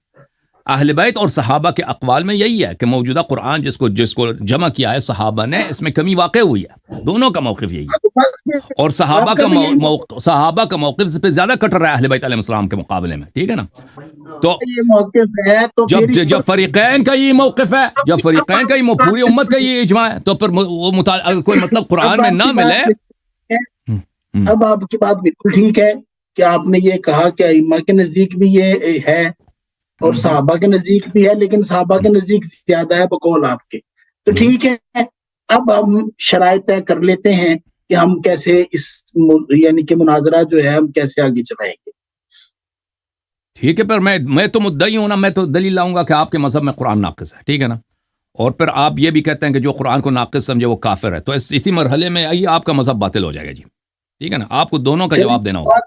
اہل بیت اور صحابہ کے اقوال میں یہی ہے کہ موجودہ قرآن جس کو جمع کیا ہے صحابہ نے، اس میں کمی واقع ہوئی ہے. دونوں کا موقف یہی ہے. اور صحابہ کا موقف سے زیادہ کٹر ہے اہل بیت علیہ السلام کے مقابلے میں، ٹھیک ہے نا. تو یہ موقف ہے تو جب فریقین کا یہ موقف ہے، جب فریقین کا یہ پوری امت کا یہ اجماع ہے، تو پھر وہ اگر کوئی مطلب قرآن میں نہ ملے. اب آپ کی بات بالکل ٹھیک ہے کہ آپ نے یہ کہا کہ ائمہ کے نزدیک بھی یہ ہے اور صحابہ کے نزدیک بھی ہے، لیکن صحابہ کے نزدیک زیادہ ہے بقول آپ کے. تو ٹھیک ہے، اب ہم شرائط طے کر لیتے ہیں کہ ہم کیسے اس یعنی کہ مناظرہ جو ہے ہم کیسے آگے چلائیں گے. ٹھیک ہے، پر میں تو مدعی ہوں نا، میں تو دلیل لاؤں گا کہ آپ کے مذہب میں قرآن ناقص ہے، ٹھیک ہے نا، اور پھر آپ یہ بھی کہتے ہیں کہ جو قرآن کو ناقص سمجھے وہ کافر ہے، تو اسی مرحلے میں آئیے آپ کا مذہب باطل ہو جائے گا جی، ٹھیک ہے نا، آپ کو دونوں کا جواب دینا ہوگا،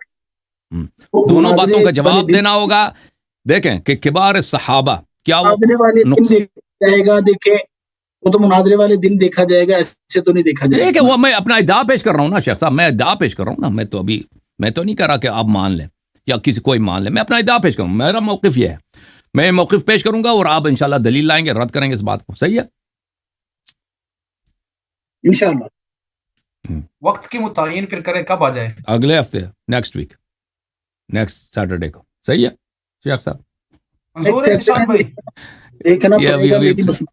دونوں باتوں کا جواب دینا ہوگا۔ دیکھیں کہ کبار صحابہ کیا وہ مناظرے والے دن نقص دیکھا جائے گا، دیکھیں وہ تو مناظرے والے دن دیکھا جائے گا، ایسے تو نہیں دیکھا جائے ٹھیک ہے، گا۔ وہ میں اپنا ادعا پیش کر رہا ہوں نا شیخ صاحب، میں ادعا پیش کر رہا ہوں نا، میں تو نہیں کہہ رہا کہ آپ مان لیں یا کسی کوئی مان لے، میں اپنا ادعا پیش کروں، میرا موقف یہ ہے، میں موقف پیش کروں گا اور آپ انشاءاللہ دلیل لائیں گے، رد کریں گے اس بات کو، صحیح ہے؟ انشاءاللہ۔ وقت کی متعین پھر کریں کب آ جائے؟ اگلے ہفتے، نیکسٹ ویک، نیکسٹ سیٹرڈے کو، صحیح ہے شیخ صاحب؟ منظور ہے ذیشان بھائی؟ دیکھنا یہ پڑے گا ابھی میری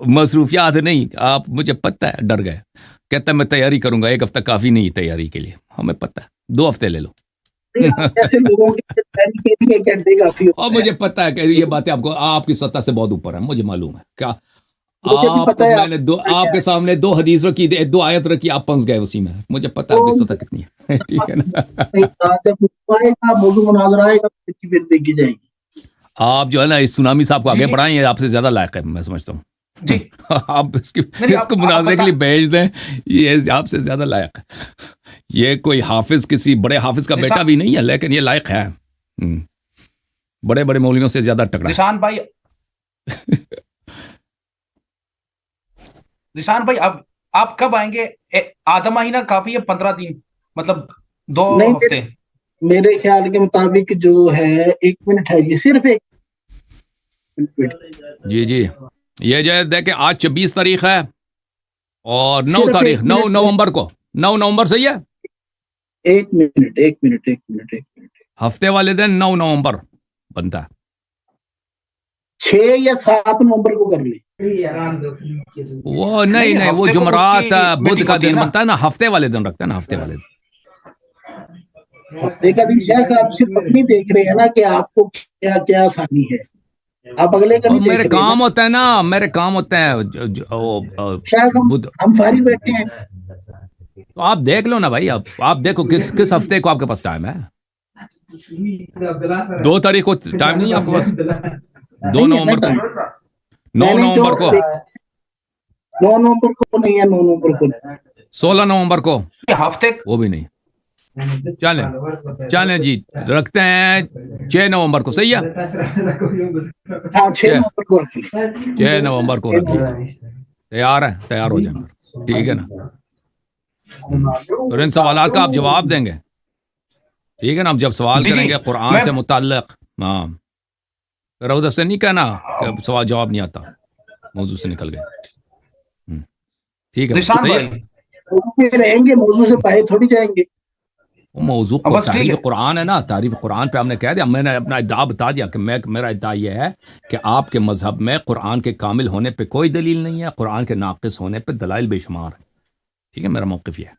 مصروفیات نہیں، آپ مجھے پتہ ہے ڈر گئے، کہتا ہے میں تیاری کروں گا، ایک ہفتہ کافی نہیں تیاری کے لیے، ہمیں پتہ ہے 2 ہفتے لے لو، ایسے لوگوں کے لیے 1 گھنٹے کافی اور ہوتا ہے۔ مجھے پتہ ہے کہ یہ باتیں آپ کی سطح سے بہت اوپر ہیں، مجھے معلوم ہے کیا مجھے بھی آپ پتہ کو ہے میں نے آپ کے سامنے 2 حدیث رکھی، 2 آیت رکھی، آپ پھنس گئے اسی میں، مجھے پتہ ہے آپ کی سطح کتنی ہے، ٹھیک ہے نا؟ جب آئے گا موضوع مناظرہ آئے گا پھر دیکھی جائے گی۔ آپ جو ہے نا اس سونامی صاحب کو جی آگے جی بڑھائیں، یہ آپ سے زیادہ لائق ہے، میں سمجھتا ہوں، جی، آپ نہیں اس کو مناظرے کے لیے بھیج دیں، یہ آپ سے زیادہ لائق ہے، یہ کوئی حافظ، کسی بڑے حافظ کا بیٹا بھی نہیں ہے، لیکن یہ لائق ہے، بڑے بڑے مولویوں سے زیادہ تگڑا ہے۔ ذیشان بھائی اب آپ کب آئیں گے؟ آدھا مہینہ کافی ہے، 15 دن، مطلب 2 نہیں، ہفتے؟ میرے خیال کے مطابق جو ہے 1 منٹ ہے، یہ صرف 1 منٹ۔ جی جی، یہ جو ہے دیکھیں آج 26 تاریخ ہے اور 9 صرف تاریخ 1 9 منٹ، نومبر کو، 9 نومبر صحیح ہے، 1 منٹ 1 منٹ 1 منٹ 1 منٹ، ہفتے والے دن 9 نومبر بنتا ہے، 6 یا 7 نومبر کو کر لیں۔ وہ نہیں وہ ہفتے کو اس جمعرات کی بدھ میٹنگ کا ہوتی ہے دن نا؟ بنتا ہے نا، ہفتے والے دن رکھتے ہیں نا، ہفتے والے دن۔ ہفتے کا دن شاید آپ صرف اپنی دیکھ رہے ہیں نا کہ آپ کو کیا کیا آسانی ہے، آپ اگلے کا اور نہیں میرے دیکھ رہے کام نا۔ ہوتے ہیں نا، میرے کام ہوتے ہیں شاید بدھ، ہم فارغ بیٹھے ہیں۔ تو آپ دیکھ لو نا بھائی، آپ دیکھو کس ہفتے کو آپ کے پاس ٹائم ہے، 2 تاریخ کو ٹائم نہیں ہے آپ کے پاس، 2 نہیں ہے نا نومبر کو، ٹائم، 9 میں نے جو نومبر کو، 9 نومبر کو نہیں ہے، 9 نومبر کو نہیں۔ 16 نومبر کو، ہفتے وہ بھی نہیں، چلیں جی، رکھتے ہیں 6 نومبر کو، صحیح ہے، ہاں 6 نومبر کو رکھ لیں۔ 6 نومبر کو رکھ لیجیے، تیار ہو جائیں گے، ٹھیک ہے نا؟ تو ان سوالات کا آپ جواب دیں گے، ٹھیک ہے نا؟ اب جب سوال جی کریں جی گے قرآن میں سے متعلق، ہاں، پھر ادھر سے نہیں کہنا کہ سوال جواب نہیں آتا، موضوع سے نکل گئے، ٹھیک ہے بھائی، ذیشان صحیح ہے؟ بھائی موضوع پہ رہیں گے، موضوع سے باہر تھوڑی جائیں گے۔ وہ موضوع بس ٹھیک تعریف ہے، قرآن ہے نا، تعریف قرآن پہ ہم نے کہہ دیا، میں نے اپنا ادعا بتا دیا کہ میرا ادعا یہ ہے کہ آپ کے مذہب میں قرآن کے کامل ہونے پہ کوئی دلیل نہیں ہے، قرآن کے ناقص ہونے پہ دلائل بے شمار ہیں، ٹھیک ہے، میرا موقف یہ ہے،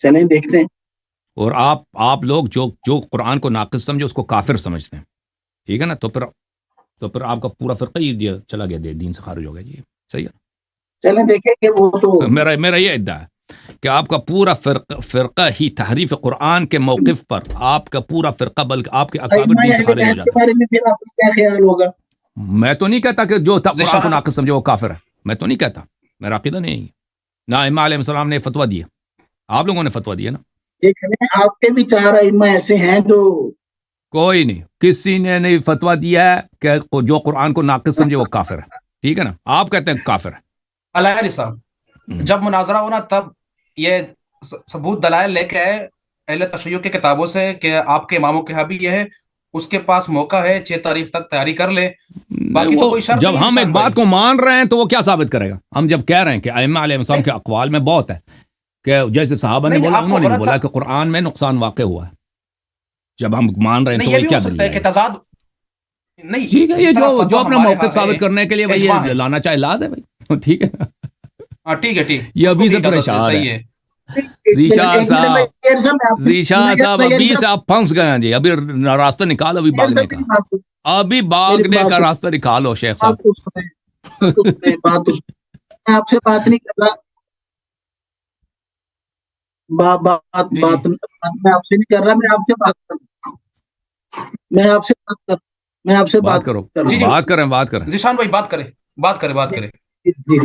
چلیں دیکھتے ہیں۔ اور آپ لوگ جو قرآن کو ناقص سمجھے اس کو کافر سمجھتے ہیں، ٹھیک ہے نا؟ تو پھر آپ کا پورا فرقہ ہی چلا گیا، دین سے خارج ہو گیا جی، صحیح ہے؟ چلیں دیکھیں کہ وہ تو میرا یہ ادعا ہے کہ آپ کا پورا فرقہ ہی تحریف قرآن کے موقف پر، آپ کا پورا فرقہ بلکہ آپ کے اکابر ائمہ دین سے اہل خارج ہو بیت کے جاتا بارے میں پھر آپ کا کیا خیال ہوگا؟ ہے۔ میں تو نہیں کہتا کہ جو قرآن کو ذیشان ناقص سمجھے وہ کافر ہے، میں تو نہیں کہتا، میرا عقیدہ نہیں ہے، نہ ائمہ علیہ السلام نے فتویٰ دیا، آپ لوگوں نے فتویٰ دیا نا، دیکھیں آپ کے بھی 4 ائمہ ایسے ہیں جو کوئی نہیں، کسی نے نہیں فتویٰ دیا ہے کہ جو قرآن کو ناقص سمجھے وہ کافر ہے، ٹھیک ہے نا؟ آپ کہتے ہیں کافر ہے، علیہ صاحب جب مناظرہ ہونا تب یہ ثبوت دلائل لے کے آئے اہل تشیع کی کتابوں سے کہ آپ کے اماموں کے ہاں بھی یہ ہے، اس کے پاس موقع ہے 6 تاریخ تک تیاری کر لے، باقی تو کوئی شرط جب نہیں ہے ہم ایک ذیشان بات بھائی۔ کو مان رہے ہیں تو وہ کیا ثابت کرے گا؟ ہم جب کہہ رہے ہیں کہ ائمہ علیہ السلام کے اقوال میں بہت ہے کہ جیسے صحابہ نے نہیں بولا، آپ کو انہوں نے بھی غلط بولا کہ قرآن میں نقصان واقع ہوا ہے، جب ہم مان رہے ہیں نہیں تو یہ وہی بھی کیا ہو سکتا دلیل ہے ہے؟ کہ تضاد نہیں، ٹھیک ہے، یہ جس طرح جو فتویٰ اپنا ہمارے موقف ہاں ہے ثابت کرنے کے لیے بھائی اجماع ہے، لانا چاہے لا دے بھائی، ٹھیک ہے نا؟ ہاں ٹھیک ہے، ٹھیک یہ اس کو ابھی بھی سے اجازت ہے، پریشان ہے صحیح ہے۔ ذیشان ایک منٹ میں صاحب، ذیشان صاحب ابھی سے آپ پھنس گئے ہیں جی، ابھی راستہ نکالو، ابھی بھاگنے کا، ابھی بھاگنے کا راستہ نکالو شیخ صاحب۔ بات تو میں آپ سے بات نہیں کر رہا، جی جی میں آپ سے نہیں کر رہا، میں آپ سے بات کر رہا ہوں۔ میں آپ سے بات کرو، کروں جی، بات کریں ذیشان بھائی بات کریں. جی.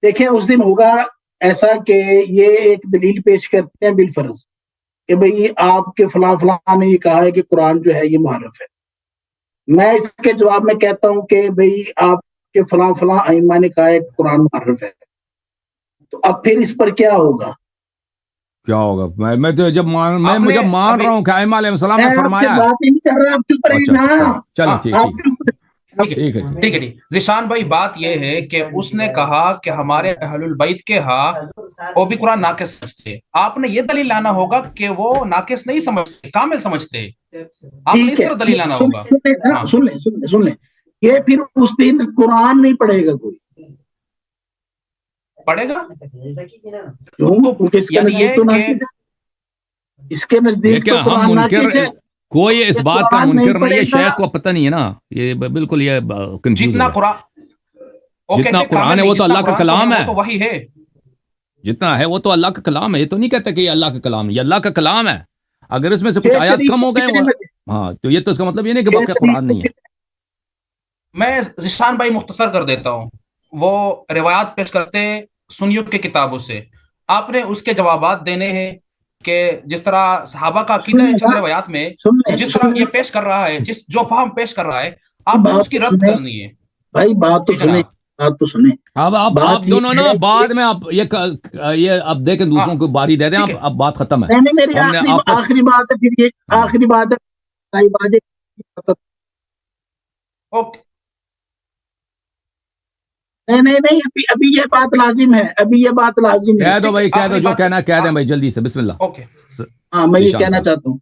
دیکھیں اس دن ہوگا ایسا کہ یہ ایک دلیل پیش کرتے ہیں بالفرض کہ بھئی آپ کے فلاں فلاں نے یہ کہا ہے کہ قرآن جو ہے یہ محرف ہے. میں اس کے جواب میں کہتا ہوں کہ بھئی آپ کے فلاں فلاں ائمہ نے کہا ہے کہ قرآن محرف ہے. تو اب پھر اس پر کیا ہوگا؟ کیا ہوگا؟ میں تو جب مان رہا ہوں کہ ائمہ علیہ السلام نے میں آپ سے فرمایا. بات ہی نہیں کر رہا، آپ چپ رہیے نا. چلو ٹھیک ہے. ذیشان بھائی بات یہ ہے کہ اس نے کہا کہ ہمارے اہل البیت کے ہاں وہ بھی قرآن ناقص سمجھتے. آپ نے یہ دلیل لانا ہوگا کہ وہ ناقص نہیں سمجھتے، کامل سمجھتے. آپ نے اس طرح دلیل لانا ہوگا. سن لیں یہ پھر اس دن قرآن نہیں پڑھے گا کوئی. پڑھے گا یعنی یہ کہ اس کے نزدیک تو قرآن ناقص ہے. کوئی اس بات کا منکر نہیں ہے، شیخ کو پتہ نہیں ہے نا، یہ بالکل یہ کنفیوز جتنا قرآن ہے وہ تو اللہ کا کلام ہے، تو وہی ہے. جتنا ہے وہ تو اللہ کا کلام ہے. یہ تو نہیں کہتا کہ یہ اللہ کا کلام ہے، یہ اللہ کا کلام ہے. اگر اس میں سے کچھ آیات کم ہو گئے ہاں تو یہ تو اس کا مطلب یہ نہیں کہ باقی قرآن نہیں ہے. میں ذیشان بھائی مختصر کر دیتا ہوں. وہ روایات پیش کرتے سنیوں کے کتابوں سے، آپ نے اس کے جوابات دینے ہیں کہ جس طرح صحابہ کا عقیدہ ہے چند روایات میں جس طرح یہ پیش کر رہا ہے، جو فہم پیش کر رہا ہے، آپ نے اس کی رد کرنی ہے. بھائی بات تو سنیں. اب آپ دونوں نا بعد میں آپ یہ اب دیکھیں دوسروں کو باری دے دیں. اب بات ختم ہے. میری آخری بات ہے، پھر یہ آخری بات ہے. اوکے نہیں ابھی یہ بات لازم ہے. کہہ دو بھائی، کہہ دو جو کہنا کہہ دیں بھائی، جلدی سے بسم اللہ. اوکے ہاں میں یہ کہنا چاہتا ہوں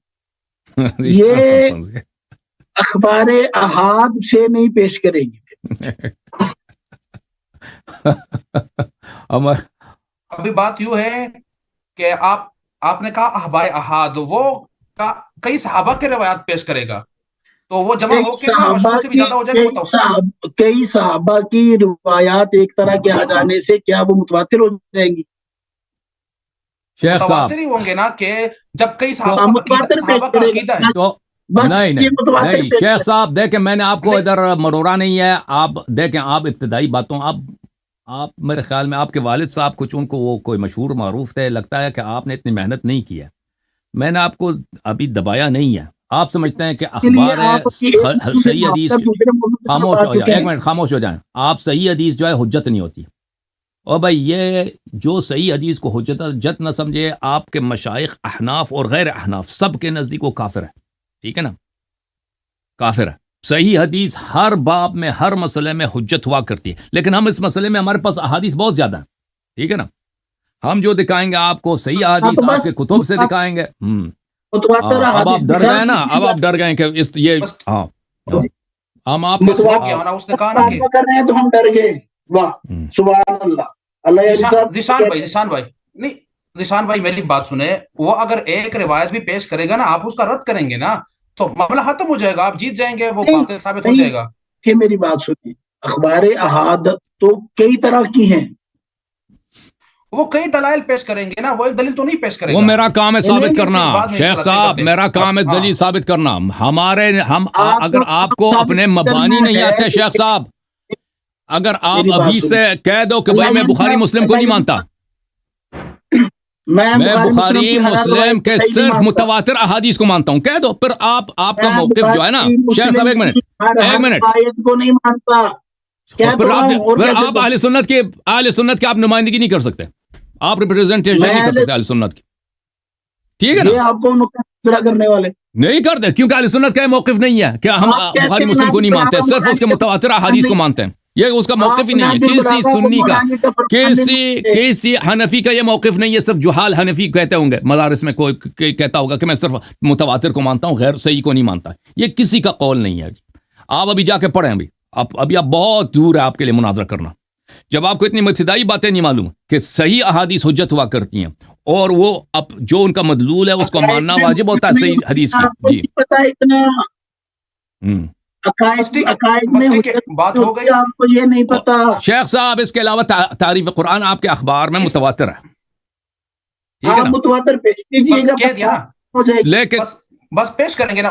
یہ اخبار احاد سے نہیں پیش کرے گی. ابھی بات یوں ہے کہ آپ نے کہا اخبار احاد، وہ کئی صحابہ کے روایات پیش کرے گا تو وہ جمع ہو کے مشہور سے بھی زیادہ ہو جائے گا. کئی صحابہ کی روایات ایک طرح کے آ جانے سے کیا وہ متواتر ہو جائیں گی؟ شیخ صاحب متواتر ہی ہوں گے نا، کہ جب کئی صحابہ کا عقیدہ ہے تو نہیں شیخ صاحب دیکھیں، میں نے آپ کو ادھر مروڑا نہیں ہے. آپ دیکھیں، آپ ابتدائی باتوں آپ میرے خیال میں آپ کے والد صاحب کچھ ان کو وہ کوئی مشہور معروف تھے، لگتا ہے کہ آپ نے اتنی محنت نہیں کی ہے. میں نے آپ کو ابھی دبایا نہیں ہے. آپ سمجھتے ہیں کہ اخبار صحیح حدیث، خاموش ہو جائیں، ایک منٹ خاموش ہو جائیں. آپ صحیح حدیث جو ہے حجت نہیں ہوتی. اور بھائی یہ جو صحیح حدیث کو حجت نہ سمجھے، آپ کے مشائخ احناف اور غیر احناف سب کے نزدیک وہ کافر ہے. ٹھیک ہے نا، کافر ہے. صحیح حدیث ہر باب میں ہر مسئلے میں حجت ہوا کرتی ہے، لیکن ہم اس مسئلے میں ہمارے پاس احادیث بہت زیادہ ہیں. ٹھیک ہے نا، ہم جو دکھائیں گے آپ کو صحیح احادیث آپ کے کتب سے دکھائیں گے. اب آپ ڈر گئے نا، اب آپ ڈر گئے کہ یہ ہاں ہم آپ اس نے کہا نا کہ کر رہے ہیں تو ہم ڈر گئے. واہ سبحان اللہ. ذیشان بھائی میری بات سنیں، وہ اگر ایک روایت بھی پیش کرے گا نا، آپ اس کا رد کریں گے نا تو معاملہ ختم ہو جائے گا، آپ جیت جائیں گے، وہ باطل ثابت ہو جائے گا. کہ میری بات سنیں، اخبار احاد تو کئی طرح کی ہیں، وہ کئی دلائل پیش کریں گے نا، وہ ایک دلیل تو نہیں پیش کرے گا. وہ میرا کام ہے ثابت کرنا. شیخ صاحب میرا کام ہے دلیل ثابت کرنا. ہم اگر آپ کو اپنے مبانی نہیں آتے شیخ صاحب، اگر آپ ابھی سے کہہ دو کہ بھائی میں بخاری مسلم کو نہیں مانتا، میں بخاری مسلم کے صرف متواتر احادیث کو مانتا ہوں، کہہ دو. پھر آپ کا موقف جو ہے نا شیخ صاحب، ایک منٹ کو نہیں مانتا. پھر آپ اہل سنت کی آپ نمائندگی نہیں کر سکتے، آپ ریپرزینٹیشن نہیں کر سکتے اہل سنت کی. ٹھیک ہے نا، آپ کو نقطہ کرنے والے نہیں کرتے کیونکہ اہل سنت کا موقف نہیں ہے کہ ہم بخاری مسلم کو نہیں مانتے، صرف اس کے متواتر احادیث کو مانتے ہیں. یہ اس کا موقف ہی نہیں ہے کسی سنی کا، کسی حنفی کا یہ موقف نہیں ہے. صرف جہال حنفی کہتے ہوں گے مدارس میں، کوئی کہتا ہوگا کہ میں صرف متواتر کو مانتا ہوں، غیر صحیح کو نہیں مانتا. یہ کسی کا قول نہیں ہے. آپ ابھی جا کے پڑھیں، ابھی آپ بہت دور ہے آپ کے لیے مناظرہ کرنا. جب آپ کو اتنی ابتدائی باتیں نہیں معلوم کہ صحیح احادیث حجت ہوا کرتی ہیں اور وہ اب جو ان کا مدلول ہے اس کو ماننا واجب ہوتا ہے صحیح حدیث کی. جی پتہ اتنا بات ہو گئی، آپ کو یہ نہیں پتا. شیخ صاحب اس کے علاوہ تعریف قرآن آپ کے اخبار میں متواتر ہے. ٹھیک ہے نا، متواتر پیش کیجیے گا، لیکن بس پیش کریں گے نا.